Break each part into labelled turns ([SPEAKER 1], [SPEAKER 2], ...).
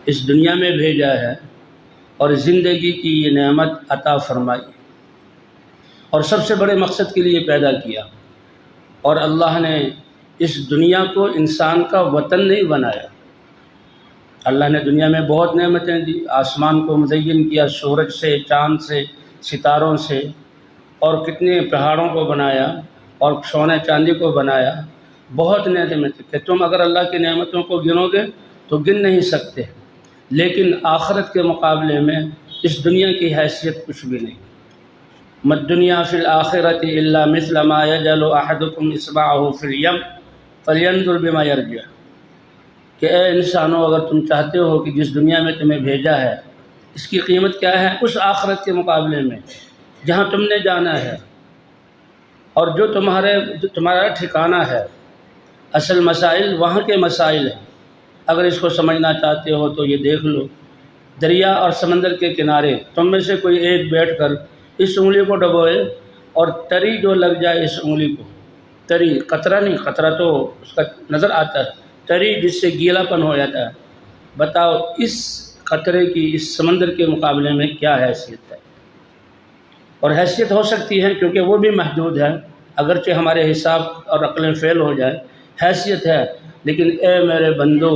[SPEAKER 1] اس دنیا میں بھیجا ہے اور زندگی کی یہ نعمت عطا فرمائی اور سب سے بڑے مقصد کے لیے پیدا کیا۔ اور اللہ نے اس دنیا کو انسان کا وطن نہیں بنایا۔ اللہ نے دنیا میں بہت نعمتیں دی، آسمان کو مزین کیا سورج سے، چاند سے، ستاروں سے، اور کتنے پہاڑوں کو بنایا اور سونے چاندی کو بنایا، بہت نعمتیں کہ تم اگر اللہ کی نعمتوں کو گنو گے تو گن نہیں سکتے، لیکن آخرت کے مقابلے میں اس دنیا کی حیثیت کچھ بھی نہیں۔ مَا الدُّنْيَا فِي الْآخِرَةِ إِلَّا مِثْلَ مَا يَجْعَلُ أَحَدُكُمْ إِصْبَعَهُ فِي الْيَمِّ فَلْيَنْظُرْ بِمَا يَرْجِعُ، کہ اے انسانوں اگر تم چاہتے ہو کہ جس دنیا میں تمہیں بھیجا ہے اس کی قیمت کیا ہے اس آخرت کے مقابلے میں جہاں تم نے جانا ہے اور جو تمہارا ٹھکانہ ہے، اصل مسائل وہاں کے مسائل ہیں۔ اگر اس کو سمجھنا چاہتے ہو تو یہ دیکھ لو، دریا اور سمندر کے کنارے تم میں سے کوئی ایک بیٹھ کر اس انگلی کو ڈبوئے اور تری جو لگ جائے اس انگلی کو، تری قطرہ نہیں، قطرہ تو اس کا نظر آتا ہے، تری جس سے گیلا پن ہو جاتا ہے، بتاؤ اس قطرے کی اس سمندر کے مقابلے میں کیا حیثیت ہے؟ اور حیثیت ہو سکتی ہے کیونکہ وہ بھی محدود ہے، اگرچہ ہمارے حساب اور عقلیں فیل ہو جائے، حیثیت ہے، لیکن اے میرے بندو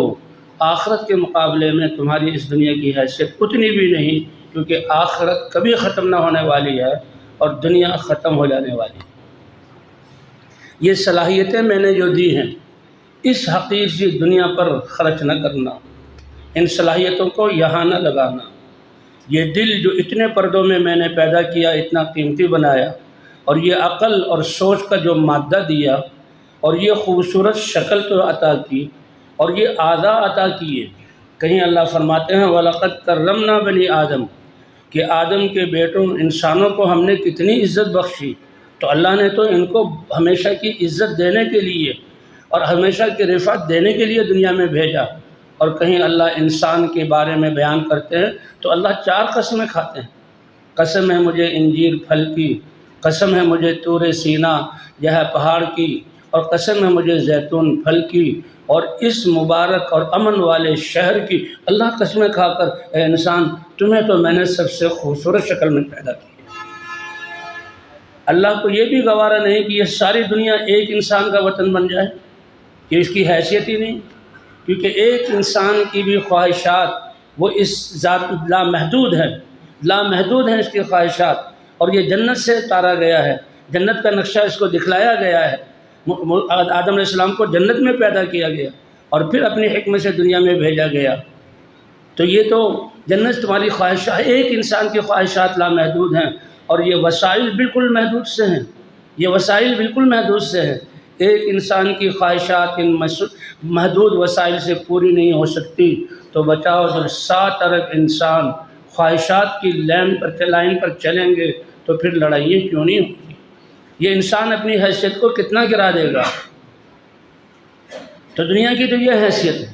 [SPEAKER 1] آخرت کے مقابلے میں تمہاری اس دنیا کی حیثیت اتنی بھی نہیں، کیونکہ آخرت کبھی ختم نہ ہونے والی ہے اور دنیا ختم ہو جانے والی ہے۔ یہ صلاحیتیں میں نے جو دی ہیں اس حقیر سی دنیا پر خرچ نہ کرنا، ان صلاحیتوں کو یہاں نہ لگانا۔ یہ دل جو اتنے پردوں میں نے پیدا کیا، اتنا قیمتی بنایا، اور یہ عقل اور سوچ کا جو مادہ دیا، اور یہ خوبصورت شکل تو عطا کی، اور یہ اعضاء عطا کیے۔ کہیں اللہ فرماتے ہیں وَلَقَدْ كَرَّمْنَا بَنِي آدم، کہ آدم کے بیٹوں انسانوں کو ہم نے کتنی عزت بخشی۔ تو اللہ نے تو ان کو ہمیشہ کی عزت دینے کے لیے اور ہمیشہ کی رفعت دینے کے لیے دنیا میں بھیجا۔ اور کہیں اللہ انسان کے بارے میں بیان کرتے ہیں تو اللہ 4 قسمیں کھاتے ہیں۔ قسم ہے مجھے انجیر پھل کی، قسم ہے مجھے طور سینا یہ پہاڑ کی، اور قسم ہے مجھے زیتون پھل کی، اور اس مبارک اور امن والے شہر کی۔ اللہ قسمیں کھا کر اے انسان تمہیں تو میں نے سب سے خوبصورت شکل میں پیدا کیا۔ اللہ کو یہ بھی گوارا نہیں کہ یہ ساری دنیا ایک انسان کا وطن بن جائے، کہ اس کی حیثیت ہی نہیں، کیونکہ ایک انسان کی بھی خواہشات وہ اس ذات لامحدود ہیں اس کی خواہشات، اور یہ جنت سے اتارا گیا ہے، جنت کا نقشہ اس کو دکھلایا گیا ہے۔ آدم علیہ السلام کو جنت میں پیدا کیا گیا اور پھر اپنی حکمت سے دنیا میں بھیجا گیا۔ تو یہ تو جنت تمہاری خواہشات، ایک انسان کی خواہشات لامحدود ہیں، اور یہ وسائل بالکل محدود سے ہیں، ایک انسان کی خواہشات ان محدود وسائل سے پوری نہیں ہو سکتی۔ تو بچاؤ جب 7 ارب انسان خواہشات کی لائن پر چلیں گے تو پھر لڑائیاں کیوں نہیں ہوگی؟ یہ انسان اپنی حیثیت کو کتنا گرا دے گا؟ تو دنیا کی تو یہ حیثیت ہے۔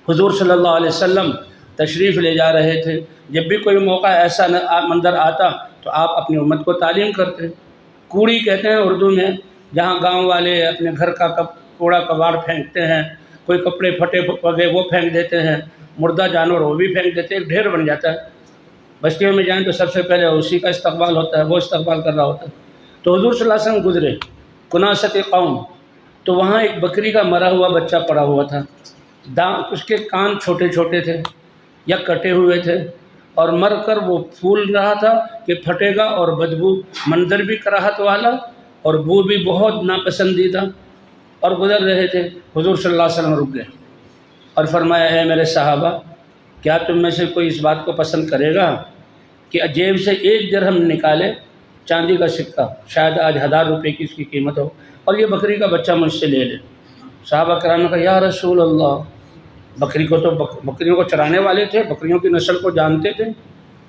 [SPEAKER 1] حضور صلی اللہ علیہ وسلم تشریف لے جا رہے تھے، جب بھی کوئی موقع ایسا منظر آتا تو آپ اپنی امت کو تعلیم کرتے۔ کوڑی کہتے ہیں اردو میں، جہاں گاؤں والے اپنے گھر کا کوڑا کباڑ پھینکتے ہیں، کوئی کپڑے پھٹے پگے وہ پھینک دیتے ہیں، مردہ جانور وہ بھی پھینک دیتے ہیں، ایک ڈھیر بن جاتا ہے۔ بستیوں میں جائیں تو سب سے پہلے اسی کا استقبال ہوتا ہے، وہ استقبال کر رہا ہوتا ہے۔ تو حضور صلی اللہ علیہ وسلم گزرے کناست قوم، تو وہاں ایک بکری کا مرا ہوا بچہ پڑا ہوا تھا، اس کے کان چھوٹے چھوٹے تھے یا کٹے ہوئے تھے، اور مر کر وہ پھول رہا تھا کہ پھٹے گا، اور بدبو، منظر بھی کراہت والا اور بو بھی بہت ناپسندیدہ، اور گزر رہے تھے۔ حضور صلی اللہ علیہ وسلم رک گئے اور فرمایا اے میرے صحابہ، کیا تم میں سے کوئی اس بات کو پسند کرے گا کہ جیب سے 1 درہم نکالے، چاندی کا سکہ، شاید آج 1000 روپے کی اس کی قیمت ہو، اور یہ بکری کا بچہ مجھ سے لے لے؟ صحابہ کرام نے کہا یا رسول اللہ، بکریوں کو چرانے والے تھے، بکریوں کی نسل کو جانتے تھے،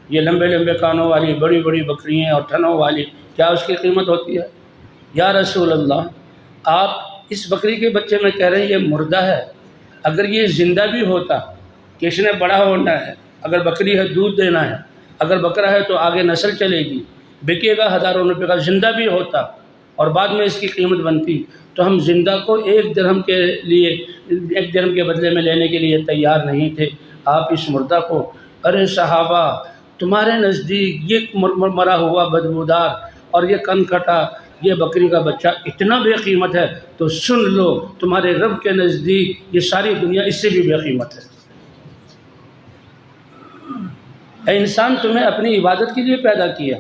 [SPEAKER 1] یہ لمبے لمبے کانوں والی بڑی بڑی بکریاں اور تھنوں والی، کیا اس کی قیمت ہوتی ہے؟ یا رسول اللہ، آپ اس بکری کے بچے میں کہہ رہے ہیں یہ مردہ ہے، اگر یہ زندہ بھی ہوتا کہ اس نے بڑا ہونا ہے، اگر بکری ہے دودھ دینا ہے، اگر بکرا ہے تو آگے نسل چلے گی، بکے گا 1000 روپے کا، زندہ بھی ہوتا اور بعد میں اس کی قیمت بنتی، تو ہم زندہ کو 1 درہم کے بدلے میں لینے کے لیے تیار نہیں تھے۔ آپ اس مردہ کو، ارے صحابہ تمہارے نزدیک یہ مرا ہوا بدبودار اور یہ کن کٹا یہ بکری کا بچہ اتنا بے قیمت ہے، تو سن لو تمہارے رب کے نزدیک یہ ساری دنیا اس سے بھی بے قیمت ہے۔ اے انسان، تمہیں اپنی عبادت کے لیے پیدا کیا۔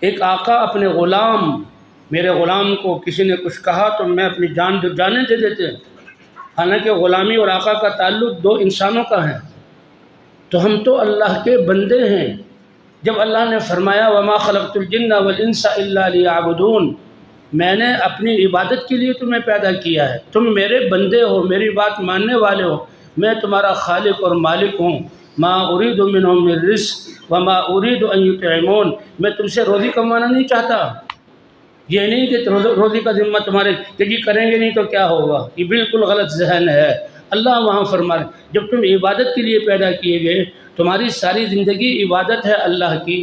[SPEAKER 1] ایک آقا اپنے غلام، میرے غلام کو کسی نے کچھ کہا تو میں اپنی جانیں دے دیتے ہیں، حالانکہ غلامی اور آقا کا تعلق دو انسانوں کا ہے۔ تو ہم تو اللہ کے بندے ہیں۔ جب اللہ نے فرمایا وَمَا خَلَقْتُ الْجِنَّ وَالْإِنسَ إِلَّا لِيَعْبُدُونَ، میں نے اپنی عبادت کے لیے تمہیں پیدا کیا ہے، تم میرے بندے ہو، میری بات ماننے والے ہو، میں تمہارا خالق اور مالک ہوں۔ ما اريد منهم من رزق وما اريد ان يطعمون، میں تم سے روزی کمانا نہیں چاہتا۔ یہ نہیں کہ روزی کا ذمہ تمہارے کہ جی کریں گے نہیں تو کیا ہوگا، یہ بالکل غلط ذہن ہے۔ اللہ وہاں فرمائے جب تم عبادت کے لیے پیدا کیے گئے، تمہاری ساری زندگی عبادت ہے اللہ کی۔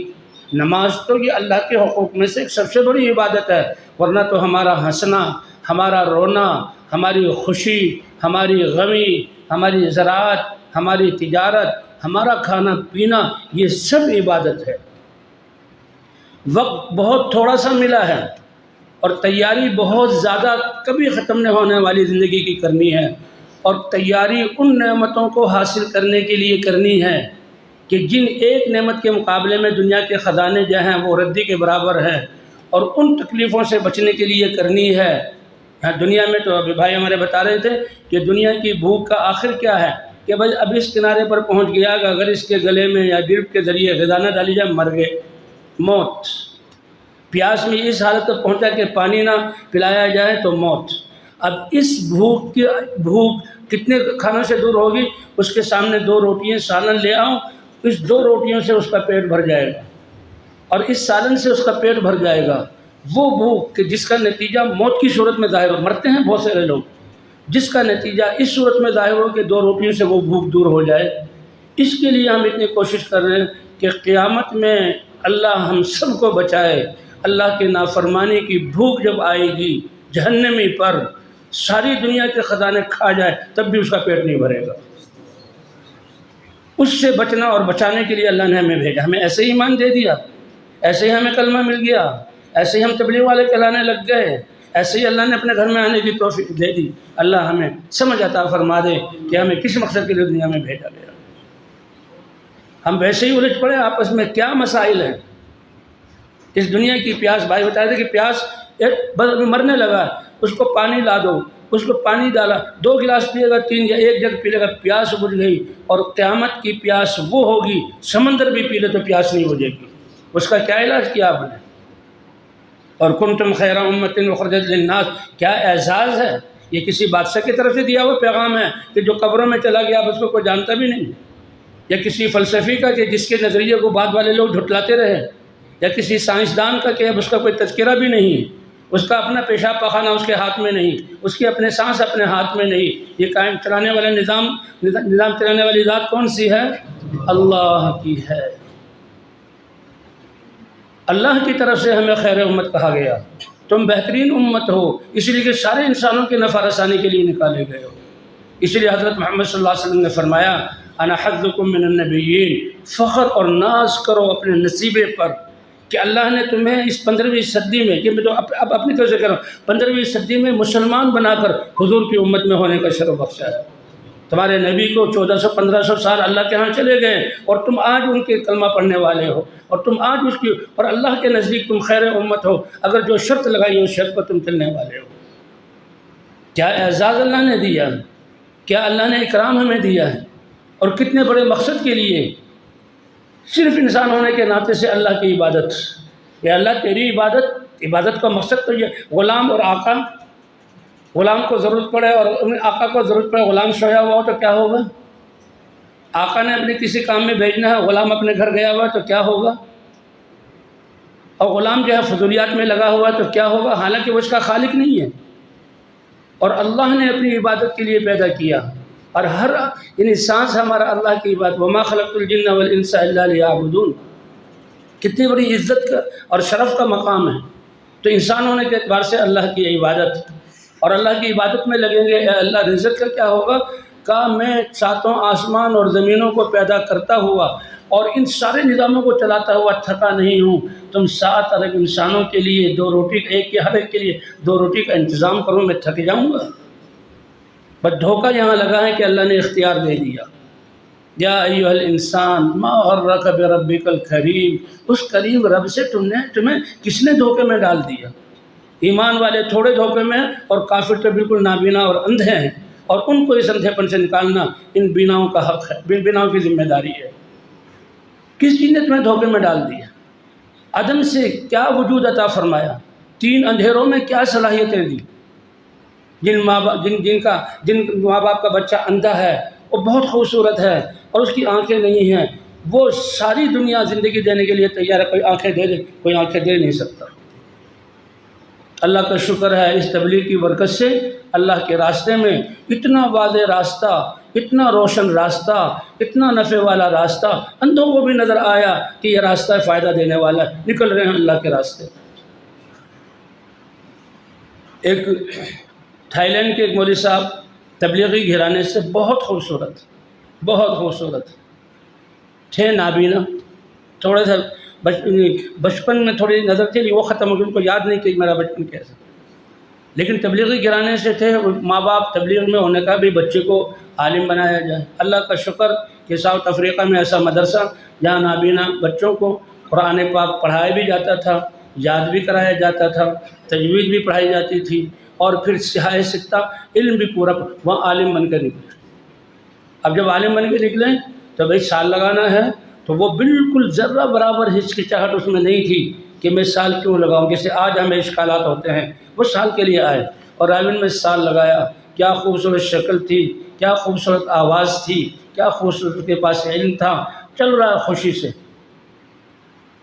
[SPEAKER 1] نماز تو یہ اللہ کے حقوق میں سے ایک سب سے بڑی عبادت ہے، ورنہ تو ہمارا ہنسنا، ہمارا رونا، ہماری خوشی، ہماری غمی، ہماری زراعت، ہماری تجارت، ہمارا کھانا پینا، یہ سب عبادت ہے۔ وقت بہت تھوڑا سا ملا ہے اور تیاری بہت زیادہ کبھی ختم نہیں ہونے والی زندگی کی کرنی ہے، اور تیاری ان نعمتوں کو حاصل کرنے کے لیے کرنی ہے کہ جن ایک نعمت کے مقابلے میں دنیا کے خزانے جو ہیں وہ ردی کے برابر ہیں، اور ان تکلیفوں سے بچنے کے لیے کرنی ہے۔ دنیا میں تو ابھی بھائی ہمارے بتا رہے تھے کہ دنیا کی بھوک کا آخر کیا ہے، کہ بھائی اب اس کنارے پر پہنچ گیا کہ اگر اس کے گلے میں یا ڈرپ کے ذریعے غذا نہ ڈالی جائے مر گئے، موت۔ پیاس میں اس حالت تک پہنچا کہ پانی نہ پلایا جائے تو موت۔ اب اس بھوک کتنے کھانوں سے دور ہوگی؟ اس کے سامنے 2 روٹیاں سالن لے آؤ، اس 2 روٹیوں سے اس کا پیٹ بھر جائے گا، اور اس سالن سے اس کا پیٹ بھر جائے گا۔ وہ بھوک کہ جس کا نتیجہ موت کی صورت میں ظاہر ہو، مرتے ہیں بہت سارے لوگ، جس کا نتیجہ اس صورت میں ظاہر ہو کہ 2 روٹیوں سے وہ بھوک دور ہو جائے، اس کے لیے ہم اتنی کوشش کر رہے ہیں کہ قیامت میں اللہ ہم سب کو بچائے۔ اللہ کے نافرمانی کی بھوک جب آئے گی جہنمی پر، ساری دنیا کے خزانے کھا جائے تب بھی اس کا پیٹ نہیں بھرے گا۔ اس سے بچنا اور بچانے کے لیے اللہ نے ہمیں بھیجا۔ ہمیں ایسے ہی ایمان دے دیا، ایسے ہی ہمیں کلمہ مل گیا، ایسے ہی ہم تبلیغ والے کہلانے لگ گئے، ایسے ہی اللہ نے اپنے گھر میں آنے کی توفیق دے دی۔ اللہ ہمیں سمجھ عطا فرما دے کہ ہمیں کس مقصد کے لیے دنیا میں بھیجا گیا۔ ہم ویسے ہی الجھ پڑے آپس میں، کیا مسائل ہیں اس دنیا کی۔ پیاس، بھائی بتا رہے تھے کہ پیاس مرنے لگا، اس کو پانی لا دو، اس کو پانی ڈالا، 2 گلاس پیے گا، 3 یا 1 جگ پی لے گا، پیاس بجھ گئی۔ اور قیامت کی پیاس وہ ہوگی، سمندر بھی پی لے تو پیاس نہیں بجھے گی۔ اس کا کیا علاج کیا آپ نے؟ اور کنتم خیر امۃ اخرجت للناس، کیا اعزاز ہے! یہ کسی بادشاہ کی طرف سے دیا ہوا پیغام ہے کہ جو قبروں میں چلا گیا اب اس کو کوئی جانتا بھی نہیں، یا کسی فلسفی کا کہ جس کے نظریے کو بعد والے لوگ جھٹلاتے رہے، یا کسی سائنسدان کا کہ اب اس کا کوئی تذکرہ بھی نہیں، اس کا اپنا پیشاب پخانہ اس کے ہاتھ میں نہیں، اس کی اپنے سانس اپنے ہاتھ میں نہیں۔ یہ قائم چلانے والا نظام چلانے والی ذات کون سی ہے؟ اللہ کی ہے۔ اللہ کی طرف سے ہمیں خیر امت کہا گیا، تم بہترین امت ہو، اس لیے کہ سارے انسانوں کے نفع رسانی کے لیے نکالے گئے ہو۔ اس لیے حضرت محمد صلی اللہ علیہ وسلم نے فرمایا انا حظکم من النبیین، فخر اور ناز کرو اپنے نصیبے پر کہ اللہ نے تمہیں اس 15ویں صدی میں، کہ میں تو اب اپنی طرف سے کہہ رہا ہوں، 15ویں صدی میں مسلمان بنا کر حضور کی امت میں ہونے کا شرف بخشا ہے۔ تمہارے نبی کو 1400-1500 سال اللہ کے ہاں چلے گئے، اور تم آج ان کے کلمہ پڑھنے والے ہو، اور تم آج اس کی، اور اللہ کے نزدیک تم خیر امت ہو، اگر جو شرط لگائی اس شرط پر تم چلنے والے ہو۔ کیا اعزاز اللہ نے دیا، کیا اللہ نے اکرام ہمیں دیا ہے، اور کتنے بڑے مقصد کے لیے۔ صرف انسان ہونے کے ناطے سے اللہ کی عبادت، یا اللہ تیری عبادت کا مقصد تو یہ غلام اور آقا، غلام کو ضرورت پڑے اور آقا کو ضرورت پڑے، غلام سویا ہوا ہو تو کیا ہوگا؟ آقا نے اپنے کسی کام میں بھیجنا ہے، غلام اپنے گھر گیا ہوا تو کیا ہوگا؟ اور غلام جو ہے فضولیات میں لگا ہوا تو کیا ہوگا؟ حالانکہ وہ اس کا خالق نہیں ہے، اور اللہ نے اپنی عبادت کے لیے پیدا کیا، اور ہر یعنی سانس ہمارا اللہ کی عبادت۔ وما خلقت الجن والانس الا لیعبدون، کتنی بڑی عزت کا اور شرف کا مقام ہے۔ تو انسان ہونے کے اعتبار سے اللہ کی عبادت، اور اللہ کی عبادت میں لگیں گے۔ اے اللہ رزق کا کیا ہوگا؟ کہا میں ساتوں آسمان اور زمینوں کو پیدا کرتا ہوا اور ان سارے نظاموں کو چلاتا ہوا تھکا نہیں ہوں، تم 7 ارب انسانوں کے لیے 2 روٹی ہر ایک کے لیے 2 روٹی کا انتظام کرو، میں تھک جاؤں گا؟ بس دھوکہ یہاں لگا ہے کہ اللہ نے اختیار دے دیا۔ یا ایھا الانسان ما غرک بربک الکریم، اس کریم رب سے تمہیں کس نے دھوکے میں ڈال دیا؟ ایمان والے تھوڑے دھوکے میں اور کافر تو بالکل نابینا اور اندھے ہیں، اور ان کو اس اندھے پن سے نکالنا ان بیناؤں کا حق ہے، بیناؤں کی ذمہ داری ہے۔ کس چیز نے تمہیں دھوکے میں ڈال دیا؟ عدم سے کیا وجود عطا فرمایا؟ 3 اندھیروں میں کیا صلاحیتیں دی؟ جن ماں باپ کا بچہ اندھا ہے، وہ بہت خوبصورت ہے اور اس کی آنکھیں نہیں ہیں، وہ ساری دنیا زندگی دینے کے لیے تیار ہے، کوئی آنکھیں دے دے، کوئی آنکھیں دے نہیں سکتا۔ اللہ کا شکر ہے اس تبلیغ کی برکت سے اللہ کے راستے میں اتنا واضح راستہ، اتنا روشن راستہ، اتنا نفع والا راستہ اندھوں کو بھی نظر آیا کہ یہ راستہ فائدہ دینے والا ہے، نکل رہے ہیں اللہ کے راستے۔ ایک تھائی لینڈ کے ایک مولوی صاحب تبلیغی گھرانے سے بہت خوبصورت تھے، نابینا، تھوڑا سا بچپن میں تھوڑی نظر چلی، وہ ختم ہو گئی، ان کو یاد نہیں کہ میرا بچپن کیسا، لیکن تبلیغی گھرانے سے تھے۔ ماں باپ تبلیغ میں ہونے کا بھی بچے کو عالم بنایا جائے۔ اللہ کا شکر کہ ساؤتھ افریقہ میں ایسا مدرسہ جہاں نابینا بچوں کو قرآن پاک پڑھایا بھی جاتا تھا، یاد بھی کرایا جاتا تھا، تجوید بھی پڑھائی جاتی تھی، اور پھر سیاہ ستہ علم بھی پورا، وہاں عالم بن کے نکلے۔ اب جب عالم بن کے نکلے تو بھائی سال لگانا ہے، تو وہ بالکل ذرہ برابر ہچکچاہٹ اس میں نہیں تھی کہ میں سال کیوں لگاؤں، جیسے آج ہمیں اشکالات ہوتے ہیں۔ وہ سال کے لیے آئے اور عالم میں سال لگایا۔ کیا خوبصورت شکل تھی، کیا خوبصورت آواز تھی، کیا خوبصورت اس کے پاس علم تھا، چل رہا ہے خوشی سے۔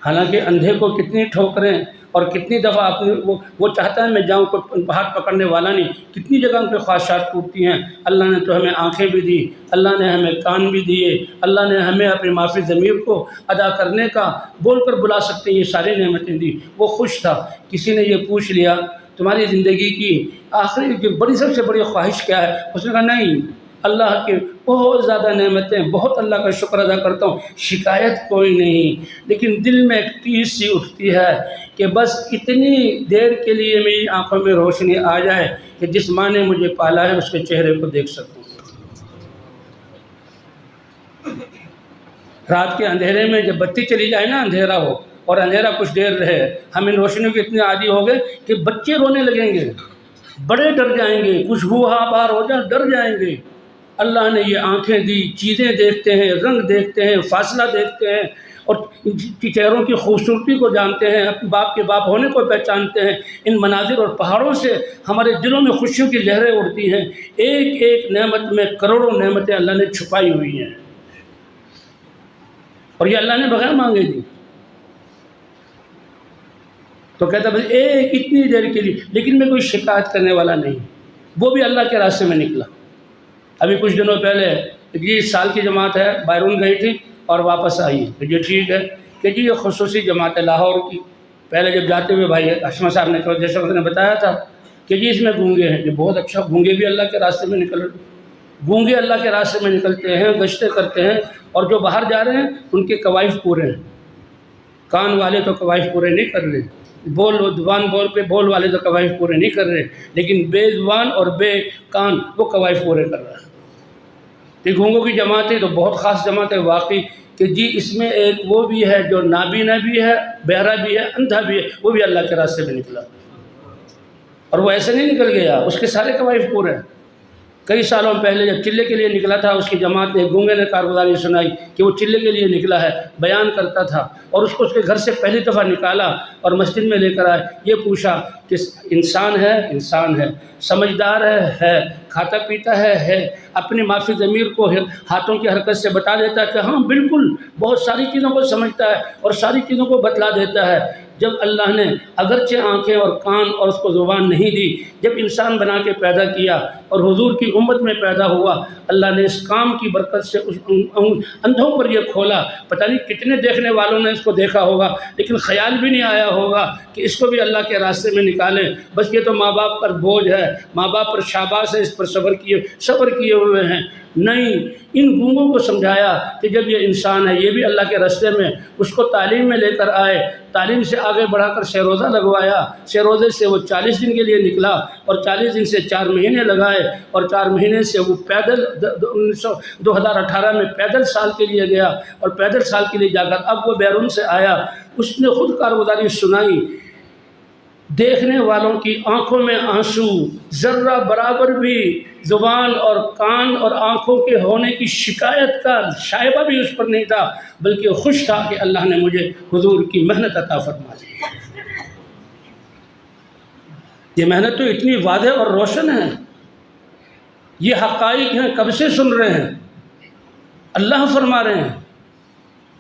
[SPEAKER 1] حالانکہ اندھے کو کتنی ٹھوکریں اور کتنی دفعہ اپنے وہ چاہتا ہے میں جاؤں، کوئی ہاتھ پکڑنے والا نہیں، کتنی جگہ ان کی خواہشات ٹوٹتی ہیں۔ اللہ نے تو ہمیں آنکھیں بھی دی، اللہ نے ہمیں کان بھی دیے، اللہ نے ہمیں اپنی معافی ضمیر کو ادا کرنے کا بول کر بلا سکتے ہیں، یہ ساری نعمتیں دی۔ وہ خوش تھا۔ کسی نے یہ پوچھ لیا تمہاری زندگی کی آخری جو سب سے بڑی خواہش کیا ہے؟ اس نے کہا نہیں، اللہ کے بہت زیادہ نعمتیں، بہت اللہ کا شکر ادا کرتا ہوں، شکایت کوئی نہیں، لیکن دل میں ایک ٹیس سی اٹھتی ہے کہ بس اتنی دیر کے لیے میری آنکھوں میں روشنی آ جائے کہ جس ماں نے مجھے پالا ہے اس کے چہرے کو دیکھ سکوں۔ رات کے اندھیرے میں جب بتی چلی جائے نا، اندھیرا ہو اور اندھیرا کچھ دیر رہے، ہم ان روشنیوں کے اتنے عادی ہو گئے کہ بچے رونے لگیں گے، بڑے ڈر جائیں گے، کچھ ہوا باہر ہو جائے ڈر جائیں گے۔ اللہ نے یہ آنکھیں دی، چیزیں دیکھتے ہیں، رنگ دیکھتے ہیں، فاصلہ دیکھتے ہیں، اور چہروں کی خوبصورتی کو جانتے ہیں، اپنے باپ کے باپ ہونے کو پہچانتے ہیں۔ ان مناظر اور پہاڑوں سے ہمارے دلوں میں خوشیوں کی لہریں اڑتی ہیں۔ ایک ایک نعمت میں کروڑوں نعمتیں اللہ نے چھپائی ہوئی ہیں، اور یہ اللہ نے بغیر مانگے دی۔ تو کہتا بھائی ایک اتنی دیر کے لیے، لیکن میں کوئی شکایت کرنے والا نہیں، وہ بھی اللہ کے راستے میں نکلا۔ ابھی کچھ دنوں پہلے یہ سال کی جماعت ہے، بیرون گئی تھی اور واپس آئی، تو یہ ٹھیک ہے کہ جی یہ خصوصی جماعت ہے لاہور کی۔ پہلے جب جاتے ہوئے بھائی اشمہ صاحب نے جیسے نے بتایا تھا کہ جی اس میں گونگے ہیں، یہ بہت اچھا، گونگے بھی اللہ کے راستے میں نکل رہے، گونگے اللہ کے راستے میں نکلتے ہیں، گشتیں کرتے ہیں، اور جو باہر جا رہے ہیں ان کے قوائف پورے ہیں۔ کان والے تو قوائف پورے نہیں کر رہے، بول والے تو قوائف پورے نہیں کر رہے، لیکن بے زبان اور بے کان وہ قوائف پورے کر رہا ہے۔ یہ گونگوں کی جماعت ہے تو بہت خاص جماعت ہے واقعی، کہ جی اس میں ایک وہ بھی ہے جو نابینا بھی ہے، بہرا بھی ہے، اندھا بھی ہے، وہ بھی اللہ کے راستے میں نکلا، اور وہ ایسے نہیں نکل گیا، اس کے سارے قوائف پورے ہیں۔ کئی سالوں پہلے جب چلے کے لیے نکلا تھا، اس کی جماعت نے گونگے نے کارگزاری سنائی کہ وہ چلے کے لیے نکلا ہے، بیان کرتا تھا، اور اس کو اس کے گھر سے پہلی دفعہ نکالا اور مسجد میں لے کر آئے۔ یہ پوچھا کہ انسان ہے، سمجھدار ہے، کھاتا پیتا ہے، اپنی معافی ضمیر کو ہاتھوں کی حرکت سے بتا دیتا ہے کہ ہاں بالکل، بہت ساری چیزوں کو سمجھتا ہے اور ساری چیزوں کو بتلا دیتا ہے۔ جب اللہ نے اگرچہ آنکھیں اور کان اور اس کو زبان نہیں دی، جب انسان بنا کے پیدا کیا اور حضور کی امت میں پیدا ہوا، اللہ نے اس کام کی برکت سے اس اندھوں پر یہ کھولا۔ پتہ نہیں کتنے دیکھنے والوں نے اس کو دیکھا ہوگا، لیکن خیال بھی نہیں آیا ہوگا کہ اس کو بھی اللہ کے راستے میں نکالیں۔ بس یہ تو ماں باپ پر بوجھ ہے، ماں باپ پر شاباش ہے، اس پر صبر کیے ہوئے ہیں۔ نہیں، ان گونگوں کو سمجھایا کہ جب یہ انسان ہے یہ بھی اللہ کے راستے میں، اس کو تعلیم میں لے کر آئے، تعلیم سے آگے بڑھا کر شہ روزہ لگوایا، شہ روزے سے وہ 40 دن کے لیے نکلا اور 40 دن سے 4 مہینے لگائے اور 4 مہینے سے وہ پیدل 2018 میں پیدل سال کے لیے گیا اور پیدل سال کے لیے جا کر اب وہ بیرون سے آیا۔ اس نے خود کارگزاری سنائی، دیکھنے والوں کی آنکھوں میں آنسو، ذرہ برابر بھی زبان اور کان اور آنکھوں کے ہونے کی شکایت کا شائبہ بھی اس پر نہیں تھا، بلکہ خوش تھا کہ اللہ نے مجھے حضور کی محنت عطا فرما دی۔ یہ محنت تو اتنی واضح اور روشن ہے، یہ حقائق ہیں، کب سے سن رہے ہیں، اللہ فرما رہے ہیں۔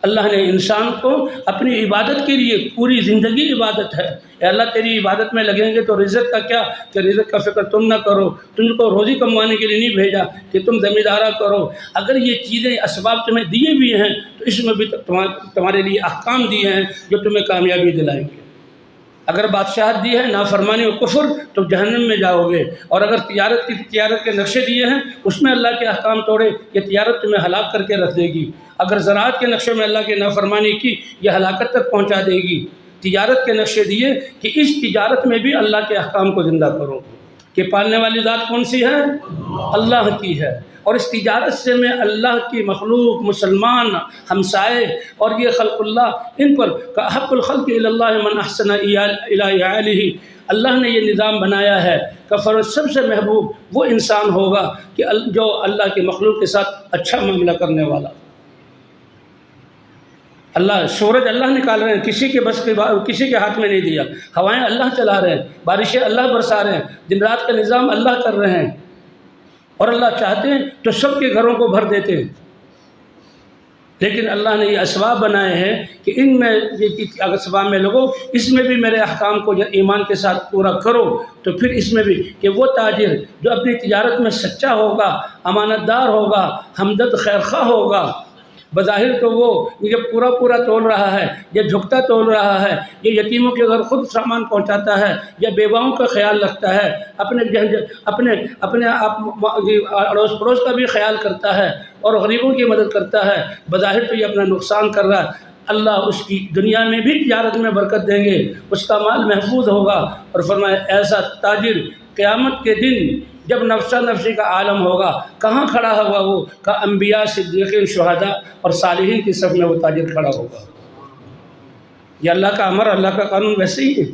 [SPEAKER 1] اللہ نے انسان کو اپنی عبادت کے لیے پوری زندگی عبادت ہے۔ اے اللہ تیری عبادت میں لگیں گے تو رزق کا کیا، کہ رزق کا فکر تم نہ کرو، تم کو روزی کموانے کے لیے نہیں بھیجا کہ تم زمیندارہ کرو۔ اگر یہ چیزیں اسباب تمہیں دیے بھی ہیں تو اس میں بھی تمہارے لیے احکام دیے ہیں جو تمہیں کامیابی دلائیں گے۔ اگر بادشاہت دی ہے نافرمانی و کفر تو جہنم میں جاؤ گے، اور اگر تجارت کے نقشے دیے ہیں اس میں اللہ کے احکام توڑے یہ تجارت تمہیں ہلاک کر کے رکھ دے گی۔ اگر زراعت کے نقشے میں اللہ کی نافرمانی کی یہ ہلاکت تک پہنچا دے گی۔ تجارت کے نقشے دیے کہ اس تجارت میں بھی اللہ کے احکام کو زندہ کرو، کہ پالنے والی ذات کون سی ہے؟ اللہ کی ہے، اور اس تجارت سے میں اللہ کی مخلوق، مسلمان، ہمسائے اور یہ خلق اللہ، ان پر حق الخلق الی اللہ من احسن الی عیالہ، اللہ نے یہ نظام بنایا ہے کہ فرض سب سے محبوب وہ انسان ہوگا کہ جو اللہ کی مخلوق کے ساتھ اچھا معاملہ کرنے والا۔ اللہ سورج اللہ نکال رہے ہیں، کسی کے بس کسی کے ہاتھ میں نہیں دیا، ہوائیں اللہ چلا رہے ہیں، بارشیں اللہ برسا رہے ہیں، دن رات کا نظام اللہ کر رہے ہیں، اور اللہ چاہتے ہیں تو سب کے گھروں کو بھر دیتے ہیں۔ لیکن اللہ نے یہ اسباب بنائے ہیں کہ ان میں یہ اسباب میں لوگوں اس میں بھی میرے احکام کو ایمان کے ساتھ پورا کرو، تو پھر اس میں بھی کہ وہ تاجر جو اپنی تجارت میں سچا ہوگا، امانت دار ہوگا، ہمدرد خیرخواہ ہوگا، بظاہر تو وہ یہ پورا تول رہا ہے، یہ جھکتا تول رہا ہے، یہ یتیموں کے گھر خود سامان پہنچاتا ہے، یا بیواؤں کا خیال رکھتا ہے، اپنے اڑوس پڑوس کا بھی خیال کرتا ہے اور غریبوں کی مدد کرتا ہے، بظاہر تو یہ اپنا نقصان کر رہا ہے، اللہ اس کی دنیا میں بھی تجارت میں برکت دیں گے، اس کا مال محفوظ ہوگا۔ اور فرمایا ایسا تاجر قیامت کے دن جب نفسا نفسی کا عالم ہوگا کہاں کھڑا ہوگا؟ وہ کہ انبیاء، صدیقین، شہداء اور صالحین کی صف میں وہ تاجر کھڑا ہوگا۔ یہ اللہ کا امر، اللہ کا قانون ویسے ہی ہے۔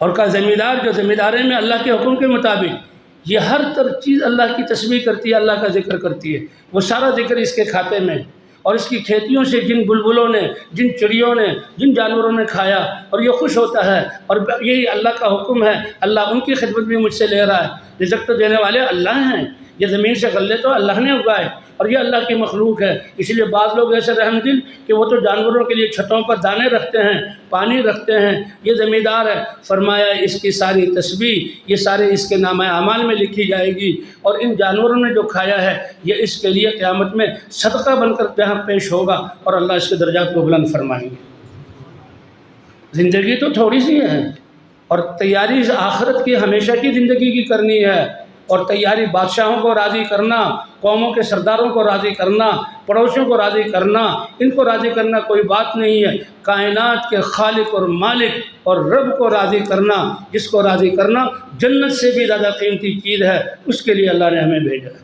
[SPEAKER 1] اور کا زمیندار جو زمینداری میں اللہ کے حکم کے مطابق یہ ہر چیز اللہ کی تسبیح کرتی ہے، اللہ کا ذکر کرتی ہے، وہ سارا ذکر اس کے کھاتے میں، اور اس کی کھیتیوں سے جن بلبلوں نے، جن چڑیوں نے، جن جانوروں نے کھایا اور یہ خوش ہوتا ہے، اور یہی اللہ کا حکم ہے، اللہ ان کی خدمت بھی مجھ سے لے رہا ہے۔ رزق تو دینے والے اللہ ہیں، یہ زمین سے غلے تو اللہ نے اگائے اور یہ اللہ کی مخلوق ہے۔ اس لیے بعض لوگ ایسے رحم دل کہ وہ تو جانوروں کے لیے چھتوں پر دانے رکھتے ہیں، پانی رکھتے ہیں، یہ زمیندار ہے۔ فرمایا اس کی ساری تسبیح یہ سارے اس کے نامہ اعمال میں لکھی جائے گی، اور ان جانوروں نے جو کھایا ہے یہ اس کے لیے قیامت میں صدقہ بن کر یہاں پیش ہوگا، اور اللہ اس کے درجات کو بلند فرمائیں گے۔ زندگی تو تھوڑی سی ہے، اور تیاری آخرت کی ہمیشہ کی زندگی کی کرنی ہے، اور تیاری بادشاہوں کو راضی کرنا، قوموں کے سرداروں کو راضی کرنا، پڑوسیوں کو راضی کرنا، ان کو راضی کرنا کوئی بات نہیں ہے۔ کائنات کے خالق اور مالک اور رب کو راضی کرنا، جس کو راضی کرنا جنت سے بھی زیادہ قیمتی چیز ہے، اس کے لیے اللہ نے ہمیں بھیجا ہے۔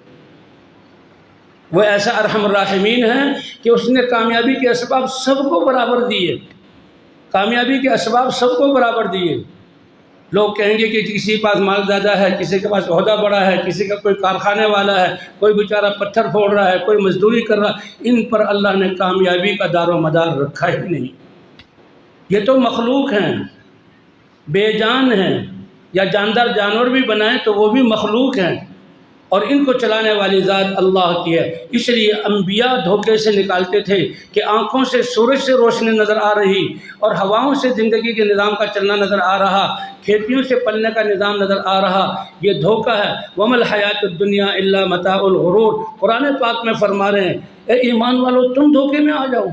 [SPEAKER 1] وہ ایسا ارحم الراحمین ہے کہ اس نے کامیابی کے اسباب سب کو برابر دیے، کامیابی کے اسباب سب کو برابر دیے۔ لوگ کہیں گے کہ کسی کے پاس مال زیادہ ہے، کسی کے پاس عہدہ بڑا ہے، کسی کا کوئی کارخانے والا ہے، کوئی بیچارہ پتھر پھوڑ رہا ہے، کوئی مزدوری کر رہا ہے، ان پر اللہ نے کامیابی کا دار و مدار رکھا ہی نہیں۔ یہ تو مخلوق ہیں، بے جان ہیں، یا جاندار جانور بھی بنائیں تو وہ بھی مخلوق ہیں، اور ان کو چلانے والی ذات اللہ کی ہے۔ اس لیے انبیاء دھوکے سے نکالتے تھے کہ آنکھوں سے سورج سے روشنی نظر آ رہی، اور ہواؤں سے زندگی کے نظام کا چلنا نظر آ رہا، کھیتیوں سے پلنے کا نظام نظر آ رہا، یہ دھوکہ ہے۔ وَمَا الْحَيَاةُ الدُّنْيَا إِلَّا مَتَاعُ الْغُرُورِ، قرآن پاک میں فرما رہے ہیں اے ایمان والو تم دھوکے میں آ جاؤ،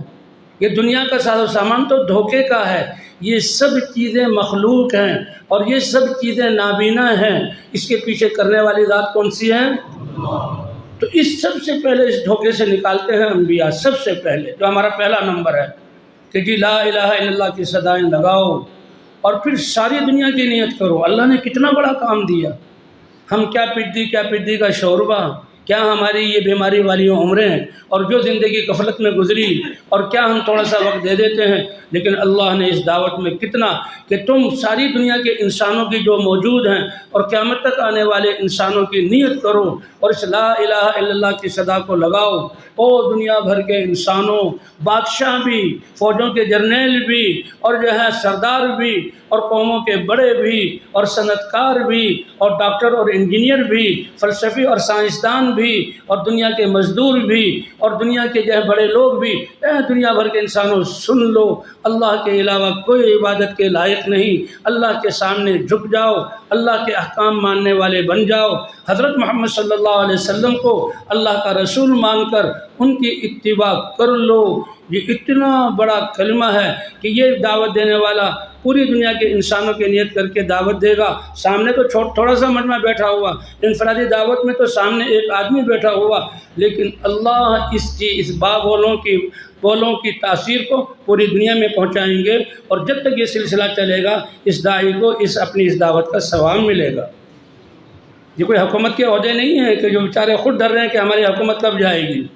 [SPEAKER 1] یہ دنیا کا ساز و سامان تو دھوکے کا ہے، یہ سب چیزیں مخلوق ہیں اور یہ سب چیزیں نابینا ہیں، اس کے پیچھے کرنے والی ذات کون سی ہے؟ تو اس سب سے پہلے اس دھوکے سے نکالتے ہیں انبیاء، سب سے پہلے، جو ہمارا پہلا نمبر ہے کہ جی لا الہ الا اللہ کی صدائیں لگاؤ اور پھر ساری دنیا کی نیت کرو۔ اللہ نے کتنا بڑا کام دیا، ہم کیا پڈی کا شوربہ، کیا ہماری یہ بیماری والی عمریں اور جو زندگی غفلت میں گزری، اور کیا ہم تھوڑا سا وقت دے دیتے ہیں، لیکن اللہ نے اس دعوت میں کتنا کہ تم ساری دنیا کے انسانوں کی جو موجود ہیں اور قیامت تک آنے والے انسانوں کی نیت کرو اور اس لا الہ الا اللہ کی صدا کو لگاؤ۔ او دنیا بھر کے انسانوں، بادشاہ بھی، فوجوں کے جرنیل بھی، اور جو ہے سردار بھی، اور قوموں کے بڑے بھی، اور صنعت کار بھی، اور ڈاکٹر اور انجینئر بھی، فلسفی اور سائنسدان بھی، اور دنیا کے مزدور بھی، اور دنیا کے جو ہے بڑے لوگ بھی، دنیا بھر کے انسانوں سن لو، اللہ کے علاوہ کوئی عبادت کے لائق نہیں، اللہ کے سامنے جھک جاؤ، اللہ کے احکام ماننے والے بن جاؤ، حضرت محمد صلی اللہ علیہ وسلم کو اللہ کا رسول مان کر ان کی اتباع کر لو۔ یہ اتنا بڑا کلمہ ہے کہ یہ دعوت دینے والا پوری دنیا کے انسانوں کی نیت کر کے دعوت دے گا۔ سامنے تو تھوڑا سا مجمع بیٹھا ہوا، انفرادی دعوت میں تو سامنے ایک آدمی بیٹھا ہوا، لیکن اللہ اس بولوں کی تاثیر کو پوری دنیا میں پہنچائیں گے، اور جب تک یہ سلسلہ چلے گا اس داعی کو اپنی اس دعوت کا ثواب ملے گا۔ یہ کوئی حکومت کے عہدے نہیں ہیں کہ جو بیچارے خود ڈر رہے ہیں کہ ہماری حکومت کب جائے گی،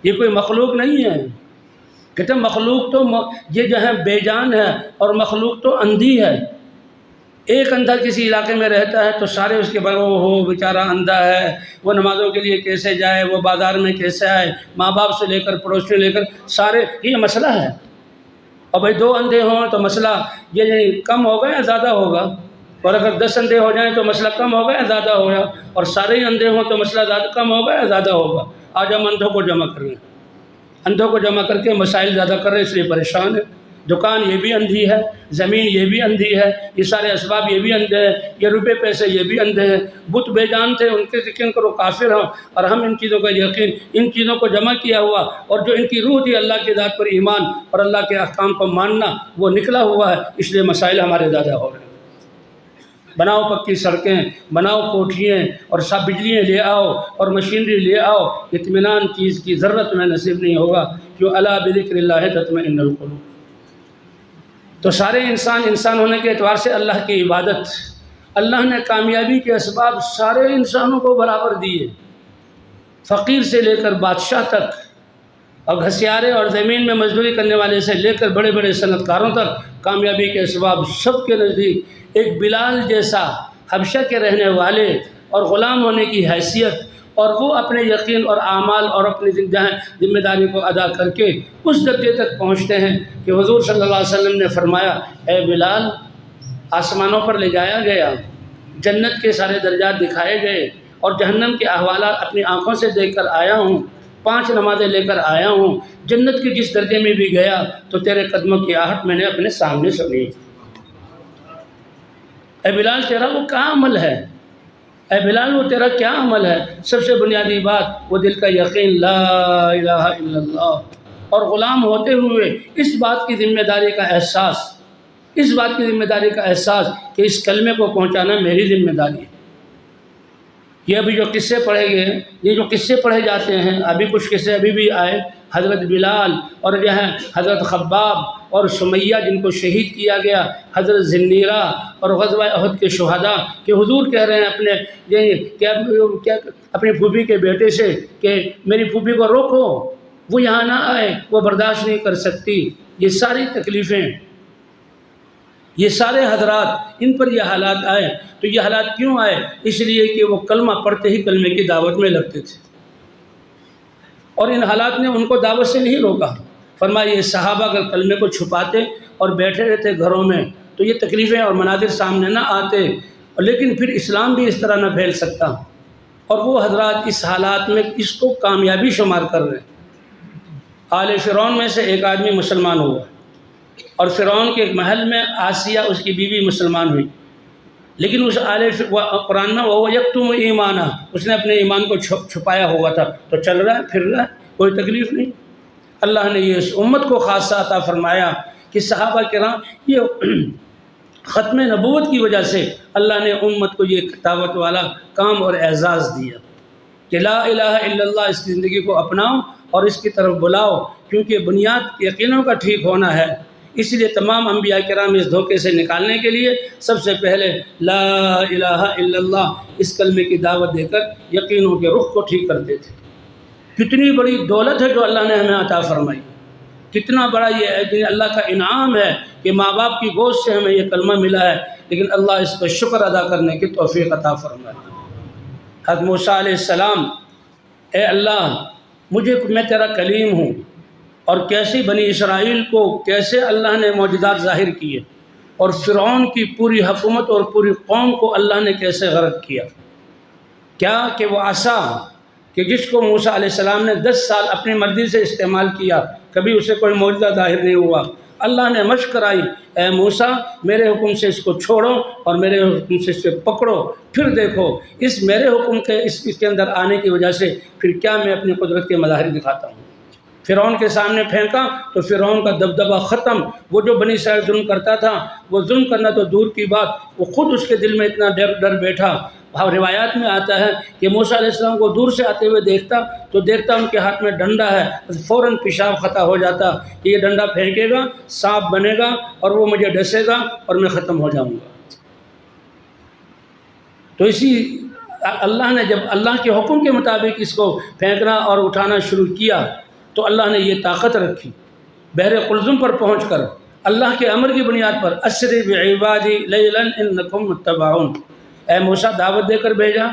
[SPEAKER 1] یہ کوئی مخلوق نہیں ہے۔ کہتے ہیں مخلوق تو یہ جو ہے بے جان ہے، اور مخلوق تو اندھی ہے۔ ایک اندھا کسی علاقے میں رہتا ہے تو سارے اس کے بارے ہو بیچارہ اندھا ہے، وہ نمازوں کے لیے کیسے جائے، وہ بازار میں کیسے آئے، ماں باپ سے لے کر پڑوس سے لے کر سارے، یہ مسئلہ ہے۔ اور بھائی 2 اندھے ہوں تو مسئلہ یہ کم ہوگا یا زیادہ ہوگا، اور اگر 10 اندھے ہو جائیں تو مسئلہ کم ہوگا یا زیادہ ہوگا، اور سارے ہی اندھے ہوں تو مسئلہ زیادہ کم ہوگا یا زیادہ ہوگا۔ آج ہم اندھوں کو جمع کر رہے ہیں، اندھوں کو جمع کر کے مسائل زیادہ کر رہے ہیں، اس لیے پریشان ہیں۔ دکان یہ بھی اندھی ہے، زمین یہ بھی اندھی ہے، یہ سارے اسباب یہ بھی اندھے ہیں، یہ روپے پیسے یہ بھی اندھے ہیں۔ بت بے جان تھے، ان کے یقین کرو کافر ہوں، اور ہم ان چیزوں کا یقین، ان چیزوں کو جمع کیا ہوا، اور جو ان کی روح تھی اللہ کی ذات پر ایمان اور اللہ کے احکام کو ماننا، وہ نکلا ہوا ہے، اس لیے مسائل ہمارے زیادہ ہو رہے ہیں۔ بناؤ پکی سڑکیں، بناؤ کوٹھیاں، اور سب بجلیاں لے آؤ اور مشینری لے آؤ، اطمینان چیز کی ضرورت میں نصیب نہیں ہوگا، کیوں الا بذکر اللہ تطمئن القلوب۔ تو سارے انسان ہونے کے اعتبار سے اللہ کی عبادت، اللہ نے کامیابی کے اسباب سارے انسانوں کو برابر دیے، فقیر سے لے کر بادشاہ تک، اور گھسیارے اور زمین میں مزدوری کرنے والے سے لے کر بڑے بڑے صنعت کاروں تک کامیابی کے اسباب سب کے نزدیک ایک بلال جیسا حبشہ کے رہنے والے اور غلام ہونے کی حیثیت، اور وہ اپنے یقین اور اعمال اور اپنی ذمہ داری کو ادا کر کے اس درجے تک پہنچتے ہیں کہ حضور صلی اللہ علیہ وسلم نے فرمایا، اے بلال، آسمانوں پر لے جایا گیا، جنت کے سارے درجات دکھائے گئے، اور جہنم کے احوالات اپنی آنکھوں سے دیکھ کر آیا ہوں، 5 نمازیں لے کر آیا ہوں، جنت کے جس درجے میں بھی گیا تو تیرے قدموں کی آہٹ میں نے اپنے سامنے سنی۔ اے بلال تیرا وہ کیا عمل ہے، اے بلال وہ تیرا کیا عمل ہے؟ سب سے بنیادی بات وہ دل کا یقین، لا الہ الا اللہ، اور غلام ہوتے ہوئے اس بات کی ذمہ داری کا احساس کہ اس کلمے کو پہنچانا میری ذمہ داری ہے۔ یہ ابھی جو قصے پڑھے گئے، یہ جو قصے پڑھے جاتے ہیں، ابھی کچھ قصے ابھی بھی آئے، حضرت بلال اور جو ہے حضرت خباب اور سمیہ جن کو شہید کیا گیا، حضرت زنیرہ اور غزوہ احد کے شہداء، کہ حضور کہہ رہے ہیں اپنی پھوپھی کے بیٹے سے کہ میری پھوپھی کو روکو، وہ یہاں نہ آئے، وہ برداشت نہیں کر سکتی۔ یہ ساری تکلیفیں، یہ سارے حضرات، ان پر یہ حالات آئے، تو یہ حالات کیوں آئے؟ اس لیے کہ وہ کلمہ پڑھتے ہی کلمے کی دعوت میں لگتے تھے، اور ان حالات نے ان کو دعوت سے نہیں روکا۔ فرمایا یہ صحابہ اگر کلمے کو چھپاتے اور بیٹھے رہتے گھروں میں تو یہ تکلیفیں اور مناظر سامنے نہ آتے، لیکن پھر اسلام بھی اس طرح نہ پھیل سکتا۔ اور وہ حضرات اس حالات میں اس کو کامیابی شمار کر رہے ہیں۔ آل فرعون میں سے ایک آدمی مسلمان ہوا، اور فرعون کے ایک محل میں آسیہ اس کی بیوی مسلمان ہوئی، لیکن اس قرآن میں وہ یکتم ایمانہ، اس نے اپنے ایمان کو چھپایا ہوا تھا، تو چل رہا ہے پھر رہا ہے، کوئی تکلیف نہیں۔ اللہ نے یہ اس امت کو خاصہ عطا فرمایا کہ صحابہ کرام یہ ختم نبوت کی وجہ سے اللہ نے امت کو یہ دعوت والا کام اور اعزاز دیا کہ لا الہ الا اللہ، اس کی زندگی کو اپناؤ اور اس کی طرف بلاؤ، کیونکہ بنیاد یقینوں کا ٹھیک ہونا ہے۔ اس لیے تمام انبیاء کرام اس دھوکے سے نکالنے کے لیے سب سے پہلے لا الہ الا اللہ اس کلمے کی دعوت دے کر یقینوں کے رخ کو ٹھیک کرتے تھے۔ کتنی بڑی دولت ہے جو اللہ نے ہمیں عطا فرمائی، کتنا بڑا یہ اللہ کا انعام ہے کہ ماں باپ کی گود سے ہمیں یہ کلمہ ملا ہے، لیکن اللہ اس پر شکر ادا کرنے کی توفیق عطا فرمائے۔ حضرت موسیٰ علیہ السلام، اے اللہ میں تیرا کلیم ہوں، اور کیسی بنی اسرائیل کو کیسے اللہ نے معجزات ظاہر کیے، اور فرعون کی پوری حکومت اور پوری قوم کو اللہ نے کیسے غرق کیا۔ کیا کہ وہ عصا کہ جس کو موسیٰ علیہ السلام نے 10 سال اپنی مرضی سے استعمال کیا، کبھی اسے کوئی معجزہ ظاہر نہیں ہوا۔ اللہ نے مشق کرائی، اے موسیٰ میرے حکم سے اس کو چھوڑو اور میرے حکم سے اس سے پکڑو، پھر دیکھو اس میرے حکم کے اس کے اندر آنے کی وجہ سے پھر کیا میں اپنی قدرت کے مظاہر دکھاتا ہوں۔ فرعون کے سامنے پھینکا تو فرعون کا دبدبہ ختم، وہ جو بنی اسرائیل ظلم کرتا تھا وہ ظلم کرنا تو دور کی بات، وہ خود اس کے دل میں اتنا ڈر بیٹھا۔ روایات میں آتا ہے کہ موسیٰ علیہ السلام کو دور سے آتے ہوئے دیکھتا تو دیکھتا ان کے ہاتھ میں ڈنڈا ہے، فوراً پیشاب خطا ہو جاتا کہ یہ ڈنڈا پھینکے گا، سانپ بنے گا اور وہ مجھے ڈسے گا اور میں ختم ہو جاؤں گا۔ تو اسی اللہ نے جب اللہ کے حکم کے مطابق اس کو پھینکنا اور اٹھانا شروع کیا تو اللہ نے یہ طاقت رکھی، بحر قلزم پر پہنچ کر اللہ کے امر کی بنیاد پر اسری بعبادی لیلا انکم متبعون، اے موسیٰ دعوت دے کر بھیجا۔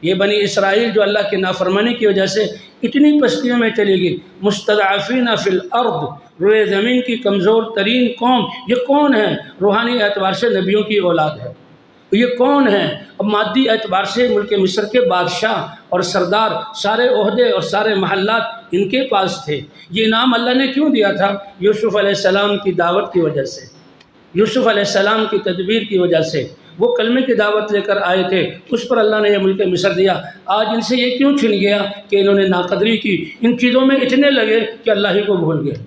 [SPEAKER 1] یہ بنی اسرائیل جو اللہ کی نافرمانی کی وجہ سے اتنی پستیوں میں چلی گئی، مستضعفین فی الارض، روئے زمین کی کمزور ترین قوم، یہ کون ہے؟ روحانی اعتبار سے نبیوں کی اولاد ہے۔ یہ کون ہے؟ اب مادی اعتبار سے ملک مصر کے بادشاہ اور سردار، سارے عہدے اور سارے محلات ان کے پاس تھے۔ یہ انعام اللہ نے کیوں دیا تھا؟ یوسف علیہ السلام کی دعوت کی وجہ سے، یوسف علیہ السلام کی تدبیر کی وجہ سے، وہ کلمے کی دعوت لے کر آئے تھے، اس پر اللہ نے یہ ملک مصر دیا۔ آج ان سے یہ کیوں چھن گیا کہ انہوں نے ناقدری کی، ان چیزوں میں اتنے لگے کہ اللہ ہی کو بھول گئے۔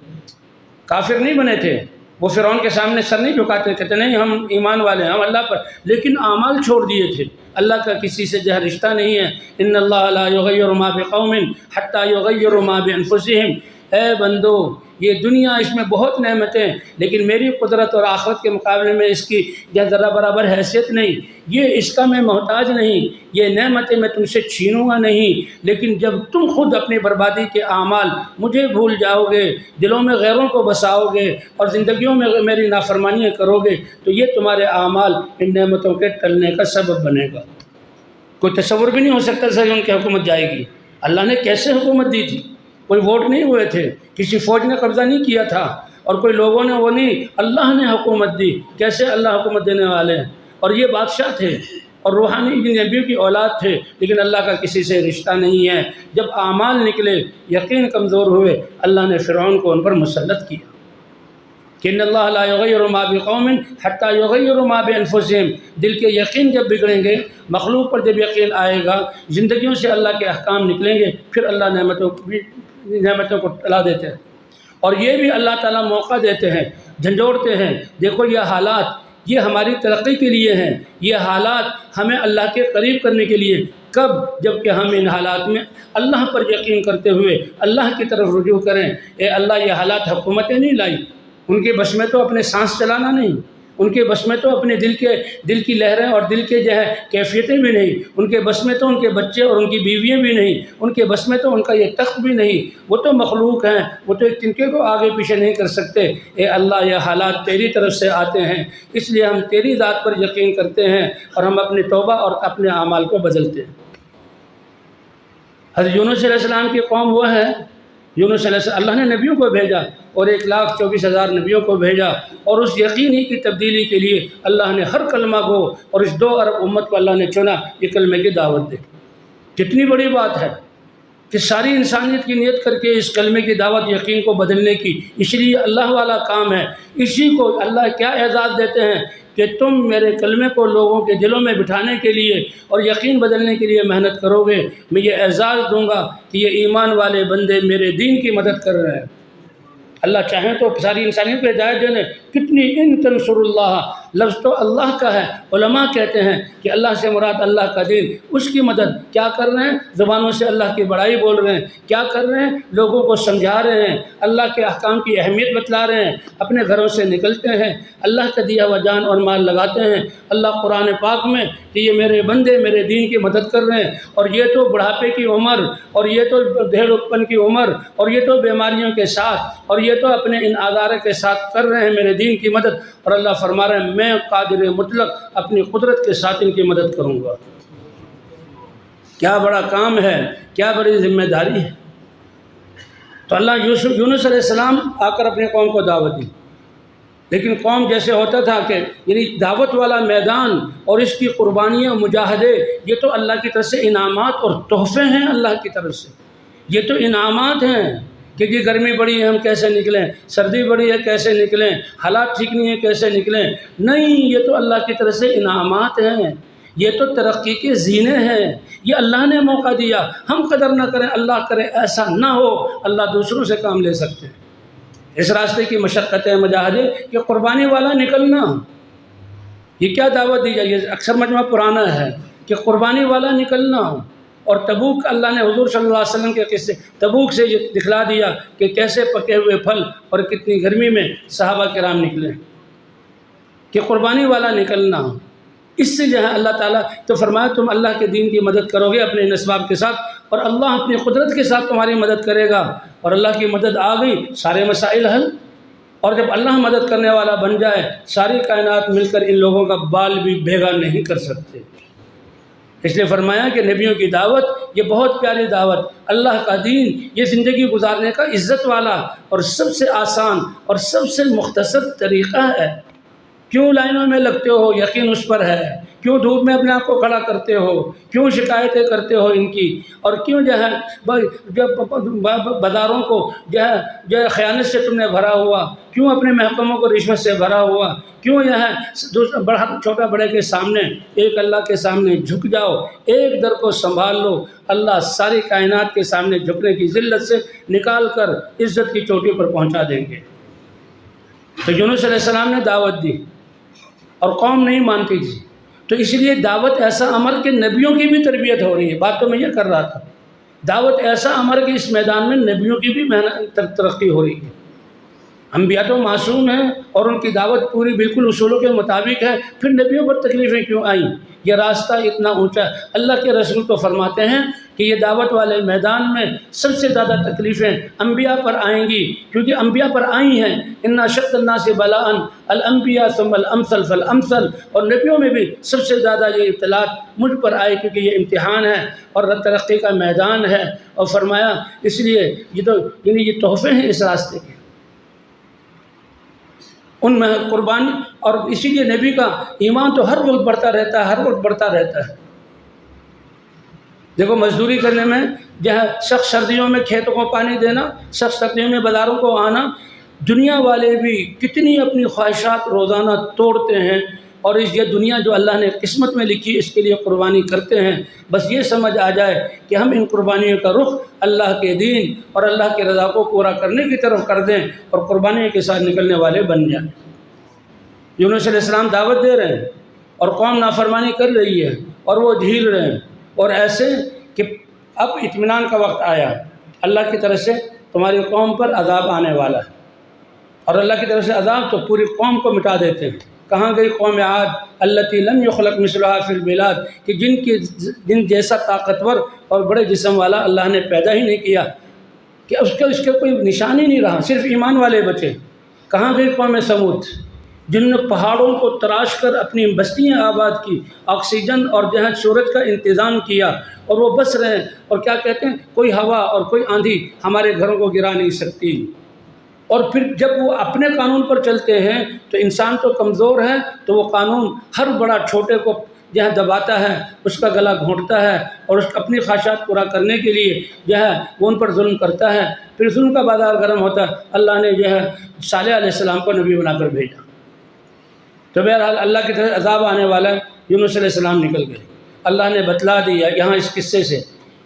[SPEAKER 1] کافر نہیں بنے تھے، وہ فرعون کے سامنے سر نہیں جھکاتے، کہتے نہیں ہم ایمان والے ہیں، ہم اللہ پر، لیکن اعمال چھوڑ دیے تھے۔ اللہ کا کسی سے جو رشتہ نہیں ہے، ان اللہ لا یغیر ما بقوم حتی یغیروا ما بانفسہم۔ اے بندو یہ دنیا اس میں بہت نعمتیں، لیکن میری قدرت اور آخرت کے مقابلے میں اس کی ذرہ برابر حیثیت نہیں، یہ اس کا میں محتاج نہیں، یہ نعمتیں میں تم سے چھینوں گا نہیں، لیکن جب تم خود اپنی بربادی کے اعمال مجھے بھول جاؤ گے، دلوں میں غیروں کو بساؤ گے اور زندگیوں میں میری نافرمانیاں کرو گے تو یہ تمہارے اعمال ان نعمتوں کے ٹلنے کا سبب بنے گا۔ کوئی تصور بھی نہیں ہو سکتا کہ ان کی حکومت جائے گی۔ اللہ نے کیسے حکومت دی تھی؟ کوئی ووٹ نہیں ہوئے تھے، کسی فوج نے قبضہ نہیں کیا تھا، اور کوئی لوگوں نے وہ نہیں، اللہ نے حکومت دی۔ کیسے اللہ حکومت دینے والے ہیں؟ اور یہ بادشاہ تھے اور روحانی نبیوں کی اولاد تھے، لیکن اللہ کا کسی سے رشتہ نہیں ہے۔ جب اعمال نکلے، یقین کمزور ہوئے، اللہ نے فرعون کو ان پر مسلط کیا کہ ان اللہ لا یغیر ما بقوم حتی یغیروا ما بانفسہم۔ دل کے یقین جب بگڑیں گے، مخلوق پر جب یقین آئے گا، زندگیوں سے اللہ کے احکام نکلیں گے، پھر اللہ نعمتوں کو ٹلا دیتے ہیں، اور یہ بھی اللہ تعالیٰ موقع دیتے ہیں، جھنجھوڑتے ہیں۔ دیکھو یہ حالات یہ ہماری ترقی کے لیے ہیں، یہ حالات ہمیں اللہ کے قریب کرنے کے لیے۔ کب؟ جب کہ ہم ان حالات میں اللہ پر یقین کرتے ہوئے اللہ کی طرف رجوع کریں۔ اے اللہ یہ حالات حکومتیں نہیں لائی، ان کے بس میں تو اپنے سانس چلانا نہیں، ان کے بس میں تو اپنے دل کی لہریں اور دل کے جو ہے کیفیتیں بھی نہیں، ان کے بس میں تو ان کے بچے اور ان کی بیویاں بھی نہیں، ان کے بس میں تو ان کا یہ تخت بھی نہیں۔ وہ تو مخلوق ہیں، وہ تو ایک تنکے کو آگے پیچھے نہیں کر سکتے۔ اے اللہ یہ حالات تیری طرف سے آتے ہیں، اس لیے ہم تیری ذات پر یقین کرتے ہیں اور ہم اپنی توبہ اور اپنے اعمال کو بدلتے ہیں۔ حضرت یونس علیہ السلام کی قوم وہ ہے، یونس علیہ السلام اللہ نے نبیوں کو بھیجا اور 1,24,000 نبیوں کو بھیجا، اور اس یقینی کی تبدیلی کے لیے اللہ نے ہر کلمہ کو اور اس 2 ارب امت کو اللہ نے چنا یہ کلمے کی دعوت دے۔ کتنی بڑی بات ہے کہ ساری انسانیت کی نیت کر کے اس کلمے کی دعوت یقین کو بدلنے کی، اس لیے اللہ والا کام ہے۔ اسی کو اللہ کیا اعزاز دیتے ہیں کہ تم میرے کلمے کو لوگوں کے دلوں میں بٹھانے کے لیے اور یقین بدلنے کے لیے محنت کرو گے، میں یہ اعزاز دوں گا کہ یہ ایمان والے بندے میرے دین کی مدد کر رہے ہیں۔ اللہ چاہیں تو ساری انسانیت کو ہدایت دے دیں۔ کتنی ان تنصر اللہ، لفظ تو اللہ کا ہے۔ علماء کہتے ہیں کہ اللہ سے مراد اللہ کا دین، اس کی مدد کیا کر رہے ہیں؟ زبانوں سے اللہ کی بڑائی بول رہے ہیں، کیا کر رہے ہیں؟ لوگوں کو سمجھا رہے ہیں، اللہ کے احکام کی اہمیت بتلا رہے ہیں، اپنے گھروں سے نکلتے ہیں، اللہ کا دیا ہوا جان اور مال لگاتے ہیں۔ اللہ قرآن پاک میں کہ یہ میرے بندے میرے دین کی مدد کر رہے ہیں، اور یہ تو بڑھاپے کی عمر، اور یہ تو بھیڑپن کی عمر، اور یہ تو بیماریوں کے ساتھ، اور یہ تو اپنے ان آزار کے ساتھ کر رہے ہیں میرے دین کی مدد، اور اللہ فرما رہے ہیں میں قادر مطلق اپنی قدرت کے ساتھ ان کی مدد کروں گا۔ کیا بڑا کام ہے، کیا بڑی ذمہ داری ہے۔ تو اللہ یونس علیہ السلام آ کر اپنے قوم کو دعوت دی، لیکن قوم جیسے ہوتا تھا کہ یعنی دعوت والا میدان اور اس کی قربانیاں مجاہدے، یہ تو اللہ کی طرف سے انعامات اور تحفے ہیں، اللہ کی طرف سے یہ تو انعامات ہیں کہ جی گرمی بڑی ہے ہم کیسے نکلیں، سردی بڑی ہے کیسے نکلیں، حالات ٹھیک نہیں ہے کیسے نکلیں۔ نہیں، یہ تو اللہ کی طرف سے انعامات ہیں، یہ تو ترقی کے زینے ہیں، یہ اللہ نے موقع دیا، ہم قدر نہ کریں، اللہ کرے ایسا نہ ہو، اللہ دوسروں سے کام لے سکتے ہیں۔ اس راستے کی مشقتیں مجاہدے کہ قربانی والا نکلنا، یہ کیا دعوت دی جائے؟ یہ اکثر مجمع پرانا ہے کہ قربانی والا نکلنا، اور تبوک اللہ نے حضور صلی اللہ علیہ وسلم کے قصے تبوک سے یہ دکھلا دیا کہ کیسے پکے ہوئے پھل اور کتنی گرمی میں صحابہ کرام نکلے، کہ قربانی والا نکلنا۔ اس سے جو ہے اللہ تعالیٰ تو فرمایا تم اللہ کے دین کی مدد کرو گے اپنے ان اسباب کے ساتھ، اور اللہ اپنی قدرت کے ساتھ تمہاری مدد کرے گا، اور اللہ کی مدد آ گئی سارے مسائل حل۔ اور جب اللہ مدد کرنے والا بن جائے، ساری کائنات مل کر ان لوگوں کا بال بھی بھیگا نہیں کر سکتے۔ اس لیے فرمایا کہ نبیوں کی دعوت یہ بہت پیاری دعوت، اللہ کا دین یہ زندگی گزارنے کا عزت والا اور سب سے آسان اور سب سے مختصر طریقہ ہے۔ کیوں لائنوں میں لگتے ہو؟ یقین اس پر ہے۔ کیوں دھوپ میں اپنے آپ کو کھڑا کرتے ہو؟ کیوں شکایتیں کرتے ہو ان کی؟ اور کیوں جو ہے بازاروں کو جو ہے خیانت سے تم نے بھرا ہوا؟ کیوں اپنے محکموں کو رشوت سے بھرا ہوا؟ کیوں جو ہے بڑا چھوٹا بڑے کے سامنے ایک اللہ کے سامنے جھک جاؤ، ایک در کو سنبھال لو، اللہ ساری کائنات کے سامنے جھکنے کی ذلت سے نکال کر عزت کی چوٹی پر پہنچا دیں گے۔ تو یونس علیہ السلام نے دعوت دی اور قوم نہیں مانتی تھی، تو اس لیے دعوت ایسا امر کہ نبیوں کی بھی تربیت ہو رہی ہے۔ بات تو میں یہ کر رہا تھا، دعوت ایسا امر کہ اس میدان میں نبیوں کی بھی محنت ترقی ہو رہی ہے۔ انبیاء تو معصوم ہیں اور ان کی دعوت پوری بالکل اصولوں کے مطابق ہے، پھر نبیوں پر تکلیفیں کیوں آئیں؟ یہ راستہ اتنا اونچا ہے۔ اللہ کے رسول تو فرماتے ہیں کہ یہ دعوت والے میدان میں سب سے زیادہ تکلیفیں انبیاء پر آئیں گی، کیونکہ انبیاء پر آئی ہیں۔ ان اشد الناس بلاء الانبیاء ثم الامثل فالامثل، اور نبیوں میں بھی سب سے زیادہ یہ ابتلاء مجھ پر آئے، کیونکہ یہ امتحان ہے اور ترقی کا میدان ہے۔ اور فرمایا اس لیے یہ تو یعنی یہ تحفے ہیں اس راستے کے، ان میں قربانی، اور اسی لیے نبی کا ایمان تو ہر وقت بڑھتا رہتا ہے، ہر وقت بڑھتا رہتا ہے۔ دیکھو مزدوری کرنے میں جہاں سخت سردیوں میں کھیتوں کو پانی دینا، سخت سردیوں میں بازاروں کو آنا، دنیا والے بھی کتنی اپنی خواہشات روزانہ توڑتے ہیں، اور یہ دنیا جو اللہ نے قسمت میں لکھی اس کے لیے قربانی کرتے ہیں۔ بس یہ سمجھ آ جائے کہ ہم ان قربانیوں کا رخ اللہ کے دین اور اللہ کی رضا کو پورا کرنے کی طرف کر دیں اور قربانیوں کے ساتھ نکلنے والے بن جائیں۔ یونس علیہ السلام دعوت دے رہے ہیں اور قوم نافرمانی کر رہی ہے اور وہ جھیل رہے ہیں، اور ایسے کہ اب اطمینان کا وقت آیا، اللہ کی طرف سے تمہاری قوم پر عذاب آنے والا ہے، اور اللہ کی طرف سے عذاب تو پوری قوم کو مٹا دیتے ہیں۔ کہاں گئی قوم عاد التی لم یخلق مثلها فی البلاد، کہ جن جیسا طاقتور اور بڑے جسم والا اللہ نے پیدا ہی نہیں کیا، کہ اس کا کوئی نشان ہی نہیں رہا، صرف ایمان والے بچے۔ کہاں گئی قوم سمود جن نے پہاڑوں کو تراش کر اپنی بستیاں آباد کی، آکسیجن اور جو ہے سورج کا انتظام کیا، اور وہ بس رہے ہیں، اور کیا کہتے ہیں کوئی ہوا اور کوئی آندھی ہمارے گھروں کو گرا نہیں سکتی۔ اور پھر جب وہ اپنے قانون پر چلتے ہیں تو انسان تو کمزور ہے، تو وہ قانون ہر بڑا چھوٹے کو جہاں دباتا ہے، اس کا گلا گھونٹتا ہے، اور اس اپنی خواہشات پورا کرنے کے لیے جو ہے وہ ان پر ظلم کرتا ہے۔ پھر ظلم کا بازار گرم ہوتا ہے، اللہ نے جو ہے صالح علیہ السلام کو نبی بنا کر بھیجا۔ تو بہرحال اللہ کی طرف عذاب آنے والا ہے، یونس علیہ السلام نکل گئے۔ اللہ نے بتلا دیا یہاں اس قصے سے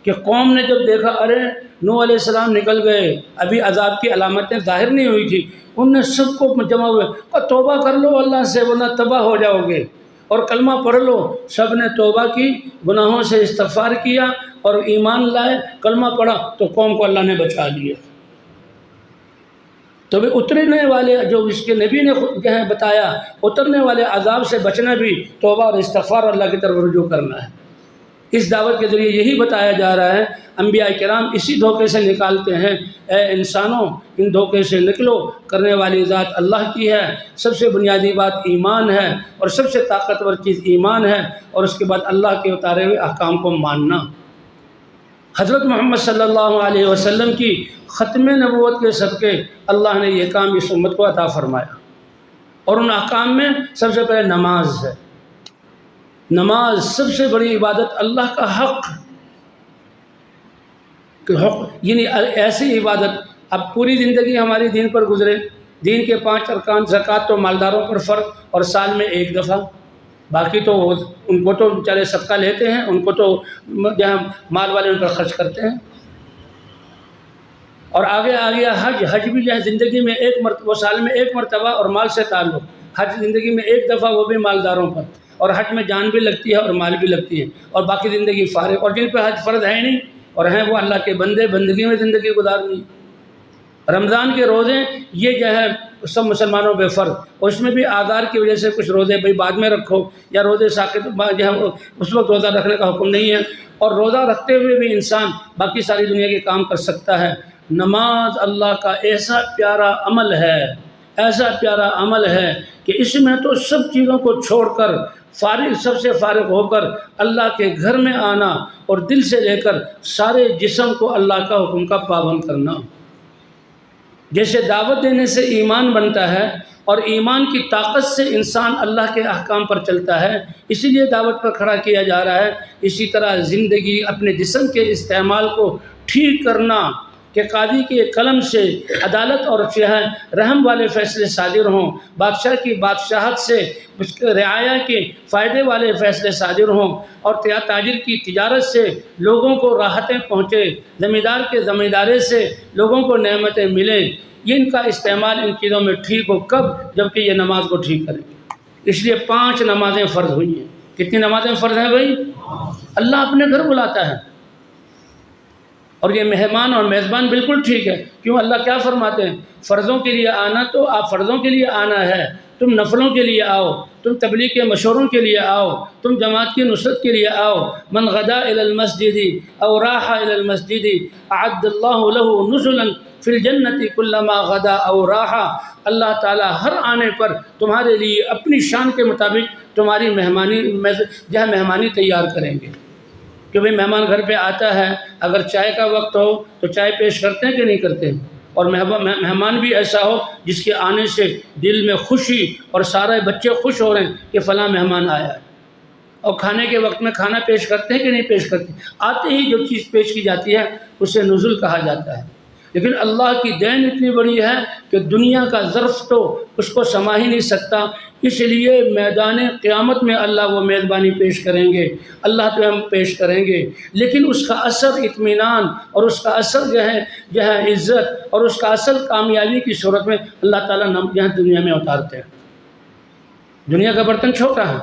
[SPEAKER 1] کہ قوم نے جب دیکھا ارے نوح علیہ السلام نکل گئے، ابھی عذاب کی علامتیں ظاہر نہیں ہوئی تھی، ان نے سب کو جمع ہوئے اور توبہ کر لو اللہ سے ورنہ تباہ ہو جاؤ گے، اور کلمہ پڑھ لو۔ سب نے توبہ کی، گناہوں سے استغفار کیا اور ایمان لائے، کلمہ پڑھا تو قوم کو اللہ نے بچا لیا۔ تو بھی اترنے والے جو اس کے نبی نے جو ہے بتایا، اترنے والے عذاب سے بچنا بھی توبہ اور استغفار اور اللہ کی طرف رجوع کرنا ہے۔ اس دعوت کے ذریعے یہی بتایا جا رہا ہے، انبیاء کرام اسی دھوکے سے نکالتے ہیں، اے انسانوں ان دھوکے سے نکلو، کرنے والی ذات اللہ کی ہے، سب سے بنیادی بات ایمان ہے اور سب سے طاقتور چیز ایمان ہے، اور اس کے بعد اللہ کے اتارے ہوئے احکام کو ماننا۔ حضرت محمد صلی اللہ علیہ وسلم کی ختم نبوت کے صدقے اللہ نے یہ کام اس امت کو عطا فرمایا، اور ان احکام میں سب سے پہلے نماز ہے۔ نماز سب سے بڑی عبادت، اللہ کا حق یعنی ایسی عبادت۔ اب پوری زندگی ہماری دین پر گزرے، دین کے 5 ارکان، زکوٰۃ تو مالداروں پر فرض اور سال میں 1 دفعہ، باقی تو ان کو تو بیچارے صدقہ لیتے ہیں، ان کو تو جہاں مال والے ان پر خرچ کرتے ہیں۔ اور آگے آ گیا حج۔ حج بھی جو ہے زندگی میں وہ سال میں 1 مرتبہ اور مال سے تعلق، حج زندگی میں 1 دفعہ، وہ بھی مالداروں پر، اور حج میں جان بھی لگتی ہے اور مال بھی لگتی ہے، اور باقی زندگی فارغ۔ اور جن پہ حج فرض ہے نہیں اور ہیں وہ اللہ کے بندے، بندگی میں زندگی گزارنی۔ رمضان کے روزے یہ جو ہے سب مسلمانوں پہ فرض، اور اس میں بھی آزار کی وجہ سے کچھ روزے بھئی بعد میں رکھو، یا روزے ساقط جو ہے اس وقت روزہ رکھنے کا حکم نہیں ہے، اور روزہ رکھتے ہوئے بھی انسان باقی ساری دنیا کے کام کر سکتا ہے۔ نماز اللہ کا ایسا پیارا عمل ہے، ایسا پیارا عمل ہے کہ اس میں تو سب چیزوں کو چھوڑ کر سب سے فارغ ہو کر اللہ کے گھر میں آنا اور دل سے لے کر سارے جسم کو اللہ کا حکم کا پابند کرنا۔ جیسے دعوت دینے سے ایمان بنتا ہے اور ایمان کی طاقت سے انسان اللہ کے احکام پر چلتا ہے، اسی لیے دعوت پر کھڑا کیا جا رہا ہے، اسی طرح زندگی اپنے جسم کے استعمال کو ٹھیک کرنا کہ قاضی کے قلم سے عدالت اور رحم والے فیصلے صادر ہوں، بادشاہ کی بادشاہت سے اس کے رعایا کے فائدے والے فیصلے صادر ہوں، اور تاجر کی تجارت سے لوگوں کو راحتیں پہنچے، زمیندار کے زمینداری سے لوگوں کو نعمتیں ملیں۔ یہ ان کا استعمال ان چیزوں میں ٹھیک ہو کب؟ جبکہ یہ نماز کو ٹھیک کریں گے۔ اس لیے 5 نمازیں فرض ہوئی ہیں۔ کتنی نمازیں فرض ہیں بھائی؟ اللہ اپنے گھر بلاتا ہے، اور یہ مہمان اور میزبان بالکل ٹھیک ہے۔ کیوں؟ اللہ کیا فرماتے ہیں؟ فرضوں کے لیے آنا تو آپ فرضوں کے لیے آنا ہے، تم نفلوں کے لیے آؤ، تم تبلیغ کے مشوروں کے لیے آؤ، تم جماعت کی نصرت کے لیے آؤ۔ من غدا الی المسجد او راح الی المسجد اعد اللہ له نزلا فی الجنت کلما غدا او راح۔ اللہ تعالیٰ ہر آنے پر تمہارے لیے اپنی شان کے مطابق تمہاری مہمانی تیار کریں گے۔ کہ بھئی مہمان گھر پہ آتا ہے، اگر چائے کا وقت ہو تو چائے پیش کرتے ہیں کہ نہیں کرتے ہیں؟ اور مہمان بھی ایسا ہو جس کے آنے سے دل میں خوشی اور سارے بچے خوش ہو رہے ہیں کہ فلاں مہمان آیا ہے۔ اور کھانے کے وقت میں کھانا پیش کرتے ہیں کہ نہیں پیش کرتے؟ آتے ہی جو چیز پیش کی جاتی ہے اسے نزل کہا جاتا ہے۔ لیکن اللہ کی دین اتنی بڑی ہے کہ دنیا کا ظرف تو اس کو سما ہی نہیں سکتا، اس لیے میدان قیامت میں اللہ وہ میزبانی پیش کریں گے، اللہ پہ ہم پیش کریں گے، لیکن اس کا اثر اطمینان اور اس کا اثر جو ہے عزت اور اس کا اصل کامیابی کی صورت میں اللہ تعالیٰ یہاں دنیا میں اتارتے ہیں۔ دنیا کا برتن چھوٹا ہے،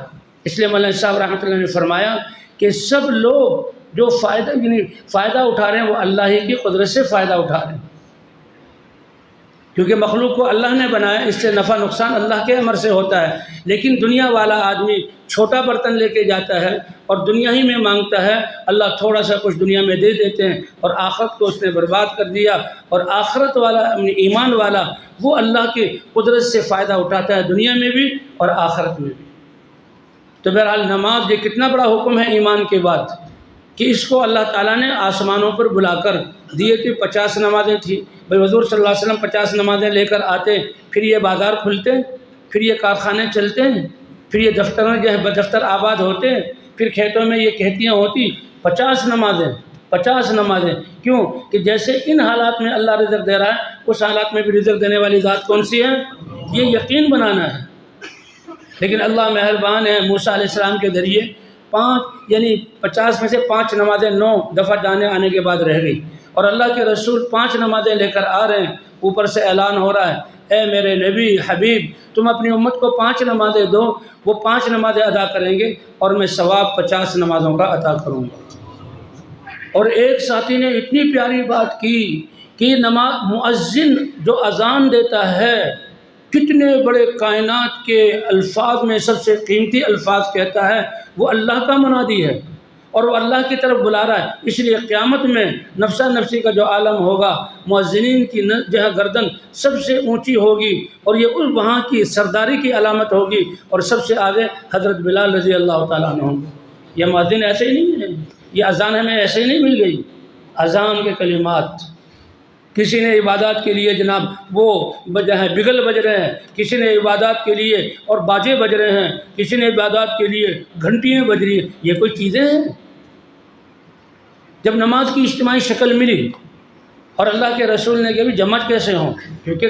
[SPEAKER 1] اس لیے مولانا صاحب رحمۃ اللہ نے فرمایا کہ سب لوگ جو فائدہ اٹھا رہے ہیں وہ اللہ ہی کی قدرت سے فائدہ اٹھا رہے ہیں، کیونکہ مخلوق کو اللہ نے بنایا، اس سے نفع نقصان اللہ کے امر سے ہوتا ہے۔ لیکن دنیا والا آدمی چھوٹا برتن لے کے جاتا ہے اور دنیا ہی میں مانگتا ہے، اللہ تھوڑا سا کچھ دنیا میں دے دیتے ہیں، اور آخرت کو اس نے برباد کر دیا۔ اور آخرت والا ایمان والا وہ اللہ کی قدرت سے فائدہ اٹھاتا ہے، دنیا میں بھی اور آخرت میں بھی۔ تو بہرحال نماز یہ کتنا بڑا حکم ہے ایمان کے بعد، کہ اس کو اللہ تعالیٰ نے آسمانوں پر بلا کر دیے تھے۔ 50 نمازیں تھیں بھائی، حضور صلی اللہ علیہ وسلم 50 نمازیں لے کر آتے، پھر یہ بازار کھلتے، پھر یہ کارخانے چلتے ہیں، پھر یہ دفتر آباد ہوتے، پھر کھیتوں میں یہ کھیتیاں ہوتی۔ 50 نمازیں کیوں؟ کہ جیسے ان حالات میں اللہ رزق دے رہا ہے، اس حالات میں بھی رزق دینے والی ذات کون سی ہے؟ یہ یقین بنانا ہے۔ لیکن اللہ مہربان ہے، موسیٰ علیہ السلام کے ذریعے 5 یعنی 50 میں سے 5 نمازیں 9 دفعہ جانے آنے کے بعد رہ گئی، اور اللہ کے رسول 5 نمازیں لے کر آ رہے ہیں، اوپر سے اعلان ہو رہا ہے اے میرے نبی حبیب تم اپنی امت کو 5 نمازیں دو، وہ 5 نمازیں ادا کریں گے اور میں ثواب 50 نمازوں کا عطا کروں گا۔ اور ایک ساتھی نے اتنی پیاری بات کی کہ مؤذن جو اذان دیتا ہے کتنے بڑے کائنات کے الفاظ میں سب سے قیمتی الفاظ کہتا ہے، وہ اللہ کا منادی ہے اور وہ اللہ کی طرف بلا رہا ہے، اس لیے قیامت میں نفسا نفسی کا جو عالم ہوگا، مؤذنین کی گردن سب سے اونچی ہوگی اور یہ وہاں کی سرداری کی علامت ہوگی، اور سب سے آگے حضرت بلال رضی اللہ تعالیٰ عنہ ہوں گے۔ یہ مؤذن ایسے ہی نہیں ہے، یہ اذان ہمیں ایسے ہی نہیں مل گئی، اذان کے کلمات۔ کسی نے عبادات کے لیے جناب وہ بگل بج رہے ہیں، کسی نے عبادات کے لیے اور باجے بج رہے ہیں، کسی نے عبادات کے لیے گھنٹیاں بج رہی ہیں، یہ کوئی چیزیں ہیں؟ جب نماز کی اجتماعی شکل ملی اور اللہ کے رسول نے کہا جماعت کیسے ہوں، کیونکہ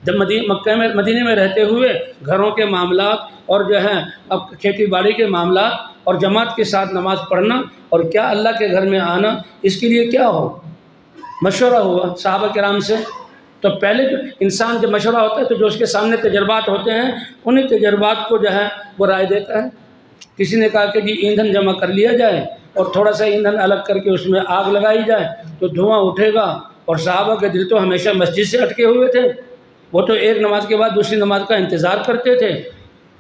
[SPEAKER 1] جب مدینے میں رہتے ہوئے گھروں کے معاملات اور جو ہے اب کھیتی باڑی کے معاملات اور جماعت کے ساتھ نماز پڑھنا اور کیا اللہ کے گھر میں آنا، اس کے لیے کیا ہو؟ مشورہ ہوا صحابہ کرام سے۔ تو پہلے جو انسان جب مشورہ ہوتا ہے تو جو اس کے سامنے تجربات ہوتے ہیں انہیں تجربات کو جو ہے وہ رائے دیتا ہے۔ کسی نے کہا کہ جی ایندھن جمع کر لیا جائے اور تھوڑا سا ایندھن الگ کر کے اس میں آگ لگائی جائے تو دھواں اٹھے گا، اور صحابہ کے دل تو ہمیشہ مسجد سے اٹکے ہوئے تھے، وہ تو ایک نماز کے بعد دوسری نماز کا انتظار کرتے تھے۔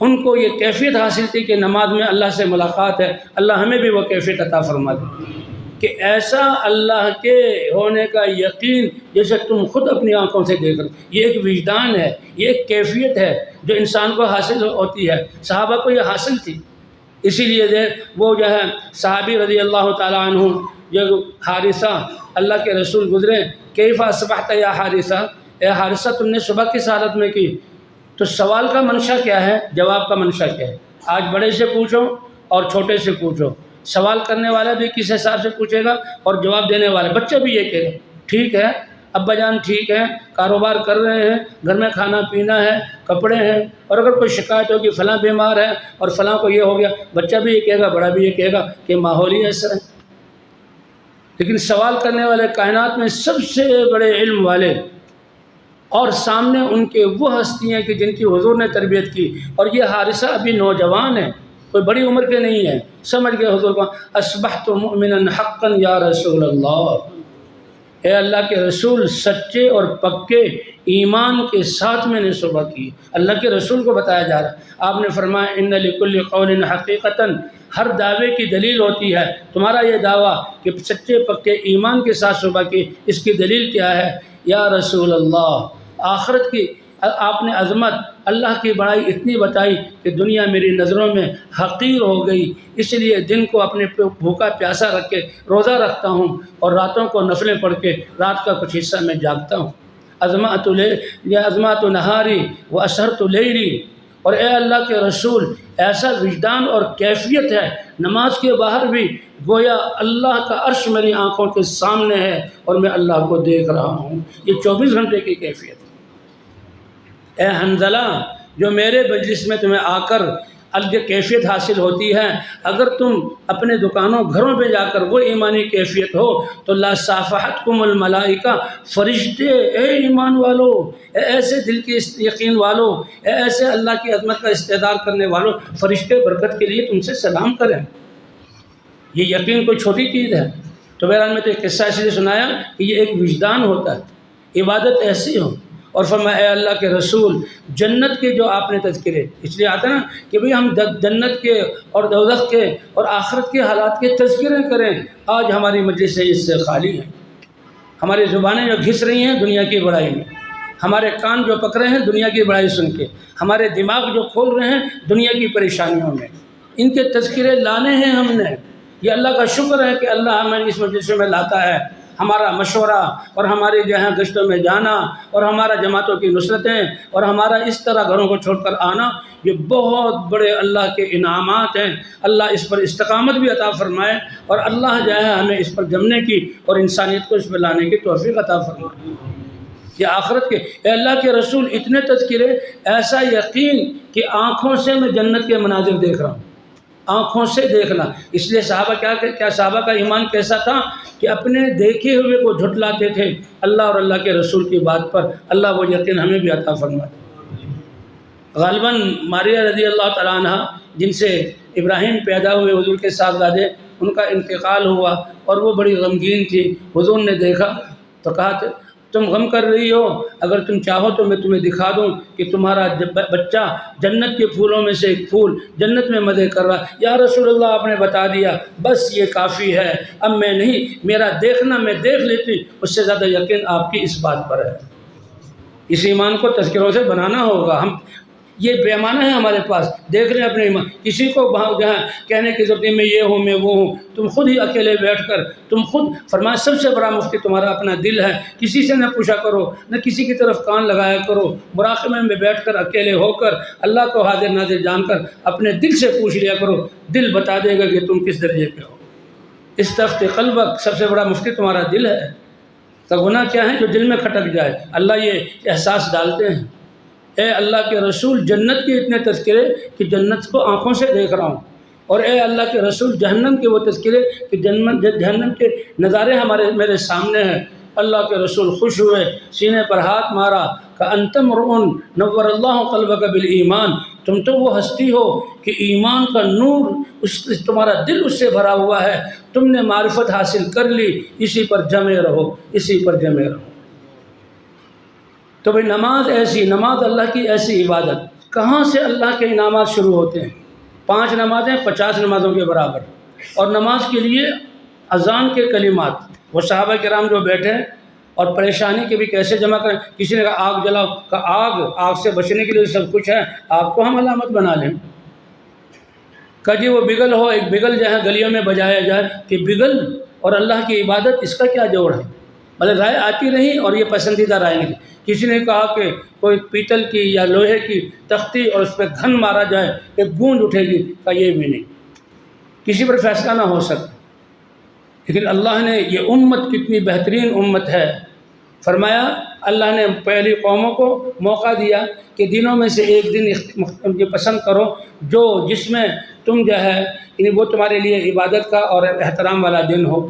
[SPEAKER 1] ان کو یہ کیفیت حاصل تھی کہ نماز میں اللہ سے ملاقات ہے، اللہ ہمیں بھی وہ کیفیت عطا فرما دے کہ ایسا اللہ کے ہونے کا یقین جیسے تم خود اپنی آنکھوں سے دیکھ رہے۔ یہ ایک وجدان ہے، یہ ایک کیفیت ہے جو انسان کو حاصل ہوتی ہے، صحابہ کو یہ حاصل تھی۔ اسی لیے وہ جو ہے صحابی رضی اللہ تعالیٰ عنہ جو حارثہ، اللہ کے رسول گزرے، کیف اصبحت یا حارثہ، اے حارثہ تم نے صبح کس حالت میں کی؟ تو سوال کا منشا کیا ہے، جواب کا منشا کیا ہے؟ آج بڑے سے پوچھو اور چھوٹے سے پوچھو، سوال کرنے والا بھی کس حساب سے پوچھے گا اور جواب دینے والا بچہ بھی یہ کہے گا ٹھیک ہے ابا جان ٹھیک ہے، کاروبار کر رہے ہیں، گھر میں کھانا پینا ہے، کپڑے ہیں، اور اگر کوئی شکایت ہوگی فلاں بیمار ہے اور فلاں کو یہ ہو گیا، بچہ بھی یہ کہے گا، بڑا بھی یہ کہے گا کہ ماحول ہی ایسا ہے۔ لیکن سوال کرنے والے کائنات میں سب سے بڑے علم والے اور سامنے ان کے وہ ہستیاں کہ جن کی حضور نے تربیت کی، اور یہ حارثہ ابھی نوجوان ہے، کوئی بڑی عمر کے نہیں ہے، سمجھ گئے حضور کو، اصبحت مؤمنا حقا یا رسول اللہ، اے اللہ کے رسول سچے اور پکے ایمان کے ساتھ میں نے صبح کی۔ اللہ کے رسول کو بتایا جا رہا ہے، آپ نے فرمایا ان لکل قول حقیقتا، ہر دعوے کی دلیل ہوتی ہے، تمہارا یہ دعویٰ کہ سچے پکے ایمان کے ساتھ صبح کی، اس کی دلیل کیا ہے؟ یا رسول اللہ، آخرت کی آپ نے عظمت، اللہ کی بڑائی اتنی بتائی کہ دنیا میری نظروں میں حقیر ہو گئی، اس لیے دن کو اپنے بھوکا پیاسا رکھ کے روزہ رکھتا ہوں اور راتوں کو نفلیں پڑھ کے رات کا کچھ حصہ میں جاگتا ہوں۔ عظمت نہاری و اسہرت لیلی، اور اے اللہ کے رسول ایسا وجدان اور کیفیت ہے نماز کے باہر بھی گویا اللہ کا عرش میری آنکھوں کے سامنے ہے اور میں اللہ کو دیکھ رہا ہوں، یہ 24 گھنٹے کی کیفیت ہے۔ اے حنظلہ، جو میرے مجلس میں تمہیں آ کر جو کیفیت حاصل ہوتی ہے، اگر تم اپنے دکانوں گھروں پہ جا کر وہ ایمانی کیفیت ہو تو لا صافحتکم الملائکہ، فرشتے اے ایمان والو، اے ایسے دل کے یقین والو، اے ایسے اللہ کی عظمت کا استحضار کرنے والو، فرشتے برکت کے لیے تم سے سلام کریں۔ یہ یقین کوئی چھوٹی چیز ہے۔ تو بہرحال میں تو ایک قصہ اس لیے سنایا کہ یہ ایک وجدان ہوتا ہے، عبادت ایسی ہو۔ اور فرمایا اے اللہ کے رسول جنت کے جو آپ نے تذکرے، اس لیے آتا نا کہ بھئی ہم جنت کے اور دوزخ کے اور آخرت کے حالات کے تذکرے کریں، آج ہماری مجلس سے اس سے خالی ہیں۔ ہماری زبانیں جو گھس رہی ہیں دنیا کی بڑائی میں، ہمارے کان جو پک رہے ہیں دنیا کی بڑائی سن کے، ہمارے دماغ جو کھول رہے ہیں دنیا کی پریشانیوں میں، ان کے تذکرے لانے ہیں ہم نے۔ یہ اللہ کا شکر ہے کہ اللہ ہمیں اس مجلس میں لاتا ہے۔ ہمارا مشورہ اور ہماری جو ہے گشتوں میں جانا اور ہمارا جماعتوں کی نصرتیں اور ہمارا اس طرح گھروں کو چھوڑ کر آنا، یہ بہت بڑے اللہ کے انعامات ہیں۔ اللہ اس پر استقامت بھی عطا فرمائے اور اللہ جو ہے ہمیں اس پر جمنے کی اور انسانیت کو اس پر لانے کی توفیق عطا فرمائے۔ یہ آخرت کے اے اللہ کے رسول اتنے تذکرے، ایسا یقین کہ آنکھوں سے میں جنت کے مناظر دیکھ رہا ہوں، آنکھوں سے دیکھنا۔ اس لیے صحابہ کیا صحابہ کا ایمان کیسا تھا کہ اپنے دیکھے ہوئے کو جھٹلاتے تھے اللہ اور اللہ کے رسول کی بات پر۔ اللہ وہ یقین ہمیں بھی عطا فرمائے۔ غالباً ماریہ رضی اللہ تعالیٰ عنہ جن سے ابراہیم پیدا ہوئے حضور کے صاحبزادے، ان کا انتقال ہوا اور وہ بڑی غمگین تھی۔ حضور نے دیکھا تو کہا تم غم کر رہی ہو، اگر تم چاہو تو میں تمہیں دکھا دوں کہ تمہارا بچہ جنت کے پھولوں میں سے ایک پھول جنت میں مزے کر رہا۔ یا رسول اللہ آپ نے بتا دیا، بس یہ کافی ہے، اب میں نہیں، میرا دیکھنا میں دیکھ لیتی، اس سے زیادہ یقین آپ کی اس بات پر ہے۔ اس ایمان کو تذکروں سے بنانا ہوگا۔ ہم یہ پیمانہ ہے ہمارے پاس، دیکھ لیں اپنے ایمان، کسی کو جہاں کہنے کی ضرورت نہیں میں یہ ہوں میں وہ ہوں، تم خود ہی اکیلے بیٹھ کر تم خود فرمایا سب سے بڑا مفتی تمہارا اپنا دل ہے، کسی سے نہ پوچھا کرو، نہ کسی کی طرف کان لگایا کرو، مراقبے میں بیٹھ کر اکیلے ہو کر اللہ کو حاضر ناظر جان کر اپنے دل سے پوچھ لیا کرو، دل بتا دے گا کہ تم کس درجے پہ ہو۔ استفت قلبک، سب سے بڑا مفتی تمہارا دل ہے۔ تو گناہ کیا ہے جو دل میں کھٹک جائے، اللہ یہ احساس ڈالتے ہیں۔ اے اللہ کے رسول جنت کے اتنے تذکرے کہ جنت کو آنکھوں سے دیکھ رہا ہوں، اور اے اللہ کے رسول جہنم کے وہ تذکرے کہ جہنم کے نظارے میرے سامنے ہیں۔ اللہ کے رسول خوش ہوئے، سینے پر ہاتھ مارا کہ انتم مرء نور اللہ قلبک بالایمان، تم تو وہ ہستی ہو کہ ایمان کا نور تمہارا دل اس سے بھرا ہوا ہے، تم نے معرفت حاصل کر لی، اسی پر جمے رہو، اسی پر جمے رہو۔ تو بھئی نماز اللہ کی ایسی عبادت، کہاں سے اللہ کے انعامات شروع ہوتے ہیں؟ 5 نمازیں 50 نمازوں کے برابر، اور نماز کے لیے اذان کے کلمات، وہ صحابہ کرام جو بیٹھے اور پریشانی کے بھی کیسے جمع کریں، کسی نے کہا آگ جلاؤ، کہا آگ سے بچنے کے لیے سب کچھ ہے، آگ کو ہم علامت بنا لیں۔ کہا جی وہ بگل ہو، ایک بگل جو ہے گلیوں میں بجایا جائے، کہ بگل اور اللہ کی عبادت اس کا کیا جوڑ ہے؟ مطلب رائے آتی رہی اور یہ پسندیدہ رائے نہیں۔ کسی نے کہا کہ کوئی پیتل کی یا لوہے کی تختی اور اس پہ گھن مارا جائے کہ گونج اٹھے گی، کہا یہ بھی نہیں، کسی پر فیصلہ نہ ہو سکتا۔ لیکن اللہ نے یہ امت کتنی بہترین امت ہے، فرمایا اللہ نے پہلی قوموں کو موقع دیا کہ دنوں میں سے ایک دن یہ پسند کرو جس میں تم جو ہے وہ تمہارے لیے عبادت کا اور احترام والا دن ہو۔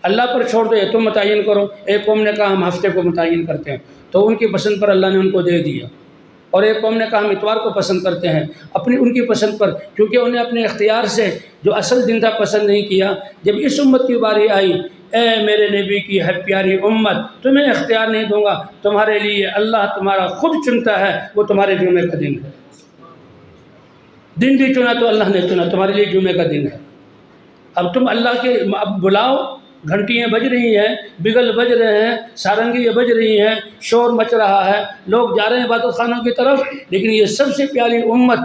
[SPEAKER 1] اللہ پر چھوڑ دو، تم متعین کرو۔ ایک قوم نے کہا ہم ہفتے کو متعین کرتے ہیں، تو ان کی پسند پر اللہ نے ان کو دے دیا، اور ایک قوم نے کہا ہم اتوار کو پسند کرتے ہیں، ان کی پسند پر، کیونکہ انہیں اپنے اختیار سے جو اصل دن تھا پسند نہیں کیا۔ جب اس امت کی باری آئی، اے میرے نبی کی ہے پیاری امت، تمہیں اختیار نہیں دوں گا، تمہارے لیے اللہ تمہارا خود چنتا ہے، وہ تمہارے جمعے کا دن ہے۔ دن بھی چنا تو اللہ نے چنا، تمہارے لیے جمعے کا دن ہے۔ اب تم اللہ کے اب بلاؤ، گھنٹیاں بج رہی ہیں، بگل بج رہے ہیں، سارنگیاں بج رہی ہیں، شور مچ رہا ہے، لوگ جا رہے ہیں عبادت خانوں کی طرف، لیکن یہ سب سے پیاری امت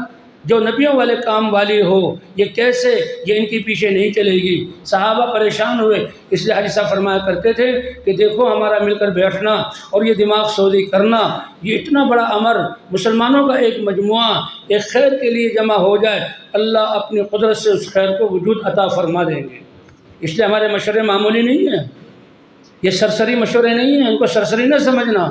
[SPEAKER 1] جو نبیوں والے کام والی ہو، یہ کیسے یہ ان کی پیچھے نہیں چلے گی؟ صحابہ پریشان ہوئے، اس لیے حدیث فرمایا کرتے تھے کہ دیکھو ہمارا مل کر بیٹھنا اور یہ دماغ سوزی کرنا، یہ اتنا بڑا امر، مسلمانوں کا ایک مجموعہ ایک خیر کے لیے جمع ہو جائے، اللہ اپنی قدرت سے اس خیر کو وجود عطا فرما دیں گے۔ اس لیے ہمارے مشورے معمولی نہیں ہیں، یہ سرسری مشورے نہیں ہیں، ان کو سرسری نہ سمجھنا،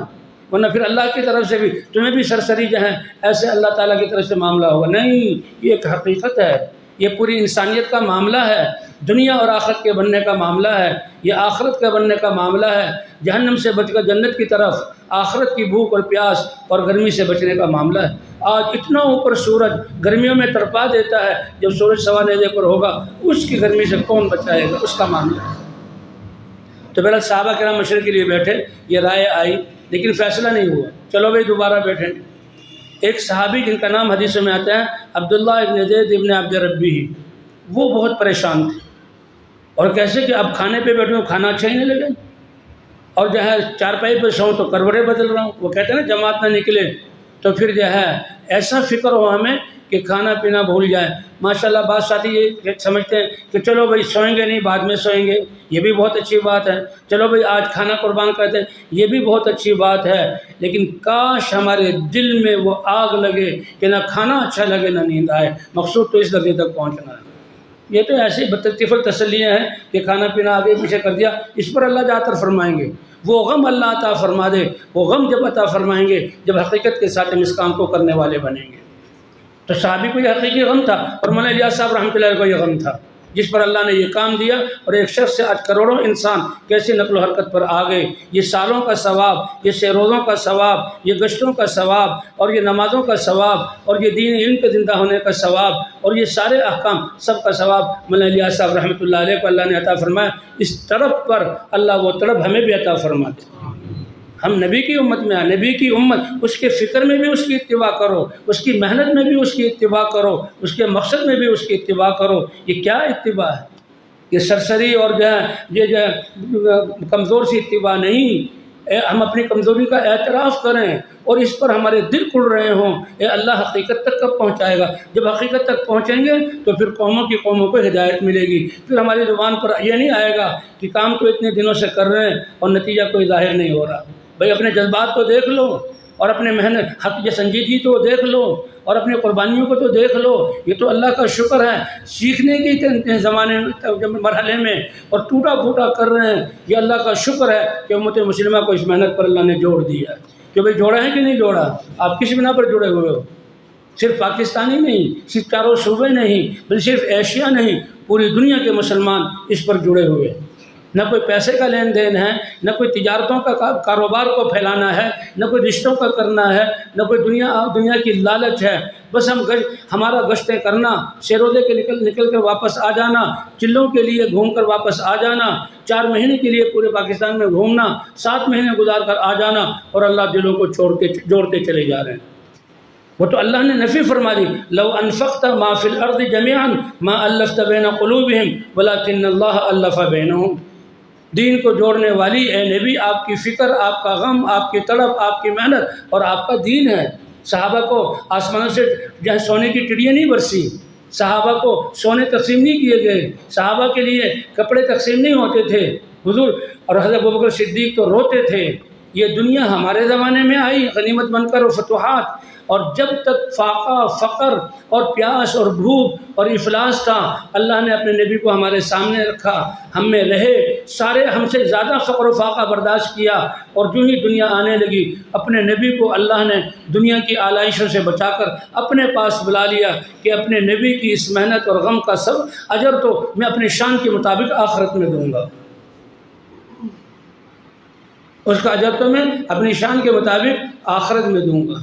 [SPEAKER 1] ورنہ پھر اللہ کی طرف سے بھی تمہیں بھی سرسری جو ہے ایسے اللہ تعالیٰ کی طرف سے معاملہ ہوگا۔ نہیں، یہ ایک حقیقت ہے، یہ پوری انسانیت کا معاملہ ہے، دنیا اور آخرت کے بننے کا معاملہ ہے، یہ آخرت کے بننے کا معاملہ ہے، جہنم سے بچ کر جنت کی طرف، آخرت کی بھوک اور پیاس اور گرمی سے بچنے کا معاملہ ہے۔ آج اتنا اوپر سورج گرمیوں میں تڑپا دیتا ہے، جب سورج سوا نیزے پر ہوگا اس کی گرمی سے کون بچائے گا، اس کا معاملہ ہے۔ تو بہرحال صحابہ کرام مشورے کے لیے بیٹھے، یہ رائے آئی لیکن فیصلہ نہیں ہوا، چلو بھائی دوبارہ بیٹھیں۔ ایک صحابی جن کا نام حدیث میں آتا ہے عبداللہ ابن زید ابن عبد ربی، وہ بہت پریشان تھے، اور کیسے کہ اب کھانے پہ بیٹھوں کھانا اچھا ہی نہیں لگے، اور جو ہے چارپائی پہ سوؤں تو کروڑے بدل رہا ہوں۔ وہ کہتے ہیں نا جماعت نہ نکلے تو پھر جو ہے ایسا فکر ہو ہمیں کہ کھانا پینا بھول جائے۔ ماشاءاللہ بعض ساتھی یہ سمجھتے ہیں کہ چلو بھائی سوئیں گے نہیں، بعد میں سوئیں گے، یہ بھی بہت اچھی بات ہے، چلو بھائی آج کھانا قربان کرتے ہیں، یہ بھی بہت اچھی بات ہے، لیکن کاش ہمارے دل میں وہ آگ لگے کہ نہ کھانا اچھا لگے نہ نیند آئے، مقصود تو اس درجے تک پہنچنا ہے۔ یہ تو ایسی بتطفل تسلیاں ہیں کہ کھانا پینا آگے پیچھے کر دیا، اس پر اللہ جا کر فرمائیں گے، وہ غم اللہ عطا فرما دے، وہ غم جب عطا فرمائیں گے جب حقیقت کے ساتھ ہم اس کام کو کرنے والے بنیں گے۔ تو صحابی کو یہ حقیقی غم تھا، اور مولانا الیاس صاحب رحمۃ اللہ علیہ کو یہ غم تھا، جس پر اللہ نے یہ کام دیا، اور ایک شخص سے آج کروڑوں انسان کیسے نقل و حرکت پر آ گئے۔ یہ سالوں کا ثواب، یہ 6 روزوں کا ثواب، یہ گشتوں کا ثواب، اور یہ نمازوں کا ثواب، اور یہ دین علم کے زندہ ہونے کا ثواب، اور یہ سارے احکام سب کا ثواب مولانا الیاس صاحب رحمۃ اللہ علیہ کو اللہ نے عطا فرمایا۔ اس طرف پر اللہ وہ طرف ہمیں بھی عطا فرما دے۔ ہم نبی کی امت میں آئے، نبی کی امت، اس کے فکر میں بھی اس کی اتباع کرو، اس کی محنت میں بھی اس کی اتباع کرو، اس کے مقصد میں بھی اس کی اتباع کرو۔ یہ کیا اتباع ہے؟ یہ سرسری اور یہ کمزور سی اتباع نہیں۔ ہم اپنی کمزوری کا اعتراف کریں اور اس پر ہمارے دل کھل رہے ہوں۔ اللہ حقیقت تک کب پہنچائے گا؟ جب حقیقت تک پہنچیں گے تو پھر قوموں کو ہدایت ملے گی۔ پھر ہماری زبان پر یہ نہیں آئے گا کہ کام تو اتنے دنوں سے کر رہے ہیں اور نتیجہ کوئی ظاہر نہیں ہو رہا۔ بھائی اپنے جذبات کو دیکھ لو، اور اپنے محنت حق یہ سنجیدگی تو دیکھ لو، اور اپنی قربانیوں کو تو دیکھ لو۔ یہ تو اللہ کا شکر ہے، سیکھنے کے زمانے مرحلے میں اور ٹوٹا پھوٹا کر رہے ہیں۔ یہ اللہ کا شکر ہے کہ امت مسلمہ کو اس محنت پر اللہ نے جوڑ دیا ہے۔ کہ بھائی جوڑا ہے کہ نہیں جوڑا؟ آپ کس بنا پر جڑے ہوئے ہو؟ صرف پاکستانی نہیں، صرف چاروں صوبے نہیں، بلکہ صرف ایشیا نہیں، پوری دنیا کے مسلمان اس پر جڑے ہوئے ہیں۔ نہ کوئی پیسے کا لین دین ہے، نہ کوئی تجارتوں کا کاروبار کو پھیلانا ہے، نہ کوئی رشتوں کا کرنا ہے، نہ کوئی دنیا کی لالچ ہے۔ بس ہمارا گشتیں کرنا، 6 روزے کے نکل کر واپس آ جانا، چلوں کے لیے گھوم کر واپس آ جانا، 4 مہینے کے لیے پورے پاکستان میں گھومنا، 7 مہینے گزار کر آ جانا، اور اللہ دلوں کو جوڑتے چلے جا رہے ہیں۔ وہ تو اللہ نے نفی فرما دی، لو انفقت ما فی الارض جميعا ما الفت بین قلوبہم ولکن اللہ الف بینہم۔ دین کو جوڑنے والی اے نبی، آپ کی فکر، آپ کا غم، آپ کی تڑپ، آپ کی محنت اور آپ کا دین ہے۔ صحابہ کو آسمانوں سے جہاں سونے کی ٹڑیاں نہیں برسی، صحابہ کو سونے تقسیم نہیں کیے گئے، صحابہ کے لیے کپڑے تقسیم نہیں ہوتے تھے۔ حضور اور حضرت ابوبکر صدیق تو روتے تھے۔ یہ دنیا ہمارے زمانے میں آئی غنیمت بن کر اور فتوحات، اور جب تک فاقہ، فقر اور پیاس اور بھوک اور افلاس تھا، اللہ نے اپنے نبی کو ہمارے سامنے رکھا، ہم میں رہے، سارے ہم سے زیادہ فقر و فاقہ برداشت کیا، اور جو ہی دنیا آنے لگی اپنے نبی کو اللہ نے دنیا کی آلائشوں سے بچا کر اپنے پاس بلا لیا کہ اپنے نبی کی اس محنت اور غم کا سب اجر تو میں اپنی شان کے مطابق آخرت میں دوں گا۔ اس کا اجر تو میں اپنی شان کے مطابق آخرت میں دوں گا۔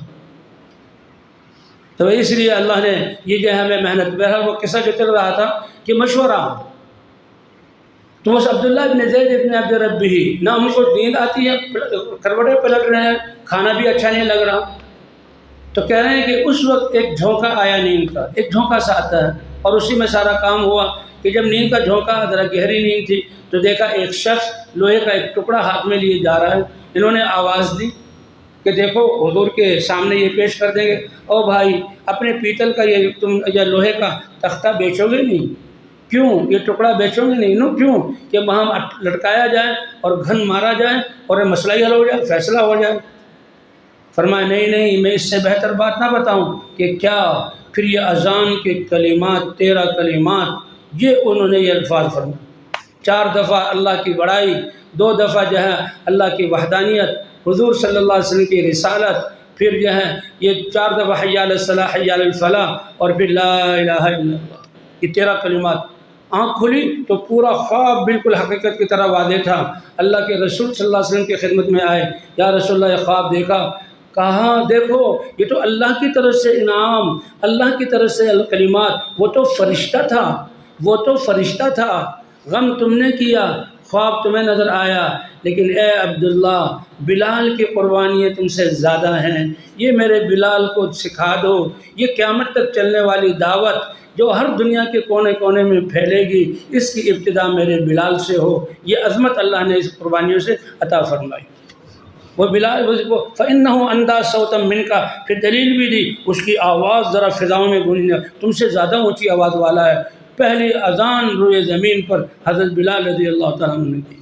[SPEAKER 1] تو اس لیے اللہ نے یہ جو ہے ہمیں محنت، بہرحال وہ قصہ جو چل رہا تھا کہ مشورہ، تو اس عبداللہ ابن زید ابن عبد ربہ، نہ ان کو نیند آتی ہے، کروٹیں پلٹ رہے ہیں، کھانا بھی اچھا نہیں لگ رہا، تو کہہ رہے ہیں کہ اس وقت ایک جھونکا آیا نیند کا، ایک جھونکا سا آتا ہے، اور اسی میں سارا کام ہوا کہ جب نیند کا جھونکا، ذرا گہری نیند تھی، تو دیکھا ایک شخص لوہے کا ایک ٹکڑا ہاتھ میں لیے جا رہا ہے۔ انہوں نے آواز دی کہ دیکھو حضور کے سامنے یہ پیش کر دیں گے، او بھائی اپنے پیتل کا یہ لوہے کا تختہ بیچو گے نہیں؟ کیوں یہ ٹکڑا بیچو گے نہیں؟ کیوں کہ وہاں لٹکایا جائے اور گھن مارا جائے اور یہ مسئلہ ہی حل ہو جائے، فیصلہ ہو جائے۔ فرمایا نہیں، میں اس سے بہتر بات نہ بتاؤں کہ کیا؟ پھر یہ اذان کے کلمات، 13 کلمات، یہ انہوں نے یہ الفاظ فرمائے، 4 دفعہ اللہ کی بڑائی، 2 دفعہ جو ہے اللہ کی وحدانیت، حضور صلی اللہ علیہ وسلم کی رسالت، پھر جو ہے یہ 4 دفعہ حی علی الصلاح، حی علی الفلاح، اور پھر لا الہ الا اللہ، یہ 13 کلمات۔ آنکھ کھلی تو پورا خواب بالکل حقیقت کی طرح واضح تھا۔ اللہ کے رسول صلی اللہ علیہ وسلم کی خدمت میں آئے، یا رسول اللہ یہ خواب دیکھا، کہا دیکھو یہ تو اللہ کی طرف سے انعام، اللہ کی طرف سے کلمات، وہ تو فرشتہ تھا، وہ تو فرشتہ تھا، غم تم نے کیا، خواب تمہیں نظر آیا، لیکن اے عبداللہ بلال کی قربانیاں تم سے زیادہ ہیں، یہ میرے بلال کو سکھا دو، یہ قیامت تک چلنے والی دعوت جو ہر دنیا کے کونے کونے میں پھیلے گی، اس کی ابتدا میرے بلال سے ہو۔ یہ عظمت اللہ نے اس قربانیوں سے عطا فرمائی۔ وہ بلال فَإِنَّهُ أَنْدَى صَوْتًا مِنْكَ، پھر دلیل بھی دی، اس کی آواز ذرا فضاؤں میں گونجنے، تم سے زیادہ اونچی آواز والا ہے۔ پہلی اذان روئے زمین پر حضرت بلال رضی اللہ تعالیٰ عنہ نے دی،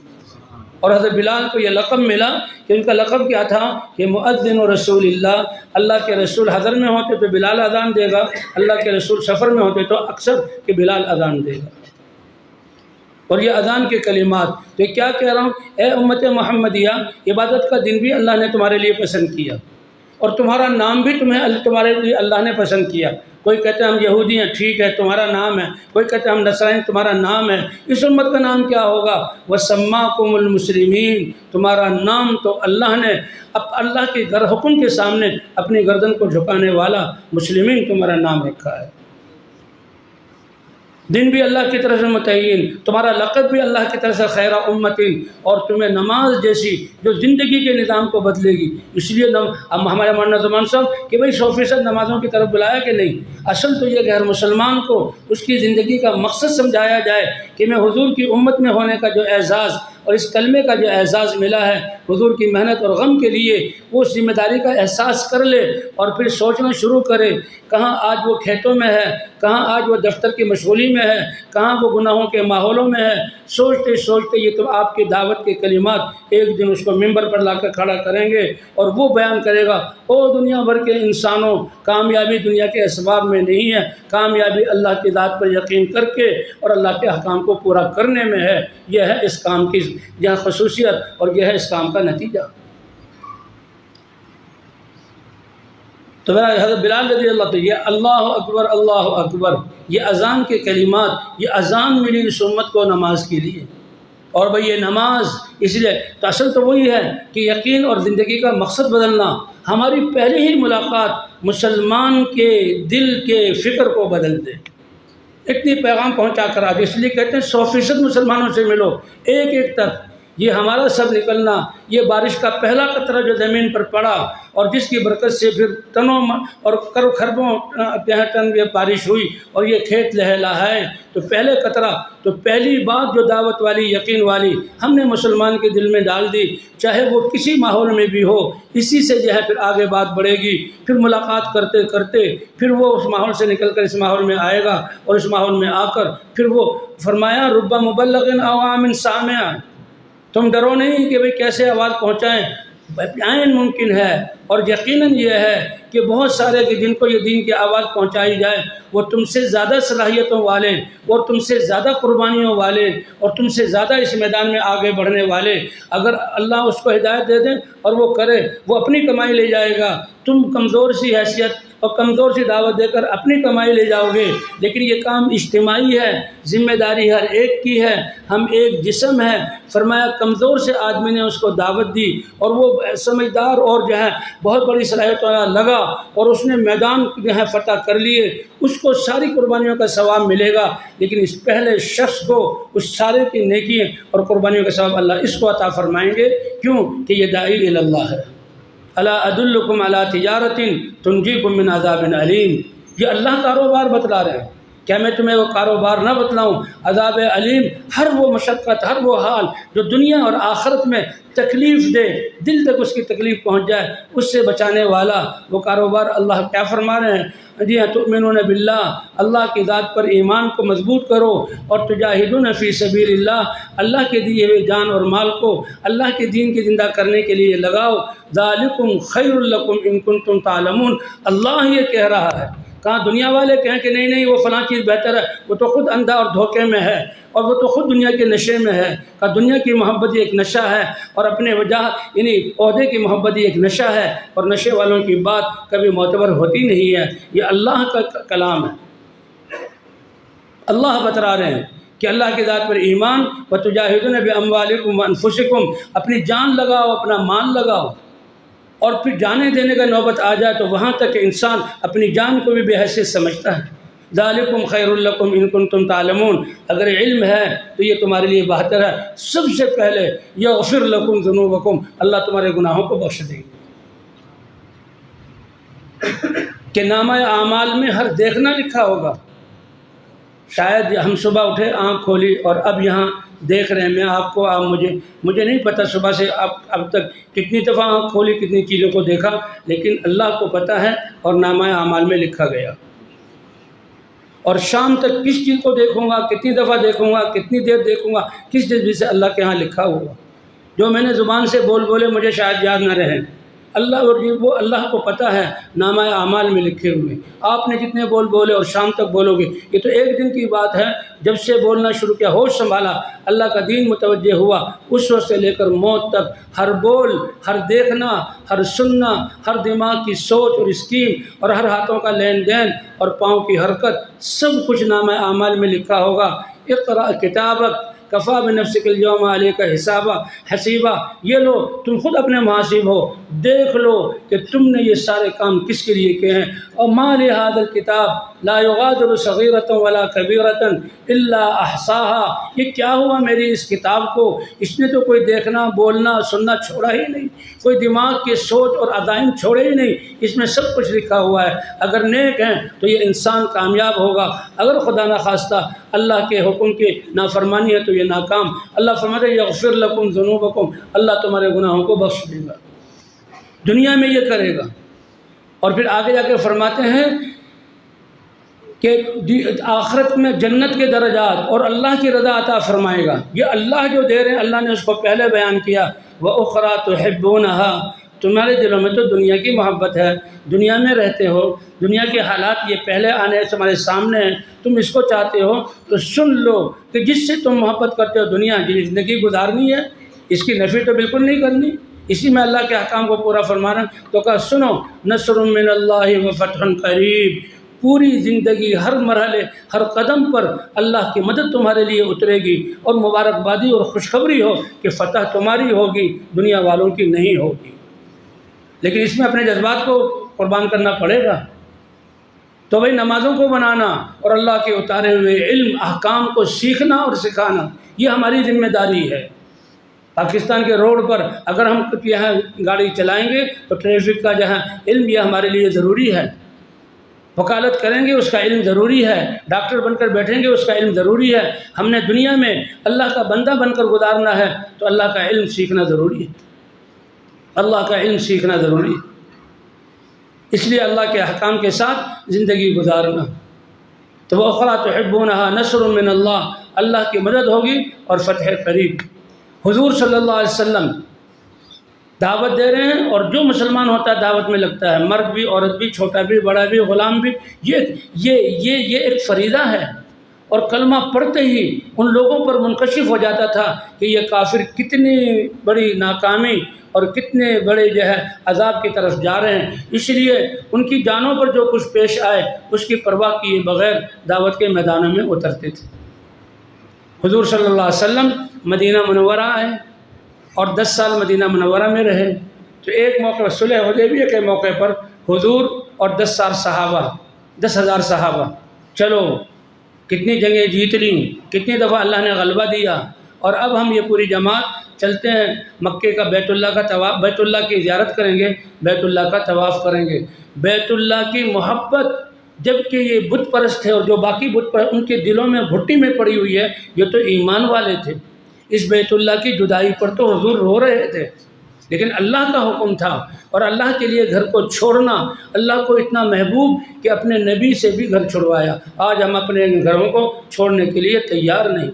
[SPEAKER 1] اور حضرت بلال کو یہ لقب ملا کہ ان کا لقب کیا تھا کہ مؤذن رسول اللہ، اللہ کے رسول حضر میں ہوتے تو بلال اذان دے گا، اللہ کے رسول سفر میں ہوتے تو اکثر کہ بلال اذان دے گا۔ اور یہ اذان کے کلمات، تو کیا کہہ رہا ہوں، اے امت محمدیہ، عبادت کا دن بھی اللہ نے تمہارے لیے پسند کیا، اور تمہارا نام بھی تمہارے لیے اللہ نے پسند کیا۔ کوئی کہتے ہیں ہم یہودی ہیں، ٹھیک ہے تمہارا نام ہے، کوئی کہتے ہیں ہم نصرانی، تمہارا نام ہے، اس امت کا نام کیا ہوگا؟ وَسَمَّاكُمُ الْمُسْلِمِينَ، تمہارا نام تو اللہ نے اب اللہ کے حکم کے سامنے اپنی گردن کو جھکانے والا مسلمین تمہارا نام رکھا ہے۔ دن بھی اللہ کی طرف سے متعین، تمہارا لقب بھی اللہ کی طرف سے خیر امتین، اور تمہیں نماز جیسی جو زندگی کے نظام کو بدلے گی۔ اس لیے اب ہمارے مولانا زمان صاحب کہ بھئی 100% نمازوں کی طرف بلایا کہ نہیں، اصل تو یہ کہ ہر مسلمان کو اس کی زندگی کا مقصد سمجھایا جائے کہ میں حضور کی امت میں ہونے کا جو اعزاز اور اس کلمے کا جو اعزاز ملا ہے حضور کی محنت اور غم کے لیے، وہ ذمہ داری کا احساس کر لے اور پھر سوچنا شروع کرے کہاں آج وہ کھیتوں میں ہے، کہاں آج وہ دفتر کی مشغولی میں ہے، کہاں وہ گناہوں کے ماحولوں میں ہے۔ سوچتے سوچتے یہ تو آپ کی دعوت کے کلمات ایک دن اس کو ممبر پر لا کر کھڑا کریں گے اور وہ بیان کرے گا، او دنیا بھر کے انسانوں، کامیابی دنیا کے اسباب میں نہیں ہے، کامیابی اللہ کی ذات پر یقین کر کے اور اللہ کے احکام کو پورا کرنے میں ہے۔ یہ ہے اس کام کی یہاں خصوصیت اور یہ ہے اس کام کا نتیجہ۔ تو میرا حضرت بلال رضی اللہ عنہ، یہ اللہ اکبر، یہ اذان کے کلمات، یہ اذان ملی اس امت کو نماز کے لیے، اور بھئی یہ نماز اس لیے تو اصل تو وہی ہے کہ یقین اور زندگی کا مقصد بدلنا۔ ہماری پہلی ہی ملاقات مسلمان کے دل کے فکر کو بدل دے، اتنی پیغام پہنچا کر آج، اس لیے کہتے ہیں 100% مسلمانوں سے ملو، ایک ایک تک۔ یہ ہمارا سب نکلنا، یہ بارش کا پہلا قطرہ جو زمین پر پڑا اور جس کی برکت سے پھر ٹنوں اور خربوں ٹن یہ بارش ہوئی اور یہ کھیت لہلہائے، تو پہلے قطرہ، تو پہلی بات جو دعوت والی، یقین والی ہم نے مسلمان کے دل میں ڈال دی، چاہے وہ کسی ماحول میں بھی ہو، اسی سے جو ہے پھر آگے بات بڑھے گی، پھر ملاقات کرتے کرتے پھر وہ اس ماحول سے نکل کر اس ماحول میں آئے گا، اور اس ماحول میں آ کر پھر وہ فرمایا رب مبلغ او عام سامع، تم ڈرو نہیں کہ بھئی کیسے آواز پہنچائیں، عین ممکن ہے، اور یقیناً یہ ہے کہ بہت سارے کہ جن کو یہ دین کی آواز پہنچائی جائے وہ تم سے زیادہ صلاحیتوں والے اور تم سے زیادہ قربانیوں والے اور تم سے زیادہ اس میدان میں آگے بڑھنے والے، اگر اللہ اس کو ہدایت دے دیں اور وہ کرے، وہ اپنی کمائی لے جائے گا، تم کمزور سی حیثیت اور کمزور سی دعوت دے کر اپنی کمائی لے جاؤ گے، لیکن یہ کام اجتماعی ہے، ذمہ داری ہر ایک کی ہے، ہم ایک جسم ہے۔ فرمایا کمزور سے آدمی نے اس کو دعوت دی اور وہ سمجھدار اور جو ہے بہت بڑی صلاحیت والا لگا اور اس نے میدان جو ہے فتح کر لیے، اس کو ساری قربانیوں کا ثواب ملے گا، لیکن اس پہلے شخص کو اس سارے کی نیکی اور قربانیوں کا ثواب اللہ اس کو عطا فرمائیں گے۔ کیوں کہ یہ داعی الی اللہ ہے۔ الا ادلکم علی تجارۃ تنجیکم من عذاب علیم، یہ اللہ کاروبار بتلا رہے ہیں، کیا میں تمہیں وہ کاروبار نہ بتلاؤں؟ عذاب علیم، ہر وہ مشقت، ہر وہ حال جو دنیا اور آخرت میں تکلیف دے، دل تک اس کی تکلیف پہنچ جائے، اس سے بچانے والا وہ کاروبار اللہ کیا فرما رہے ہیں؟ جی ہاں، تؤمنون باللہ، اللہ کی ذات پر ایمان کو مضبوط کرو، اور تجاہدون فی سبیل اللہ، اللہ کے دیے ہوئے جان اور مال کو اللہ کے دین کی زندہ کرنے کے لیے لگاؤ۔ ذالکم خیر لکم ان کنتم تعلمون، اللہ یہ کہہ رہا ہے۔ کہاں دنیا والے کہیں کہ نہیں نہیں وہ فلاں چیز بہتر ہے، وہ تو خود اندھا اور دھوکے میں ہے اور وہ تو خود دنیا کے نشے میں ہے۔ کہا دنیا کی محبت ایک نشہ ہے اور اپنے وجہ یعنی عہدے کی محبت ایک نشہ ہے، اور نشے والوں کی بات کبھی معتبر ہوتی نہیں ہے۔ یہ اللہ کا کلام ہے، اللہ بتلا رہے ہیں کہ اللہ کی ذات پر ایمان، وتجاہدون باموالکم وانفسکم، اپنی جان لگاؤ، اپنا مال لگاؤ، اور پھر جانے دینے کا نوبت آ جائے تو وہاں تک کہ انسان اپنی جان کو بھی بے حیثیت سمجھتا ہے۔ ذالکم خیر لکم ان کنتم تعلمون، اگر علم ہے تو یہ تمہارے لیے بہتر ہے۔ سب سے پہلے یغفر لکم ذنوبکم، اللہ تمہارے گناہوں کو بخش دے گی۔ کہ نامہ اعمال میں ہر دیکھنا لکھا ہوگا، شاید ہم صبح اٹھے، آنکھ کھولی اور اب یہاں دیکھ رہے ہیں، میں آپ کو مجھے نہیں پتہ صبح سے اب تک کتنی دفعہ آنکھ کھولی، کتنی چیزوں کو دیکھا، لیکن اللہ کو پتہ ہے اور نامہ اعمال میں لکھا گیا۔ اور شام تک کس چیز کو دیکھوں گا، کتنی دفعہ دیکھوں گا، کتنی دیر دیکھوں گا، کس چیز سے اللہ کے ہاں لکھا ہوگا۔ جو میں نے زبان سے بولے مجھے شاید یاد نہ رہے، اللہ اور وہ اللہ کو پتہ ہے نامہ اعمال میں لکھے ہوئے. آپ نے جتنے بول بولے اور شام تک بولو گے، یہ تو ایک دن کی بات ہے. جب سے بولنا شروع کیا، ہوش سنبھالا، اللہ کا دین متوجہ ہوا، اس وقت سے لے کر موت تک ہر بول، ہر دیکھنا، ہر سننا، ہر دماغ کی سوچ اور اسکیم اور ہر ہاتھوں کا لین دین اور پاؤں کی حرکت، سب کچھ نامہ اعمال میں لکھا ہوگا. اقرأ کتابک کفا بنفسک اليوم علیک حسیبا. یہ لو تم خود اپنے محاسب ہو، دیکھ لو کہ تم نے یہ سارے کام کس کے لیے کیے ہیں. اور ما لهذا الکتاب لا یغادر صغیرۃ ولا کبیرۃ الا احصاها. یہ کیا ہوا میری اس کتاب کو، اس نے تو کوئی دیکھنا، بولنا، سننا چھوڑا ہی نہیں، کوئی دماغ کی سوچ اور عزائم چھوڑے ہی نہیں، اس میں سب کچھ لکھا ہوا ہے. اگر نیک ہیں تو یہ انسان کامیاب ہوگا، اگر خدا نخواستہ اللہ کے حکم کی نافرمانی ہے تو یہ ناکام. اللہ فرماتے ہیں یغفر لکم ذنوبکم، اللہ تمہارے گناہوں کو بخش دے گا، دنیا میں یہ کرے گا. اور پھر آگے جا کے فرماتے ہیں کہ آخرت میں جنت کے درجات اور اللہ کی رضا عطا فرمائے گا. یہ اللہ جو دے رہے ہیں، اللہ نے اس کو پہلے بیان کیا. وَأُخْرَى تُحِبُّونَهَا، تمہارے دلوں میں تو دنیا کی محبت ہے، دنیا میں رہتے ہو، دنیا کے حالات یہ پہلے آنے سے تمہارے سامنے ہیں، تم اس کو چاہتے ہو تو سن لو کہ جس سے تم محبت کرتے ہو دنیا کی زندگی گزارنی ہے، اس کی نفی تو بالکل نہیں کرنی، اسی میں اللہ کے احکام کو پورا فرما رہا ہے. تو کہا سنو، نصر من اللہ وفتح قریب، پوری زندگی ہر مرحلے ہر قدم پر اللہ کی مدد تمہارے لیے اترے گی اور مبارکبادی اور خوشخبری ہو کہ فتح تمہاری ہوگی، دنیا والوں کی نہیں ہوگی. لیکن اس میں اپنے جذبات کو قربان کرنا پڑے گا. تو بھائی نمازوں کو بنانا اور اللہ کے اتارے ہوئے علم احکام کو سیکھنا اور سکھانا یہ ہماری ذمہ داری ہے. پاکستان کے روڈ پر اگر ہم یہاں گاڑی چلائیں گے تو ٹریفک کا جہاں علم یہ ہمارے لیے ضروری ہے. وکالت کریں گے اس کا علم ضروری ہے، ڈاکٹر بن کر بیٹھیں گے اس کا علم ضروری ہے. ہم نے دنیا میں اللہ کا بندہ بن کر گزارنا ہے تو اللہ کا علم سیکھنا ضروری ہے، اللہ کا علم سیکھنا ضروری ہے. اس لیے اللہ کے احکام کے ساتھ زندگی گزارنا. تو وَأُخْرَى تُحِبُّونَهَا نَصْرٌ مِّنَ اللَّهِ، اللہ کی مدد ہوگی اور فتح قریب. حضور صلی اللہ علیہ وسلم دعوت دے رہے ہیں اور جو مسلمان ہوتا ہے دعوت میں لگتا ہے، مرد بھی، عورت بھی، چھوٹا بھی، بڑا بھی، غلام بھی. یہ ایک فریضہ ہے. اور کلمہ پڑھتے ہی ان لوگوں پر منکشف ہو جاتا تھا کہ یہ کافر کتنی بڑی ناکامی اور کتنے بڑے جو ہے عذاب کی طرف جا رہے ہیں. اس لیے ان کی جانوں پر جو کچھ پیش آئے اس کی پرواہ کیے بغیر دعوت کے میدانوں میں اترتے تھے. حضور صلی اللہ علیہ وسلم مدینہ منورہ آئے اور 10 سال مدینہ منورہ میں رہے. تو ایک موقع صلح حدیبیہ کے موقع پر حضور اور 10,000 صحابہ چلو کتنی جنگیں جیت لیں، کتنی دفعہ اللہ نے غلبہ دیا، اور اب ہم یہ پوری جماعت چلتے ہیں مکے کا بیت اللہ کا طواف، بیت اللہ کی زیارت کریں گے، بیت اللہ کا طواف کریں گے. بیت اللہ کی محبت جب کہ یہ بت پرست تھے اور جو باقی بت پرست ان کے دلوں میں بھٹی میں پڑی ہوئی ہے، یہ تو ایمان والے تھے. اس بیت اللہ کی جدائی پر تو حضور رو رہے تھے، لیکن اللہ کا حکم تھا اور اللہ کے لیے گھر کو چھوڑنا اللہ کو اتنا محبوب کہ اپنے نبی سے بھی گھر چھڑوایا. آج ہم اپنے گھروں کو چھوڑنے کے لیے تیار نہیں.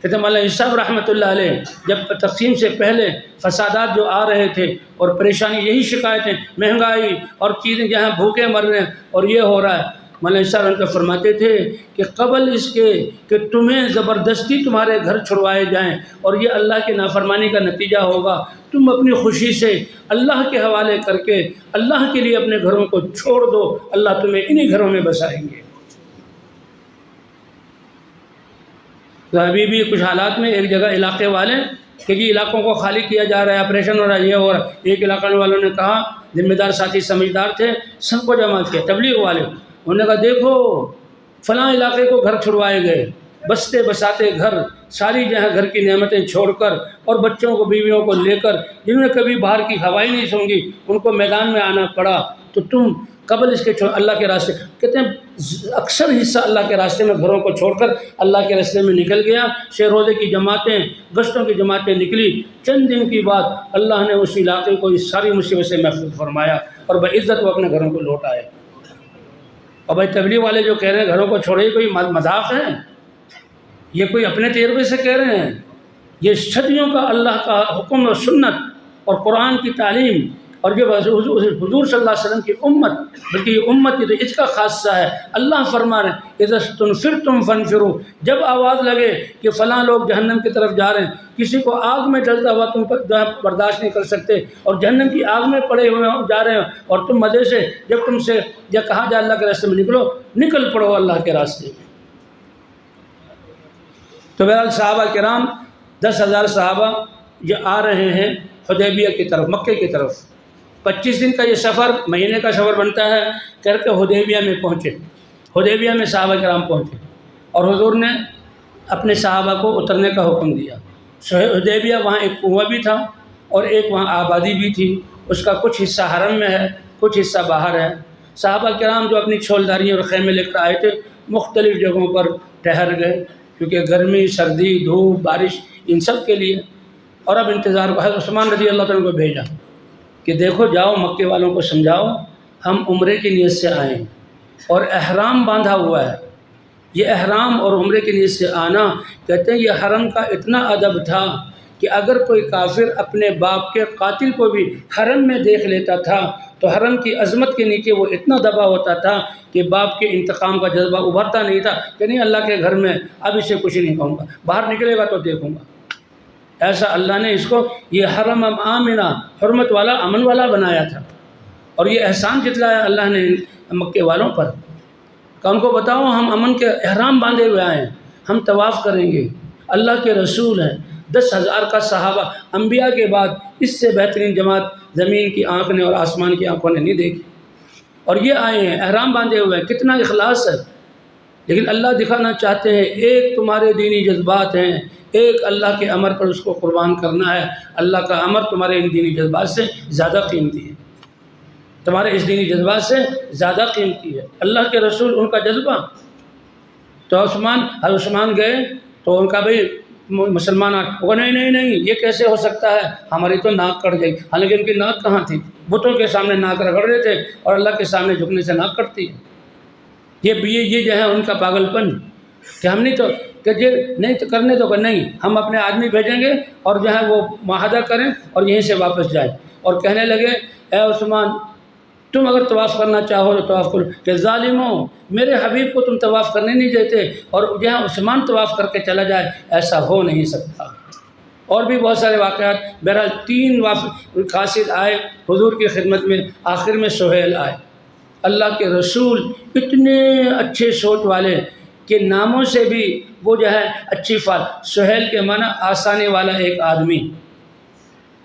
[SPEAKER 1] کہتے ہیں مولانا صاحب رحمۃ اللہ علیہ جب تقسیم سے پہلے فسادات جو آ رہے تھے اور پریشانی یہی شکایتیں، مہنگائی اور چیزیں جہاں بھوکے مر رہے ہیں اور یہ ہو رہا ہے، مولانا صاحب ان کو فرماتے تھے کہ قبل اس کے کہ تمہیں زبردستی تمہارے گھر چھڑوائے جائیں اور یہ اللہ کی نافرمانی کا نتیجہ ہوگا، تم اپنی خوشی سے اللہ کے حوالے کر کے اللہ کے لیے اپنے گھروں کو چھوڑ دو، اللہ تمہیں انہی گھروں میں بسائیں گے. تو ابھی بھی کچھ حالات میں ایک جگہ علاقے والے کہ جی علاقوں کو خالی کیا جا رہا ہے، آپریشن ہو رہا ہے، یہ ہو رہا ہے. ایک علاقے والوں نے کہا، ذمہ دار ساتھی سمجھدار تھے، سب کو جمع کیا تبلیغ والے. انہوں نے کہا دیکھو فلاں علاقے کو گھر چھڑوائے گئے، بستے بساتے گھر، ساری جہاں گھر کی نعمتیں چھوڑ کر اور بچوں کو بیویوں کو لے کر، جنہوں نے کبھی باہر کی ہوائی نہیں سونگی ان کو میدان میں آنا پڑا. تو تم قبل اس کے اللہ کے راستے، کہتے ہیں اکثر حصہ اللہ کے راستے میں گھروں کو چھوڑ کر اللہ کے راستے میں نکل گیا. شب روزے کی جماعتیں، گشتوں کی جماعتیں نکلی. چند دن کی بعد اللہ نے اس علاقے کو اس ساری مصیبت سے محفوظ فرمایا اور بعزت وہ اپنے گھروں کو لوٹ آئے. اور بھائی تبلیغ والے جو کہہ رہے ہیں گھروں کو چھوڑے، کوئی مذاق ہے؟ یہ کوئی اپنے تجربے سے کہہ رہے ہیں؟ یہ صدیوں کا اللہ کا حکم و سنت اور قرآن کی تعلیم اور جب حضور صلی اللہ علیہ وسلم کی امت، بلکہ یہ امت یہ تو اس کا خاصہ ہے، اللہ فرما رہے ہیں اذا استنفرتم فانفروا، جب آواز لگے کہ فلاں لوگ جہنم کی طرف جا رہے ہیں، کسی کو آگ میں جلتا ہوا تم برداشت نہیں کر سکتے اور جہنم کی آگ میں پڑے ہوئے جا رہے ہیں، اور تم مزے سے جب تم سے یا کہا جائے اللہ کے راستے میں نکل پڑو اللہ کے راستے میں۔ تو بہرحال صحابہ کرام 10,000 صحابہ یہ آ رہے ہیں حدیبیہ کی طرف، مکے کی طرف۔ 25 دن کا یہ سفر، مہینے کا سفر بنتا ہے، کر کے حدیبیہ میں پہنچے۔ حدیبیہ میں صحابہ کرام پہنچے اور حضور نے اپنے صحابہ کو اترنے کا حکم دیا۔ حدیبیہ وہاں ایک کنواں بھی تھا اور ایک وہاں آبادی بھی تھی، اس کا کچھ حصہ حرم میں ہے، کچھ حصہ باہر ہے۔ صحابہ کرام جو اپنی چھولداریاں اور خیمے لے کر آئے تھے مختلف جگہوں پر ٹھہر گئے، کیونکہ گرمی، سردی، دھوپ، بارش ان سب کے لیے۔ اور اب انتظار کو حضرت عثمان رضی اللہ عنہ کو بھیجا کہ دیکھو جاؤ مکے والوں کو سمجھاؤ ہم عمرے کی نیت سے آئے ہیں اور احرام باندھا ہوا ہے۔ یہ احرام اور عمرے کی نیت سے آنا، کہتے ہیں یہ حرم کا اتنا ادب تھا کہ اگر کوئی کافر اپنے باپ کے قاتل کو بھی حرم میں دیکھ لیتا تھا تو حرم کی عظمت کے نیچے وہ اتنا دبا ہوتا تھا کہ باپ کے انتقام کا جذبہ ابھرتا نہیں تھا کہ نہیں اللہ کے گھر میں اب اسے کچھ نہیں کہوں گا، باہر نکلے گا تو دیکھوں گا۔ ایسا اللہ نے اس کو یہ حرم آمنہ، حرمت والا، امن والا بنایا تھا، اور یہ احسان جتلایا اللہ نے مکے والوں پر کہ ان کو بتاؤ ہم امن کے احرام باندھے ہوئے آئے ہیں، ہم طواف کریں گے، اللہ کے رسول ہیں۔ 10,000 کا صحابہ، انبیاء کے بعد اس سے بہترین جماعت زمین کی آنکھ نے اور آسمان کی آنکھوں نے نہیں دیکھی، اور یہ آئے ہیں احرام باندھے ہوئے ہیں، کتنا اخلاص ہے۔ لیکن اللہ دکھانا چاہتے ہیں ایک تمہارے دینی جذبات ہیں، ایک اللہ کے امر پر اس کو قربان کرنا ہے، اللہ کا امر تمہارے ان دینی جذبات سے زیادہ قیمتی ہے، تمہارے اس دینی جذبات سے زیادہ قیمتی ہے، اللہ کے رسول ان کا جذبہ۔ تو حضرت عثمان گئے تو ان کا بھائی مسلمان وہ نہیں یہ کیسے ہو سکتا ہے، ہماری تو ناک کٹ گئی، حالانکہ ان کی ناک کہاں تھی، بتوں کے سامنے ناک رگڑ رہے تھے اور اللہ کے سامنے جھکنے سے ناک کٹتی ہے۔ یہ جو ہے ان کا پاگل پن کہ ہم نہیں تو کہ نہیں تو کرنے تو نہیں، ہم اپنے آدمی بھیجیں گے اور جو ہے وہ معاہدہ کریں اور یہیں سے واپس جائیں، اور کہنے لگے اے عثمان تم اگر طواف کرنا چاہو تو طواف کرو، کہ ظالموں میرے حبیب کو تم طواف کرنے نہیں دیتے اور جہاں عثمان طواف کر کے چلا جائے، ایسا ہو نہیں سکتا۔ اور بھی بہت سارے واقعات۔ بہرحال 3 قاصد آئے حضور کی خدمت میں، آخر میں سہیل آئے۔ اللہ کے رسول اتنے اچھے سوچ والے کہ ناموں سے بھی وہ جو ہے اچھی فال، سہیل کے معنی آسانی والا ایک آدمی۔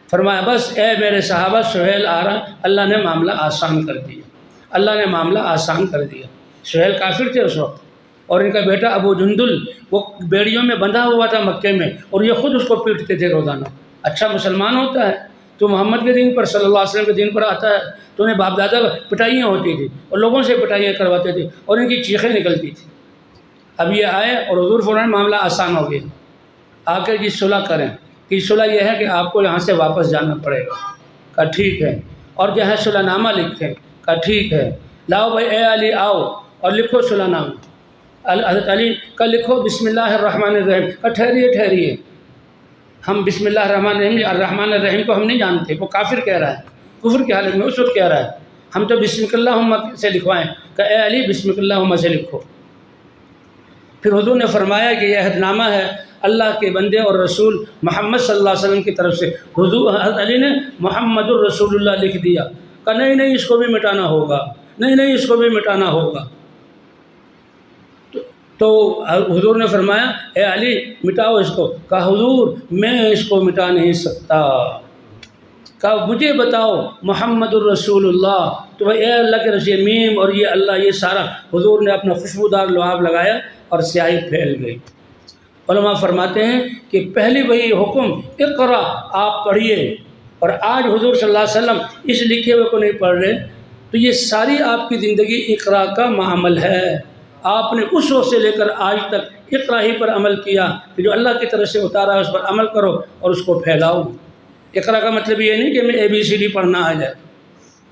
[SPEAKER 1] فرمایا بس اے میرے صحابہ سہیل آ رہا، اللہ نے معاملہ آسان کر دیا، اللہ نے معاملہ آسان کر دیا۔ سہیل کافر تھے اس وقت، اور ان کا بیٹا ابو جندل وہ بیڑیوں میں بندھا ہوا تھا مکے میں، اور یہ خود اس کو پیٹتے تھے روزانہ۔ اچھا مسلمان ہوتا ہے تو محمد کے دین پر، صلی اللہ علیہ وسلم کے دین پر آتا ہے تو انہیں باپ دادا پٹائیاں ہوتی تھی اور لوگوں سے پٹائیاں کرواتے تھے اور ان کی چیخیں نکلتی تھی۔ اب یہ آئے اور حضور فرمایا معاملہ آسان ہو گیا، آ کے جی صلح کریں، کہ صلح یہ ہے کہ آپ کو یہاں سے واپس جانا پڑے گا۔ کہا ٹھیک ہے، اور جو ہے صلح نامہ لکھیں۔ کہا ٹھیک ہے، لاؤ بھائی اے علی آؤ اور لکھو صلح نامہ۔ حضرت علی کا لکھو بسم اللہ الرحمن الرحیم۔ کہا ٹھہریے، ہم بسم اللہ الرحمن الرحیم کو ہم نہیں جانتے، وہ کافر کہہ رہا ہے، کفر کی حالت میں اس وقت کہہ رہا ہے، ہم تو بسم اللہم سے لکھوائیں۔ کہ اے علی بسم اللہم سے لکھو۔ پھر حضور نے فرمایا کہ یہ عہد نامہ ہے اللہ کے بندے اور رسول محمد صلی اللہ علیہ وسلم کی طرف سے۔ حضرت علی نے محمد الرسول اللہ لکھ دیا۔ کہا نہیں اس کو بھی مٹانا ہوگا، نہیں اس کو بھی مٹانا ہوگا۔ تو حضور نے فرمایا اے علی مٹاؤ اس کو۔ کہا حضور میں اس کو مٹا نہیں سکتا۔ کہا مجھے بتاؤ محمد الرسول اللہ، تو اے اللہ کے رسول میم اور یہ اللہ، یہ سارا حضور نے اپنا خوشبودار لعاب لگایا اور سیاہی پھیل گئی۔ علماء فرماتے ہیں کہ پہلی وہی حکم اقرا، آپ پڑھیے، اور آج حضور صلی اللہ علیہ وسلم اس لکھے ہوئے کو نہیں پڑھ رہے، تو یہ ساری آپ کی زندگی اقرا کا معامل ہے۔ آپ نے اس وقت سے لے کر آج تک اقرا ہی پر عمل کیا کہ جو اللہ کی طرف سے اتارا ہے اس پر عمل کرو اور اس کو پھیلاؤ۔ اقرا کا مطلب یہ نہیں کہ میں ABCD پڑھنا آ جائے،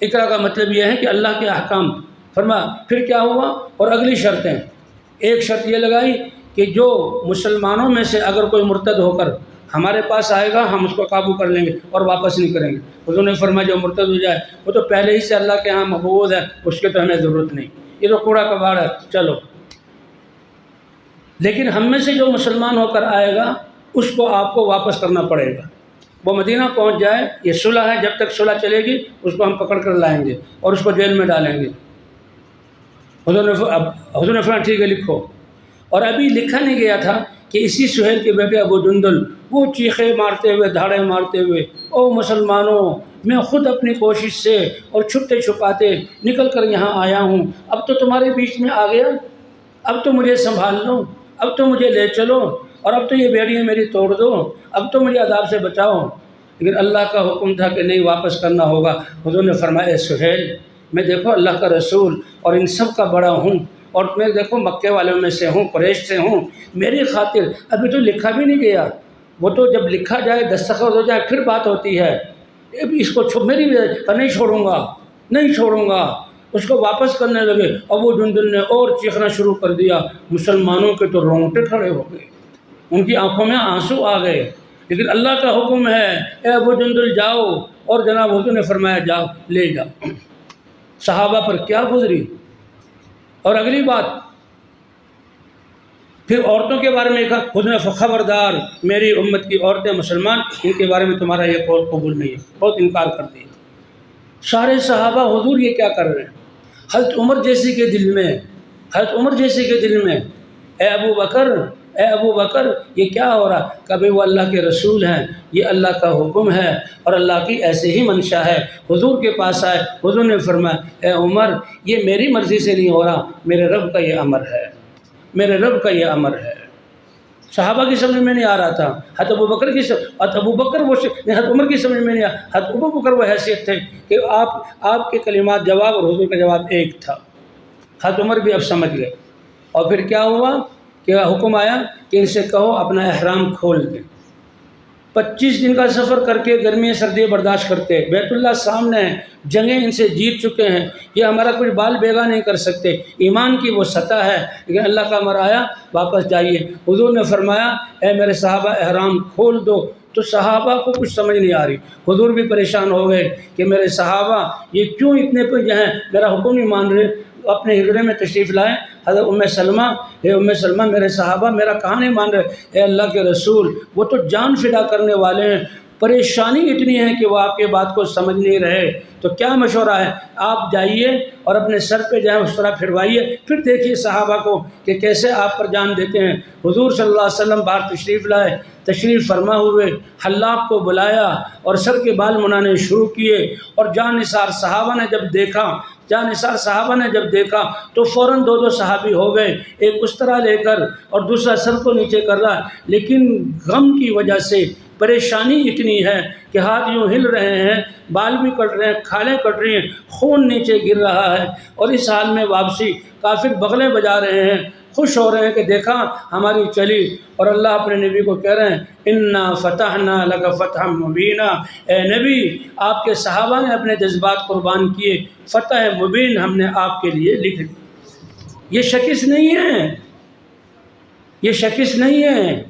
[SPEAKER 1] اقرا کا مطلب یہ ہے کہ اللہ کے احکام۔ فرما پھر کیا ہوا، اور اگلی شرطیں، ایک شرط یہ لگائی کہ جو مسلمانوں میں سے اگر کوئی مرتد ہو کر ہمارے پاس آئے گا ہم اس کو قابو کر لیں گے اور واپس نہیں کریں گے۔ حضور نے فرمایا جو مرتد ہو جائے وہ تو پہلے ہی سے اللہ کے ہاں مقبوض ہے، اس کے تو ہمیں ضرورت نہیں، یہ تو کوڑا کباڑ ہے، چلو۔ لیکن ہم میں سے جو مسلمان ہو کر آئے گا اس کو آپ کو واپس کرنا پڑے گا۔ وہ مدینہ پہنچ جائے، یہ صلح ہے، جب تک صلح چلے گی اس کو ہم پکڑ کر لائیں گے اور اس کو جیل میں ڈالیں گے۔ حضور نے فرمایا ٹھیک ہے لکھو۔ اور ابھی لکھا نہیں گیا تھا کہ اسی سہیل کے بیٹے ابو جندل وہ چیخے مارتے ہوئے، دھاڑے مارتے ہوئے، او مسلمانوں میں خود اپنی کوشش سے اور چھپتے چھپاتے نکل کر یہاں آیا ہوں، اب تو تمہارے بیچ میں آ گیا، اب تو مجھے سنبھال لو، اب تو مجھے لے چلو، اور اب تو یہ بیڑیاں میری توڑ دو، اب تو مجھے عذاب سے بچاؤ۔ لیکن اللہ کا حکم تھا کہ نہیں، واپس کرنا ہوگا۔ حضور نے فرمایا اے سہیل، میں دیکھو اللہ کا رسول اور ان سب کا بڑا ہوں، اور میں دیکھو مکے والوں میں سے ہوں، قریش سے ہوں، میری خاطر ابھی تو لکھا بھی نہیں گیا، وہ تو جب لکھا جائے دستخط ہو جائے پھر بات ہوتی ہے، اس کو میری نہیں چھوڑوں گا، نہیں چھوڑوں گا۔ اس کو واپس کرنے لگے، ابو جندل نے اور چیخنا شروع کر دیا، مسلمانوں کے تو رونگٹے کھڑے ہو گئے، ان کی آنکھوں میں آنسو آ گئے۔ لیکن اللہ کا حکم ہے اے ابو جندل جاؤ، اور جناب حضور نے فرمایا جاؤ، لے جاؤ۔ صحابہ پر کیا گزری۔ اور اگلی بات پھر عورتوں کے بارے میں کہا، حضور نے خبردار میری امت کی عورتیں مسلمان، ان کے بارے میں تمہارا یہ قول قبول نہیں ہے، بہت انکار کر دیا۔ سارے صحابہ حضور یہ کیا کر رہے ہیں؟ حضرت عمر جیسی کے دل میں، حضرت عمر جیسی کے دل میں اے ابو بکر، اے ابو بکر یہ کیا ہو رہا؟ کبھی وہ اللہ کے رسول ہیں، یہ اللہ کا حکم ہے اور اللہ کی ایسے ہی منشا ہے۔ حضور کے پاس آئے، حضور نے فرمایا اے عمر یہ میری مرضی سے نہیں ہو رہا، میرے رب کا یہ امر ہے، میرے رب کا یہ امر ہے۔ صحابہ کی سمجھ میں نہیں آ رہا تھا، حضرت ابو بکر کی حضرت ابو بکر وہ حضرت عمر کی سمجھ میں نہیں آیا، حضرت ابو بکر وہ حیثیت تھے کہ آپ کے کلمات جواب اور حضور کا جواب ایک تھا۔ حضرت عمر بھی اب سمجھ گئے، اور پھر کیا ہوا کہ حکم آیا کہ ان سے کہو اپنا احرام کھول دیں۔ 25 دن کا سفر کر کے گرمی سردی برداشت کرتے، بیت اللہ سامنے ہیں، جنگیں ان سے جیت چکے ہیں، یہ ہمارا کچھ بال بیگا نہیں کر سکتے، ایمان کی وہ سطح ہے، لیکن اللہ کا امر آیا واپس جائیے۔ حضور نے فرمایا اے میرے صحابہ احرام کھول دو، تو صحابہ کو کچھ سمجھ نہیں آ رہی، حضور بھی پریشان ہو گئے کہ میرے صحابہ یہ کیوں اتنے پہ جو ہیں میرا حکم نہیں مان رہے۔ اپنے ہجرے میں تشریف لائے، حضرت ام سلمہ، اے ام سلمہ میرے صحابہ میرا کہاں نہیں مان رہے؟ اے اللہ کے رسول وہ تو جان فدا کرنے والے ہیں، پریشانی اتنی ہے کہ وہ آپ کے بات کو سمجھ نہیں رہے، تو کیا مشورہ ہے؟ آپ جائیے اور اپنے سر پہ جائیں اس طرح پھروائیے، پھر دیکھیے صحابہ کو کہ کیسے آپ پر جان دیتے ہیں۔ حضور صلی اللہ علیہ وسلم باہر تشریف لائے، تشریف فرما ہوئے، حلاق کو بلایا اور سر کے بال منانے شروع کیے، اور جان نثار صحابہ نے جب دیکھا تو فوراً دو صحابی ہو گئے، ایک اس طرح لے کر اور دوسرا سر کو نیچے کر رہا ہے، لیکن غم کی وجہ سے پریشانی اتنی ہے کہ ہاتھ یوں ہل رہے ہیں، بال بھی کٹ رہے ہیں، کھالیں کٹ رہی ہیں، خون نیچے گر رہا ہے، اور اس حال میں واپسی کافر بغلیں بجا رہے ہیں، خوش ہو رہے ہیں کہ دیکھا ہماری چلی، اور اللہ اپنے نبی کو کہہ رہے ہیں انا فتحنا لک فتحا مبینا، اے نبی آپ کے صحابہ نے اپنے جذبات قربان کیے، فتح مبین ہم نے آپ کے لیے لکھ دی۔ یہ شکست نہیں ہے، یہ شکست نہیں ہے،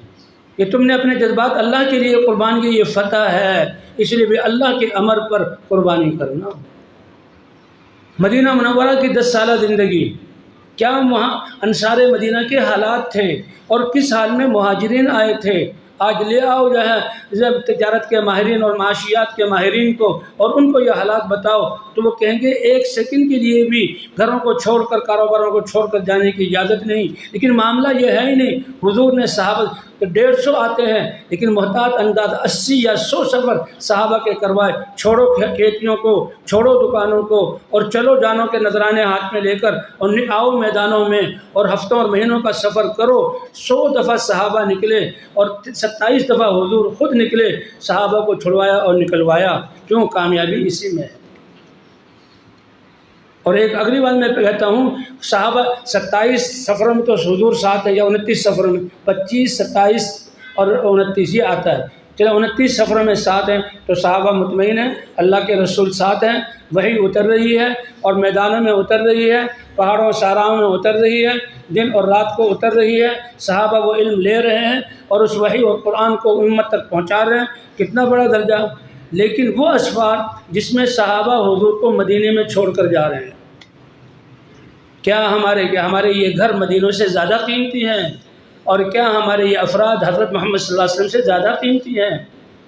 [SPEAKER 1] یہ تم نے اپنے جذبات اللہ کے لیے قربان کی، یہ فتح ہے، اس لیے بھی اللہ کے امر پر قربانی کرنا۔ مدینہ منورہ کی 10 سالہ زندگی، کیا وہاں انصار مدینہ کے حالات تھے اور کس حال میں مہاجرین آئے تھے۔ آج لے آؤ جو ہے جب تجارت کے ماہرین اور معاشیات کے ماہرین کو اور ان کو یہ حالات بتاؤ تو وہ کہیں گے ایک سیکنڈ کے لیے بھی گھروں کو چھوڑ کر، کاروباروں کو چھوڑ کر جانے کی اجازت نہیں، لیکن معاملہ یہ ہے ہی نہیں۔ حضور نے صحابہ 150 آتے ہیں لیکن محتاط انداز 80 یا 100 سفر صحابہ کے کروائے، چھوڑو کھیتیوں کو، چھوڑو دکانوں کو، اور چلو جانوں کے نذرانے ہاتھ میں لے کر اور آؤ میدانوں میں، اور ہفتوں اور مہینوں کا سفر کرو۔ 100 دفعہ صحابہ نکلے اور 27 دفعہ حضور خود نکلے، صحابہ کو چھڑوایا اور نکلوایا، کیوں؟ کامیابی اسی میں ہے۔ اور ایک اگلی بات میں کہتا ہوں، صحابہ 27 سفروں میں تو حضور ساتھ ہے، یا 29 سفروں میں، 25 27 اور 29 یہ آتا ہے، چلو 29 سفروں میں ساتھ ہیں تو صحابہ مطمئن ہیں، اللہ کے رسول ساتھ ہیں، وحی اتر رہی ہے اور میدانوں میں اتر رہی ہے، پہاڑوں صحراؤں میں اتر رہی ہے، دن اور رات کو اتر رہی ہے، صحابہ وہ علم لے رہے ہیں اور اس وحی اور قرآن کو امت تک پہنچا رہے ہیں، کتنا بڑا درجہ۔ لیکن وہ اسفار جس میں صحابہ حضور کو مدینے میں چھوڑ کر جا رہے ہیں، کیا ہمارے یہ گھر مدینوں سے زیادہ قیمتی ہیں؟ اور کیا ہمارے یہ افراد حضرت محمد صلی اللہ علیہ وسلم سے زیادہ قیمتی ہیں؟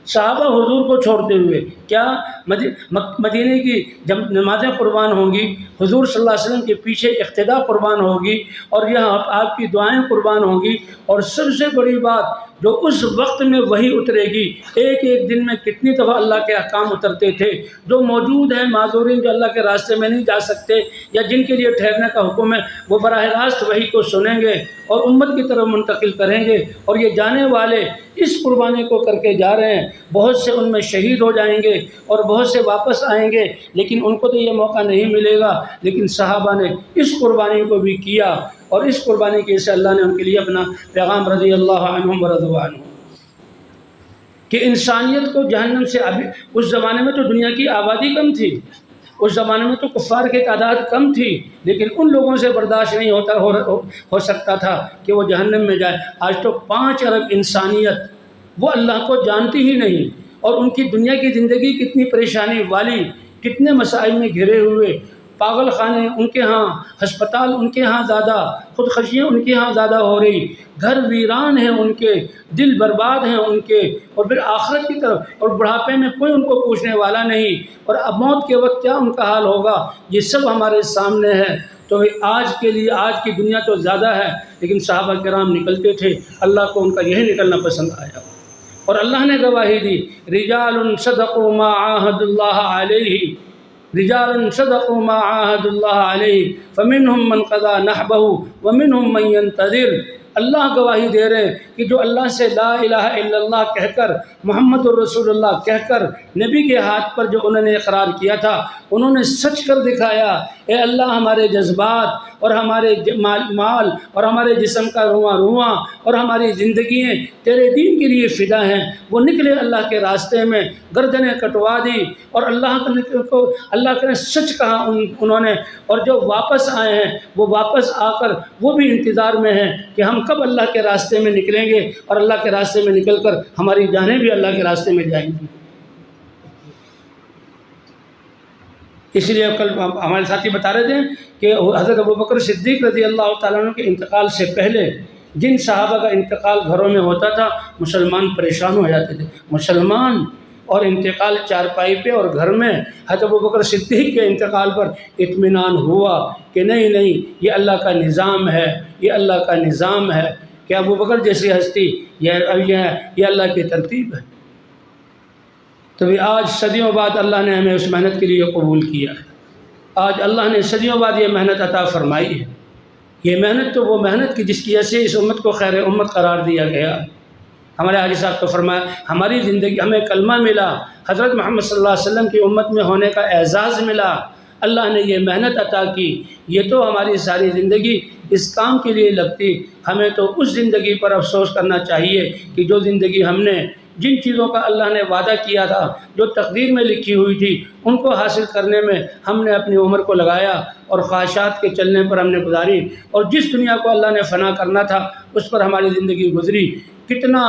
[SPEAKER 1] صحابہ حضور کو چھوڑتے ہوئے کیا مدینے کی جب نمازیں قربان ہوں گی، حضور صلی اللہ علیہ وسلم کے پیچھے اقتداء قربان ہوگی، اور یہاں آپ کی دعائیں قربان ہوں گی، اور سب سے بڑی بات جو اس وقت میں وہی اترے گی، ایک ایک دن میں کتنی دفعہ اللہ کے احکام اترتے تھے، جو موجود ہیں معذورین جو اللہ کے راستے میں نہیں جا سکتے یا جن کے لیے ٹھہرنے کا حکم ہے، وہ براہ راست وحی کو سنیں گے اور امت کی طرف منتقل کریں گے، اور یہ جانے والے اس قربانی کو کر کے جا رہے ہیں، بہت سے ان میں شہید ہو جائیں گے اور بہت سے واپس آئیں گے، لیکن ان کو تو یہ موقع نہیں ملے گا، لیکن صحابہ نے اس قربانی کو بھی کیا، اور اس قربانی کے سے اللہ نے ان کے لیے اپنا پیغام رضی اللہ عنہم ورضوا عنہ کہ انسانیت کو جہنم سے اس زمانے میں تو دنیا کی آبادی کم تھی، اس زمانے میں تو کفار کی تعداد کم تھی، لیکن ان لوگوں سے برداشت نہیں ہو سکتا تھا کہ وہ جہنم میں جائے۔ آج تو 5 ارب انسانیت وہ اللہ کو جانتی ہی نہیں، اور ان کی دنیا کی زندگی کتنی پریشانی والی، کتنے مسائل میں گھرے ہوئے، پاگل خانے ان کے ہاں، ہسپتال ان کے ہاں زیادہ، خودکشیاں ان کے ہاں زیادہ ہو رہی، گھر ویران ہیں ان کے، دل برباد ہیں ان کے، اور پھر آخرت کی طرف، اور بڑھاپے میں کوئی ان کو پوچھنے والا نہیں، اور اب موت کے وقت کیا ان کا حال ہوگا، یہ سب ہمارے سامنے ہے۔ تو آج کے لیے آج کی دنیا تو زیادہ ہے، لیکن صحابہ کرام نکلتے تھے، اللہ کو ان کا یہی نکلنا پسند آیا، اور اللہ نے گواہی دی، رجال صدقوا ما عاهد اللہ علیہ، رجال صدقوا ما عاهد اللہ علیہ فمنهم من قضى نحبه ومنهم من ينتظر۔ اللہ گواہی دے رہے ہیں کہ جو اللہ سے لا الہ الا اللہ کہہ کر، محمد الرسول اللہ کہہ کر، نبی کے ہاتھ پر جو انہوں نے اقرار کیا تھا، انہوں نے سچ کر دکھایا، اے اللہ ہمارے جذبات اور ہمارے مال اور ہمارے جسم کا رواں اور ہماری زندگیاں تیرے دین کے لیے فدا ہیں، وہ نکلے اللہ کے راستے میں، گردنیں کٹوا دی، اور اللہ نے سچ کہا انہوں نے، اور جو واپس آئے ہیں وہ واپس آ کر وہ بھی انتظار میں ہیں کہ ہم کب اللہ کے راستے میں نکلیں گے، اور اللہ کے راستے میں نکل کر ہماری جانیں بھی اللہ کے راستے میں جائیں گی۔ اس لیے کل ہمارے ساتھی بتا رہے تھے کہ حضرت ابوبکر صدیق رضی اللہ تعالیٰ عنہ کے انتقال سے پہلے جن صحابہ کا انتقال گھروں میں ہوتا تھا، مسلمان پریشان ہو جاتے تھے، مسلمان، اور انتقال چارپائی پہ اور گھر میں حضرت ابوبکر صدیق کے انتقال پر اطمینان ہوا کہ نہیں یہ اللہ کا نظام ہے، یہ اللہ کا نظام ہے، کہ ابوبکر جیسی ہستی یہ اللہ کی ترتیب ہے۔ تو آج صدیوں بعد اللہ نے ہمیں اس محنت کے لیے قبول کیا ہے، آج اللہ نے صدیوں بعد یہ محنت عطا فرمائی ہے۔ یہ محنت تو وہ محنت کی جس کی وجہ سے اس امت کو خیر امت قرار دیا گیا۔ ہمارے حاجی صاحب کو فرمایا، ہماری زندگی ہمیں کلمہ ملا، حضرت محمد صلی اللہ علیہ وسلم کی امت میں ہونے کا اعزاز ملا، اللہ نے یہ محنت عطا کی، یہ تو ہماری ساری زندگی اس کام کے لیے لگتی۔ ہمیں تو اس زندگی پر افسوس کرنا چاہیے کہ جو زندگی ہم نے جن چیزوں کا اللہ نے وعدہ کیا تھا، جو تقدیر میں لکھی ہوئی تھی، ان کو حاصل کرنے میں ہم نے اپنی عمر کو لگایا اور خواہشات کے چلنے پر ہم نے گزاری، اور جس دنیا کو اللہ نے فنا کرنا تھا اس پر ہماری زندگی گزری۔ کتنا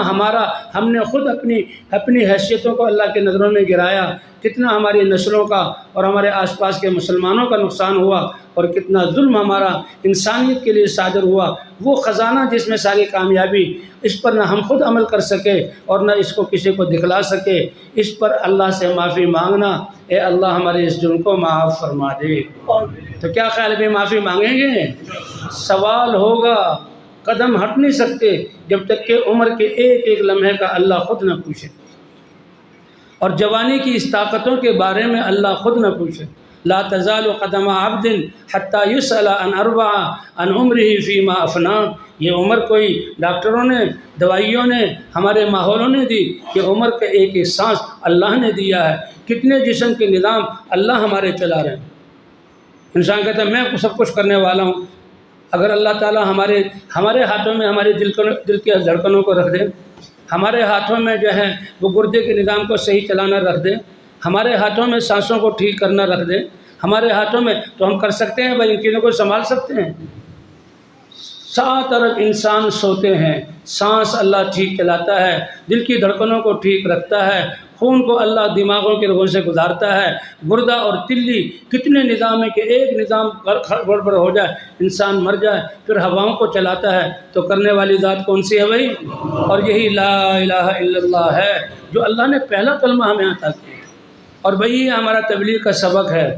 [SPEAKER 1] ہم نے خود اپنی حیثیتوں کو اللہ کے نظروں میں گرایا، کتنا ہماری نسلوں کا اور ہمارے آس پاس کے مسلمانوں کا نقصان ہوا، اور کتنا ظلم ہمارا انسانیت کے لیے صادر ہوا۔ وہ خزانہ جس میں ساری کامیابی، اس پر نہ ہم خود عمل کر سکے اور نہ اس کو کسی کو دکھلا سکے، اس پر اللہ سے معافی مانگنا، اے اللہ ہمارے اس جرم کو معاف فرما دے۔ تو کیا خیال ہے، معافی مانگیں گے؟ سوال ہوگا، قدم ہٹ نہیں سکتے جب تک کہ عمر کے ایک ایک لمحے کا اللہ خود نہ پوچھے، اور جوانی کی اس طاقتوں کے بارے میں اللہ خود نہ پوچھے۔ لا تزال قدم عبد حتى يسأل عن 4 عن عمره فيما افنى۔ یہ عمر کوئی ڈاکٹروں نے، دوائیوں نے، ہمارے ماحولوں نے دی، کہ عمر کا ایک ایک سانس اللہ نے دیا ہے، کتنے جسم کے نظام اللہ ہمارے چلا رہے ہیں۔ انسان کہتا ہے میں سب کچھ کرنے والا ہوں، اگر اللہ تعالیٰ ہمارے ہاتھوں میں ہمارے دل کے دھڑکنوں کو رکھ دے، ہمارے ہاتھوں میں جو ہے وہ گردے کے نظام کو صحیح چلانا رکھ دیں، ہمارے ہاتھوں میں سانسوں کو ٹھیک کرنا رکھ دیں، ہمارے ہاتھوں میں تو ہم کر سکتے ہیں بھائی، ان چیزوں کو سنبھال سکتے ہیں۔ 7 ارب انسان سوتے ہیں، سانس اللہ ٹھیک چلاتا ہے، دل کی دھڑکنوں کو ٹھیک رکھتا ہے، خون کو اللہ دماغوں کے رگوں سے گزارتا ہے، گردہ اور تلی کتنے نظام ہے کہ ایک نظام گڑبڑ ہو جائے انسان مر جائے، پھر ہواؤں کو چلاتا ہے، تو کرنے والی ذات کون سی ہے بھائی؟ اور یہی لا الہ الا اللہ ہے جو اللہ نے پہلا کلمہ ہمیں عطا کیا۔ اور بھائی یہ ہمارا تبلیغ کا سبق ہے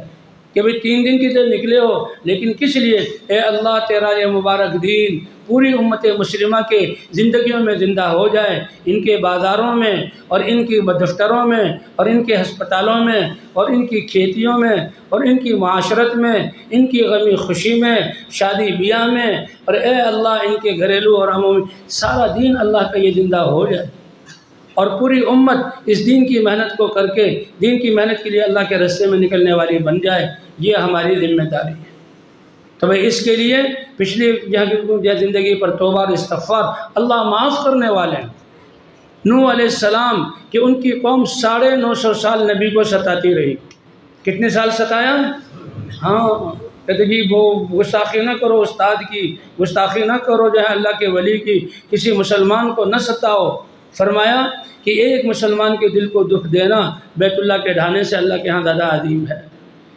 [SPEAKER 1] کہ بھئی 3 دن کی طرح نکلے ہو، لیکن کس لیے؟ اے اللہ تیرا یہ مبارک دین پوری امت مسلمہ کے زندگیوں میں زندہ ہو جائے، ان کے بازاروں میں اور ان کی دفتروں میں اور ان کے ہسپتالوں میں اور ان کی کھیتیوں میں اور ان کی معاشرت میں، ان کی غمی خوشی میں، شادی بیاہ میں، اور اے اللہ ان کے گھریلو اور عمومی سارا دین اللہ کا یہ زندہ ہو جائے، اور پوری امت اس دین کی محنت کو کر کے دین کی محنت کے لیے اللہ کے راستے میں نکلنے والی بن جائے۔ یہ ہماری ذمہ داری ہے۔ تو بھائی اس کے لیے پچھلی زندگی پر توبہ اور استغفار، اللہ معاف کرنے والے ہیں۔ نوح علیہ السلام کہ ان کی قوم 950 سال نبی کو ستاتی رہی۔ کتنے سال ستایا؟ ہاں، کہتے جی وہ گستاخی نہ کرو، استاد کی گستاخی نہ کرو، جو ہے اللہ کے ولی کی، کسی مسلمان کو نہ ستاؤ۔ فرمایا کہ ایک مسلمان کے دل کو دکھ دینا بیت اللہ کے ڈھانے سے اللہ کے ہاں زیادہ عظیم ہے۔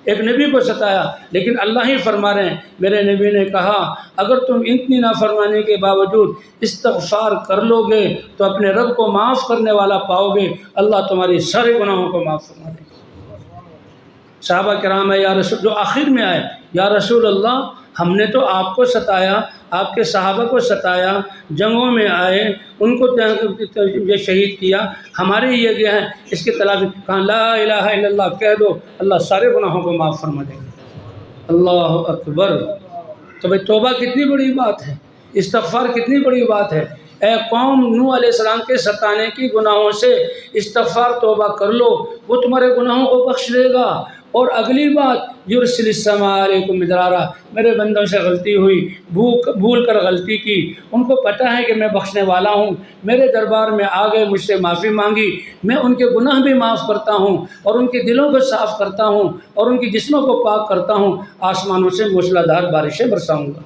[SPEAKER 1] ایک نبی کو ستایا، لیکن اللہ ہی فرما رہے ہیں، میرے نبی نے کہا اگر تم اتنی نافرمانی کے باوجود استغفار کر لو گے تو اپنے رب کو معاف کرنے والا پاؤ گے، اللہ تمہاری سارے گناہوں کو معاف فرما دے گا۔ صحابہ کرام ہے یا رسول، جو آخر میں آئے، یا رسول اللہ ہم نے تو آپ کو ستایا، آپ کے صحابہ کو ستایا، جنگوں میں آئے، ان کو یہ شہید کیا، ہمارے یہ گیا ہے، اس کے تلافی کہاں لا الہ الا اللہ کہہ دو، اللہ سارے گناہوں کو معاف فرما دے گا۔ اللہ اکبر۔ تو بھئی توبہ کتنی بڑی بات ہے، استغفار کتنی بڑی بات ہے۔ اے قوم، نوح علیہ السلام کے ستانے کی گناہوں سے استغفار توبہ کر لو، وہ تمہارے گناہوں کو بخش دے گا۔ اور اگلی بات، یرسل السماء علیکم مدرارا، میرے بندوں سے غلطی ہوئی، بھول کر غلطی کی، ان کو پتہ ہے کہ میں بخشنے والا ہوں، میرے دربار میں آ گئے، مجھ سے معافی مانگی، میں ان کے گناہ بھی معاف کرتا ہوں اور ان کے دلوں کو صاف کرتا ہوں اور ان کی جسموں کو پاک کرتا ہوں، آسمانوں سے موسلادھار بارشیں برساؤں گا۔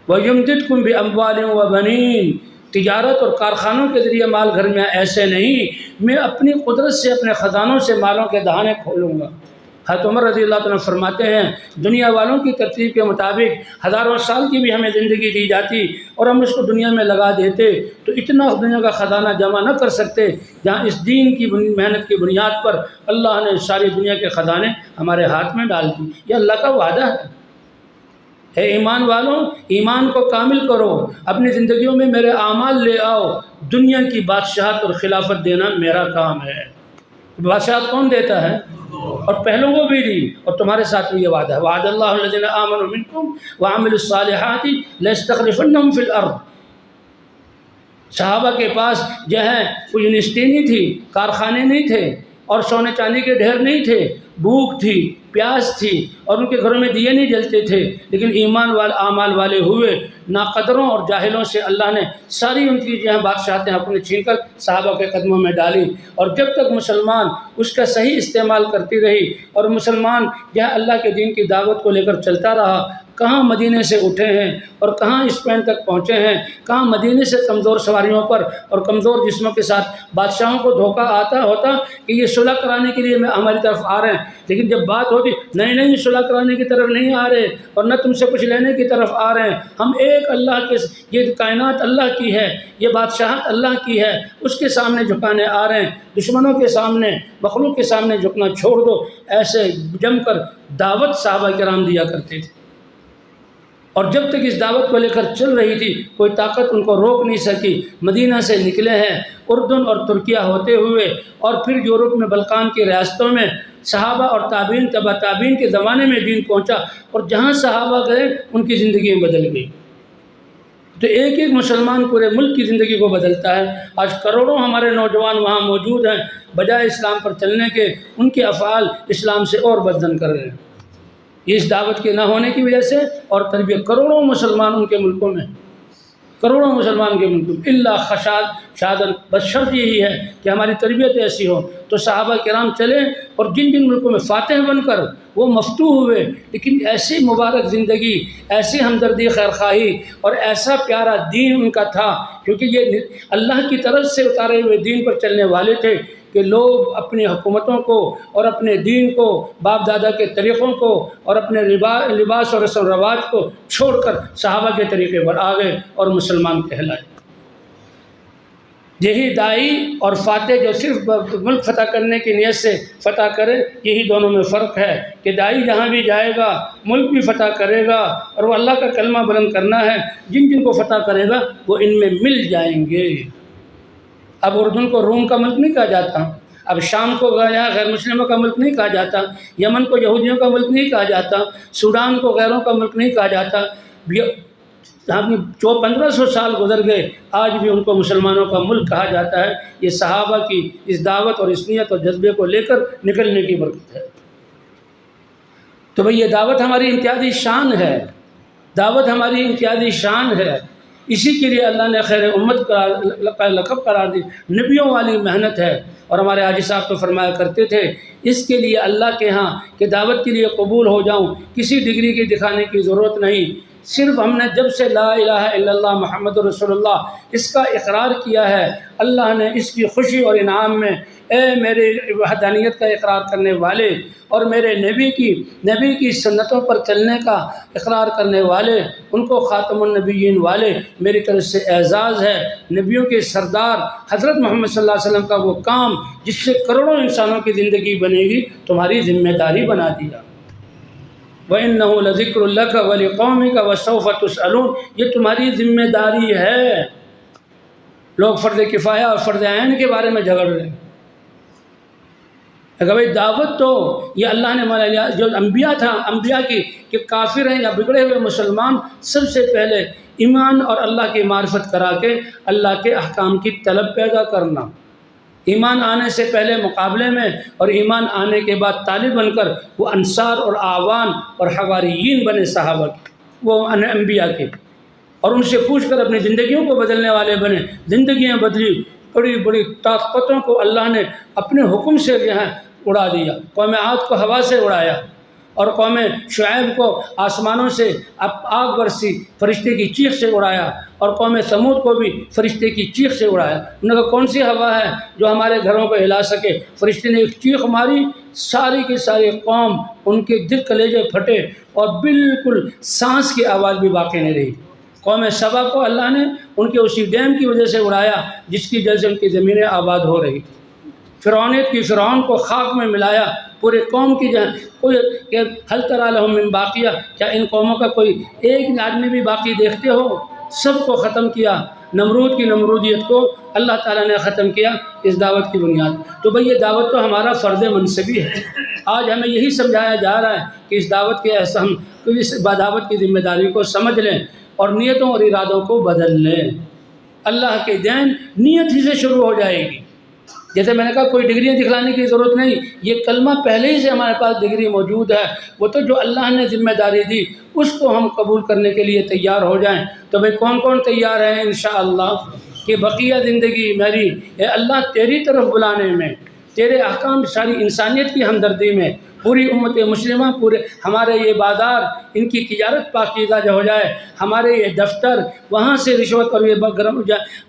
[SPEAKER 1] وَيُمْدِدْكُمْ بِأَمْوَالٍ وَبَنِينَ، تجارت اور کارخانوں کے ذریعے مال گھر میں ایسے نہیں، میں اپنی قدرت سے اپنے خزانوں سے مالوں کے دہانے کھولوں گا۔ حضرت عمر رضی اللہ عنہ فرماتے ہیں دنیا والوں کی ترتیب کے مطابق 1000 سال کی بھی ہمیں زندگی دی جاتی اور ہم اس کو دنیا میں لگا دیتے تو اتنا دنیا کا خزانہ جمع نہ کر سکتے جہاں اس دین کی محنت کی بنیاد پر اللہ نے ساری دنیا کے خزانے ہمارے ہاتھ میں ڈال دی۔ یہ اللہ کا وعدہ ہے۔ اے ایمان والوں، ایمان کو کامل کرو، اپنی زندگیوں میں میرے اعمال لے آؤ، دنیا کی بادشاہت اور خلافت دینا میرا کام ہے۔ بادشاہت کون دیتا ہے؟ اور پہلوں کو بھی دی، اور تمہارے ساتھ بھی یہ وعدہ ہے، وعد اللہ الذین آمنوا منکم وعملوا الصالحات لَيَسْتَخْلِفَنَّهُمْ فِي الْأَرْضِ۔ صحابہ کے پاس جو ہے کوئی یونیورسٹی نہیں تھی، کارخانے نہیں تھے اور سونے چاندی کے ڈھیر نہیں تھے، بھوک تھی، پیاس تھی اور ان کے گھروں میں دیے نہیں جلتے تھے، لیکن ایمان والے اعمال والے ہوئے، ناقدروں اور جاہلوں سے اللہ نے ساری ان کی جو ہے بادشاہتیں اپنے چھین کر صحابہ کے قدموں میں ڈالی، اور جب تک مسلمان اس کا صحیح استعمال کرتی رہی اور مسلمان جو ہے اللہ کے دین کی دعوت کو لے کر چلتا رہا، کہاں مدینے سے اٹھے ہیں اور کہاں اسپین تک پہنچے ہیں، کہاں مدینے سے کمزور سواریوں پر اور کمزور جسموں کے ساتھ بادشاہوں کو دھوکہ آتا ہوتا کہ یہ صلح کرانے کے لیے ہماری طرف آ رہے ہیں، لیکن جب بات ہوتی نہیں صلح کرانے کی طرف نہیں آ رہے اور نہ تم سے کچھ لینے کی طرف آ رہے ہیں، ہم ایک اللہ کے، یہ کائنات اللہ کی ہے، یہ بادشاہت اللہ کی ہے، اس کے سامنے جھکانے آ رہے ہیں، دشمنوں کے سامنے، مخلوق کے سامنے جھکنا چھوڑ دو۔ ایسے جم کر دعوت صحابہ کرام دیا کرتے تھے، اور جب تک اس دعوت کو لے کر چل رہی تھی کوئی طاقت ان کو روک نہیں سکی۔ مدینہ سے نکلے ہیں، اردن اور ترکیہ ہوتے ہوئے اور پھر یورپ میں بلقان کی ریاستوں میں صحابہ اور تابعین تبع تابعین کے زمانے میں دین پہنچا، اور جہاں صحابہ گئے ان کی زندگی بدل گئی۔ تو ایک ایک مسلمان پورے ملک کی زندگی کو بدلتا ہے۔ آج کروڑوں ہمارے نوجوان وہاں موجود ہیں، بجائے اسلام پر چلنے کے ان کے افعال اسلام سے اور بدزن کر رہے ہیں، یہ اس دعوت کے نہ ہونے کی وجہ سے، اور تربیت کروڑوں مسلمان ان کے ملکوں میں۔ کروڑوں مسلمان کے ملک میں، الا خشاد شادن، بس شرط یہی ہے کہ ہماری تربیت ایسی ہو۔ تو صحابہ کرام چلے اور جن جن ملکوں میں فاتح بن کر وہ مفتوح ہوئے، لیکن ایسی مبارک زندگی، ایسی ہمدردی خیرخواہی اور ایسا پیارا دین ان کا تھا، کیونکہ یہ اللہ کی طرف سے اتارے ہوئے دین پر چلنے والے تھے کہ لوگ اپنی حکومتوں کو اور اپنے دین کو، باپ دادا کے طریقوں کو اور اپنے لباس اور رسم و رواج کو چھوڑ کر صحابہ کے طریقے پر آ گئے اور مسلمان کہلائے۔ یہی دائی اور فاتح جو صرف ملک فتح کرنے کی نیت سے فتح کرے، یہی دونوں میں فرق ہے کہ دائی جہاں بھی جائے گا ملک بھی فتح کرے گا اور وہ اللہ کا کلمہ بلند کرنا ہے، جن جن کو فتح کرے گا وہ ان میں مل جائیں گے۔ اب اردن کو روم کا ملک نہیں کہا جاتا، اب شام کو گیا غیر مسلموں کا ملک نہیں کہا جاتا، یمن کو یہودیوں کا ملک نہیں کہا جاتا، سوڈان کو غیروں کا ملک نہیں کہا جاتا۔ 1500 سال گزر گئے، آج بھی ان کو مسلمانوں کا ملک کہا جاتا ہے۔ یہ صحابہ کی اس دعوت اور اس نیت اور جذبے کو لے کر نکلنے کی برکت ہے۔ تو بھئی یہ دعوت ہماری امتیازی شان ہے، دعوت ہماری امتیازی شان ہے، اسی کے لیے اللہ نے خیر امت کا لقب قرار دی۔ نبیوں والی محنت ہے، اور ہمارے حاجی صاحب تو فرمایا کرتے تھے اس کے لیے اللہ کے ہاں کہ دعوت کے لیے قبول ہو جاؤں کسی ڈگری کی دکھانے کی ضرورت نہیں، صرف ہم نے جب سے لا الہ الا اللہ محمد رسول اللہ اس کا اقرار کیا ہے، اللہ نے اس کی خوشی اور انعام میں اے میرے وحدانیت کا اقرار کرنے والے اور میرے نبی کی سنتوں پر چلنے کا اقرار کرنے والے، ان کو خاتم النبیین والے میری طرف سے اعزاز ہے۔ نبیوں کے سردار حضرت محمد صلی اللہ علیہ وسلم کا وہ کام جس سے کروڑوں انسانوں کی زندگی بنے گی، تمہاری ذمہ داری بنا دیا۔ وَإِنَّهُ لَذِكْرٌ لَكَ وَلِقَوْمِكَ وَسَوْفَ تُسْأَلُونَ، یہ تمہاری ذمہ داری ہے۔ لوگ فرض کفایہ اور فرض عین کے بارے میں جھگڑ رہے ہیں۔ اگر بھائی دعوت تو یہ اللہ نے مانا لیا، جو انبیاء کی کہ کافر ہیں یا بگڑے ہوئے مسلمان، سب سے پہلے ایمان اور اللہ کی معرفت کرا کے اللہ کے احکام کی طلب پیدا کرنا، ایمان آنے سے پہلے مقابلے میں اور ایمان آنے کے بعد طالب بن کر وہ انصار اور اعوان اور حواریین بنے صحابہ کے، وہ انبیاء کے، اور ان سے پوچھ کر اپنی زندگیوں کو بدلنے والے بنے۔ زندگیاں بدلی، بڑی بڑی طاقتوں کو اللہ نے اپنے حکم سے یہاں اڑا دیا۔ قوم عاد کو ہوا سے اڑایا، اور قوم شعیب کو آسمانوں سے آگ برسی فرشتے کی چیخ سے اڑایا، اور قوم ثمود کو بھی فرشتے کی چیخ سے اڑایا۔ انہوں نے کہا کون سی ہوا ہے جو ہمارے گھروں کو ہلا سکے؟ فرشتے نے ایک چیخ ماری، ساری کی ساری قوم، ان کے دل کلیجے پھٹے اور بالکل سانس کی آواز بھی باقی نہیں رہی۔ قوم سبا کو اللہ نے ان کے اسی ڈیم کی وجہ سے اڑایا جس کی وجہ سے ان کی زمینیں آباد ہو رہی تھی۔ فرعونیت کی فرعون کو خاک میں ملایا، پورے قوم کی کوئی کہ حل تری لہم من باقیہ، کیا ان قوموں کا کوئی ایک آدمی بھی باقی دیکھتے ہو؟ سب کو ختم کیا۔ نمرود کی نمرودیت کو اللہ تعالیٰ نے ختم کیا اس دعوت کی بنیاد۔ تو بھئی یہ دعوت تو ہمارا فرض منصبی ہے۔ آج ہمیں یہی سمجھایا جا رہا ہے کہ اس دعوت کے اس دعوت کی ذمہ داری کو سمجھ لیں اور نیتوں اور ارادوں کو بدل لیں۔ اللہ کے دین نیت ہی سے شروع ہو جائے گی۔ جیسے میں نے کہا کوئی ڈگریاں دکھلانے کی ضرورت نہیں، یہ کلمہ پہلے ہی سے ہمارے پاس ڈگری موجود ہے، وہ تو جو اللہ نے ذمہ داری دی اس کو ہم قبول کرنے کے لیے تیار ہو جائیں۔ تو بھئی کون کون تیار ہیں انشاءاللہ کہ بقیہ زندگی میری اے اللہ تیری طرف بلانے میں، تیرے احکام ساری انسانیت کی ہمدردی میں، پوری امت مسلمہ، پورے ہمارے یہ بازار ان کی تجارت پاکیزہ جو ہو جائے، ہمارے یہ دفتر وہاں سے رشوت اور یہ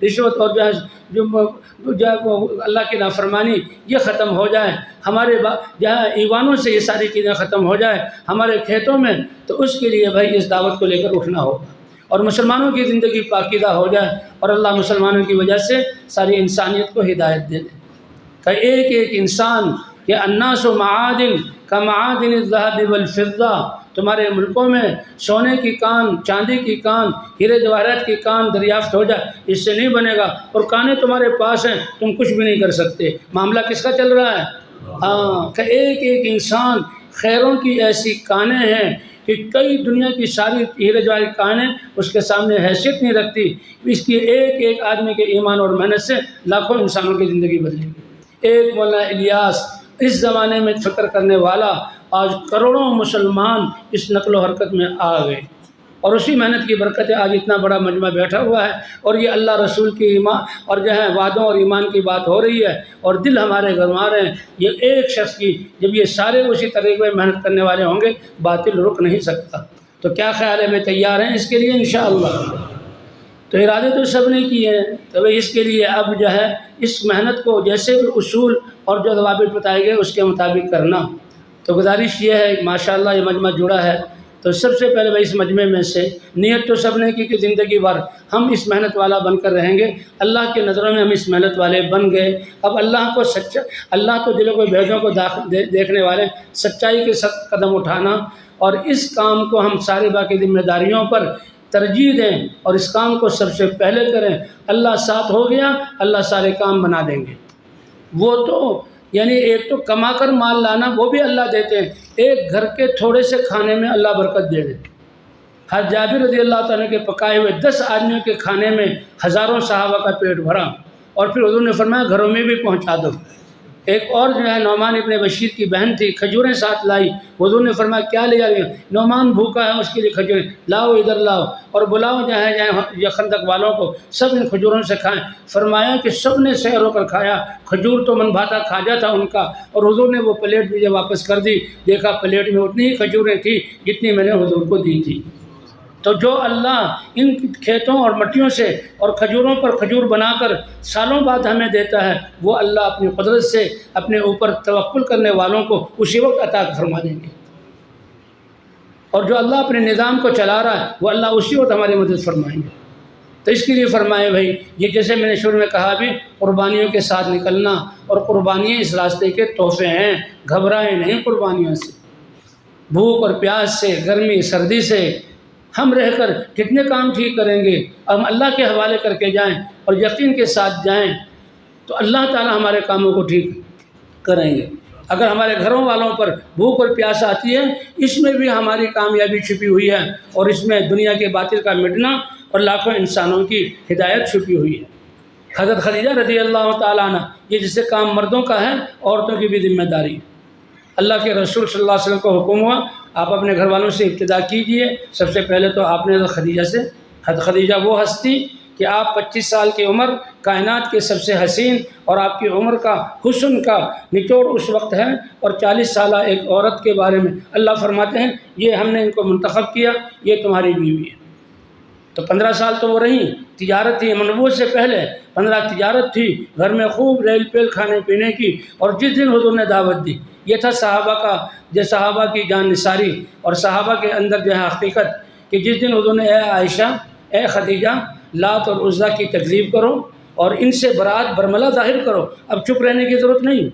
[SPEAKER 1] رشوت اور جو اللہ کی نافرمانی یہ ختم ہو جائے، ہمارے جہاں ایوانوں سے یہ ساری چیزیں ختم ہو جائے ہمارے کھیتوں میں، تو اس کے لیے بھائی اس دعوت کو لے کر اٹھنا ہوگا اور مسلمانوں کی زندگی پاکیزہ ہو جائے اور اللہ مسلمانوں کی وجہ سے ساری انسانیت کو ہدایت دے دے کہ ایک ایک انسان کہ الناس معادن کمعادن الذهب والفضہ، تمہارے ملکوں میں سونے کی کان، چاندی کی کان، ہیرے جواہرات کی کان دریافت ہو جائے، اس سے نہیں بنے گا، اور کانیں تمہارے پاس ہیں، تم کچھ بھی نہیں کر سکتے۔ معاملہ کس کا چل رہا ہے؟ کہ ایک ایک انسان خیروں کی ایسی کانیں ہیں کہ کئی دنیا کی ساری ہیرے جواہر کانیں اس کے سامنے حیثیت نہیں رکھتی۔ اس کی ایک ایک آدمی کے ایمان اور محنت سے لاکھوں انسانوں کی زندگی بدلے گی۔ ایک مولانا الیاس اس زمانے میں فکر کرنے والا، آج کروڑوں مسلمان اس نقل و حرکت میں آ گئے۔ اور اسی محنت کی برکت ہے آج اتنا بڑا مجمع بیٹھا ہوا ہے، اور یہ اللہ رسول کی ایمان اور جو ہے وعدوں اور ایمان کی بات ہو رہی ہے، اور دل ہمارے گرما رہے ہیں۔ یہ ایک شخص کی جب یہ سارے اسی طریقے میں محنت کرنے والے ہوں گے، باطل رک نہیں سکتا۔ تو کیا خیال ہے، میں تیار ہیں اس کے لیے انشاءاللہ؟ تو ارادے تو سب نے کیے ہیں، تو بھئی اس کے لیے اب جو ہے اس محنت کو جیسے اصول اور جو ضوابط بتائے گئے اس کے مطابق کرنا۔ تو گزارش یہ ہے، ماشاءاللہ یہ مجمع جڑا ہے، تو سب سے پہلے بھائی اس مجمع میں سے نیت تو سب نے کی کہ زندگی بھر ہم اس محنت والا بن کر رہیں گے۔ اللہ کی نظروں میں ہم اس محنت والے بن گئے۔ اب اللہ تو دلوں کو بھیدوں کو دیکھنے والے، سچائی کے ساتھ قدم اٹھانا، اور اس کام کو ہم سارے باقی ذمہ داریوں پر ترجیح دیں اور اس کام کو سب سے پہلے کریں۔ اللہ ساتھ ہو گیا، اللہ سارے کام بنا دیں گے۔ وہ تو یعنی ایک تو کما کر مال لانا وہ بھی اللہ دیتے ہیں، ایک گھر کے تھوڑے سے کھانے میں اللہ برکت دے دے۔ حضرت جابر رضی اللہ تعالیٰ کے پکائے ہوئے 10 آدمیوں کے کھانے میں ہزاروں صحابہ کا پیٹ بھرا، اور پھر حضور نے فرمایا گھروں میں بھی پہنچا دو۔ ایک اور جو ہے نعمان ابن بشیر کی بہن تھی، کھجوریں ساتھ لائی، حضور نے فرمایا کیا لے جا رہی ہے؟ نعمان بھوکا ہے، اس کے لیے کھجوریں لاؤ، ادھر لاؤ، اور بلاؤ جہاں خندق والوں کو، سب ان کھجوروں سے کھائیں۔ فرمایا کہ سب نے سیر ہو کر کھایا، کھجور تو من بھاتا کھاجا تھا ان کا، اور حضور نے وہ پلیٹ مجھے واپس کر دی، دیکھا پلیٹ میں اتنی ہی کھجوریں تھیں جتنی میں نے حضور کو دی تھی۔ تو جو اللہ ان کھیتوں اور مٹیوں سے اور کھجوروں پر کھجور بنا کر سالوں بعد ہمیں دیتا ہے، وہ اللہ اپنی قدرت سے اپنے اوپر توکل کرنے والوں کو اسی وقت عطا فرما دیں گے، اور جو اللہ اپنے نظام کو چلا رہا ہے وہ اللہ اسی وقت ہماری مدد فرمائیں گے۔ تو اس کے لیے فرمائے بھائی، یہ جیسے میں نے شروع میں کہا بھی، قربانیوں کے ساتھ نکلنا، اور قربانیاں اس راستے کے تحفے ہیں، گھبرائیں نہیں قربانیوں سے۔ بھوک اور پیاس سے، گرمی سردی سے ہم رہ کر کتنے کام ٹھیک کریں گے، ہم اللہ کے حوالے کر کے جائیں اور یقین کے ساتھ جائیں تو اللہ تعالیٰ ہمارے کاموں کو ٹھیک کریں گے۔ اگر ہمارے گھروں والوں پر بھوک اور پیاس آتی ہے، اس میں بھی ہماری کامیابی چھپی ہوئی ہے، اور اس میں دنیا کے باطل کا مٹنا اور لاکھوں انسانوں کی ہدایت چھپی ہوئی ہے۔ حضرت خدیجہ رضی اللہ تعالیٰ عنہ، یہ جسے کام مردوں کا ہے، عورتوں کی بھی ذمہ داری ہے۔ اللہ کے رسول صلی اللہ علیہ وسلم کو حکم ہوا آپ اپنے گھر والوں سے ابتدا کیجئے۔ سب سے پہلے تو آپ نے حضرت خدیجہ سے، حضرت خدیجہ وہ ہستی کہ آپ 25 سال کی عمر، کائنات کے سب سے حسین، اور آپ کی عمر کا حسن کا نچوڑ اس وقت ہے، اور 40 سالہ ایک عورت کے بارے میں اللہ فرماتے ہیں یہ ہم نے ان کو منتخب کیا، یہ تمہاری بیوی ہے۔ تو 15 سال تو وہ رہیں، تجارت تھی، نبوت سے پہلے 15 تجارت تھی، گھر میں خوب ریل پیل کھانے پینے کی، اور جس دن حضور نے دعوت دی، یہ تھا صحابہ کا، جو صحابہ کی جان نثاری اور صحابہ کے اندر جو ہے حقیقت، کہ جس دن حضور نے اے عائشہ، اے خدیجہ، لات اور عزیٰ کی تکذیب کرو اور ان سے برات برملا ظاہر کرو۔ اب چپ رہنے کی ضرورت نہیں،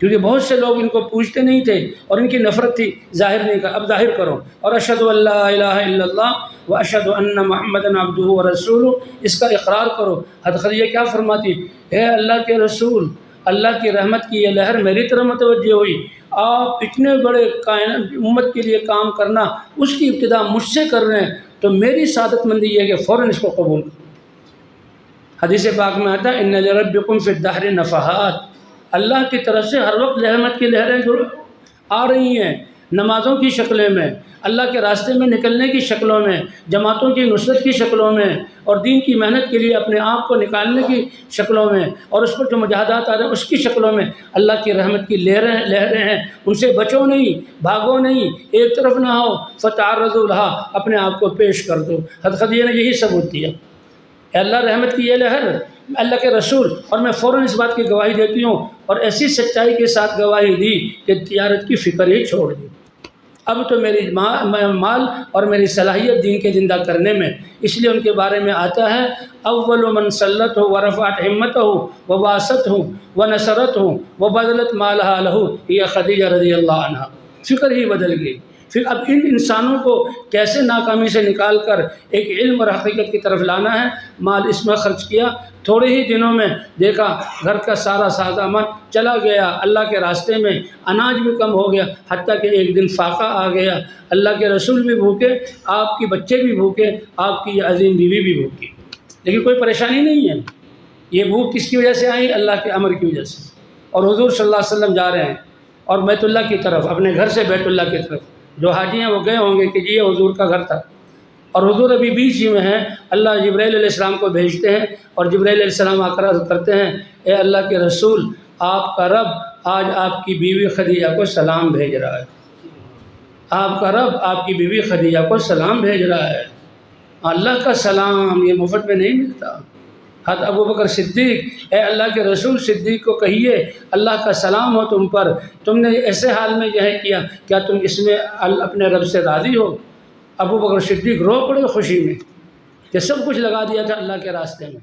[SPEAKER 1] کیونکہ بہت سے لوگ ان کو پوچھتے نہیں تھے اور ان کی نفرت تھی، ظاہر نہیں کر، اب ظاہر کرو۔ اور اشہد ان لا الہ الا اللہ و اشہد ان محمدا عبدہ و رسولہ، اس کا اقرار کرو۔ حضرت خدیجہ کیا فرماتی، اے اللہ کے رسول، اللہ کی رحمت کی یہ لہر میری طرف متوجہ ہوئی، آپ اتنے بڑے کائنات امت کے لیے کام کرنا، اس کی ابتدا مجھ سے کر رہے ہیں، تو میری سعادت مندی یہ ہے کہ فوراً اس کو قبول کرو۔ حدیث پاک میں آتا ہے ان لربکم فی الدہر نفحات، اللہ کی طرف سے ہر وقت رحمت کی لہریں آ رہی ہیں، نمازوں کی شکلیں میں، اللہ کے راستے میں نکلنے کی شکلوں میں، جماعتوں کی نصرت کی شکلوں میں، اور دین کی محنت کے لیے اپنے آپ کو نکالنے کی شکلوں میں، اور اس پر جو مجاہدات آ رہے ہیں اس کی شکلوں میں اللہ کی رحمت کی لہریں ہیں۔ ان سے بچو نہیں، بھاگو نہیں، ایک طرف نہ ہو، فتعرضوا لہا، اپنے آپ کو پیش کر دو۔ حضرت خدیجہ نے یہی ثبوت دیا، اے اللہ رحمت کی یہ لہر، اللہ کے رسول، اور میں فوراً اس بات کی گواہی دیتی ہوں، اور ایسی سچائی کے ساتھ گواہی دی کہ تجارت کی فکر ہی چھوڑ دی۔ اب تو میری مال اور میری صلاحیت دین کے زندہ کرنے میں، اس لیے ان کے بارے میں آتا ہے اول من صلت ہو ورفعت ہمت ہو و باست ہوں و نصرت ہوں و بدلت مالہ لہو، یہ خدیجہ رضی اللہ عنہ۔ فکر ہی بدل گئی۔ پھر اب ان انسانوں کو کیسے ناکامی سے نکال کر ایک علم اور حقیقت کی طرف لانا ہے، مال اس میں خرچ کیا، تھوڑے ہی دنوں میں دیکھا گھر کا سارا سازامان چلا گیا، اللہ کے راستے میں اناج بھی کم ہو گیا، حتیٰ کہ ایک دن فاقہ آ گیا، اللہ کے رسول بھی بھوکے، آپ کے بچے بھی بھوکے، آپ کی یہ عظیم بیوی بھی بھوکی، لیکن کوئی پریشانی نہیں ہے۔ یہ بھوک کس کی وجہ سے آئی؟ اللہ کے امر کی وجہ سے۔ اور حضور صلی اللہ علیہ وسلم جا رہے ہیں اور بیت اللہ کی طرف، اپنے گھر سے بیت اللہ کی طرف، جو حاجی ہیں وہ گئے ہوں گے کہ جی یہ حضور کا گھر تھا، اور حضور ابھی بیچ ہی میں ہیں، اللہ جبرائیل علیہ السلام کو بھیجتے ہیں اور جبرائیل علیہ السلام آ کر عرض کرتے ہیں اے اللہ کے رسول، آپ کا رب آج آپ کی بیوی خدیجہ کو سلام بھیج رہا ہے، آپ کا رب آپ کی بیوی خدیجہ کو سلام بھیج رہا ہے۔ اللہ کا سلام یہ مفت میں نہیں ملتا۔ حضرت ابوبکر صدیق، اے اللہ کے رسول، صدیق کو کہیے اللہ کا سلام ہو تم پر، تم نے ایسے حال میں جو ہے کیا، کیا تم اس میں اپنے رب سے راضی ہو؟ ابوبکر صدیق رو پڑے خوشی میں کہ سب کچھ لگا دیا تھا اللہ کے راستے میں۔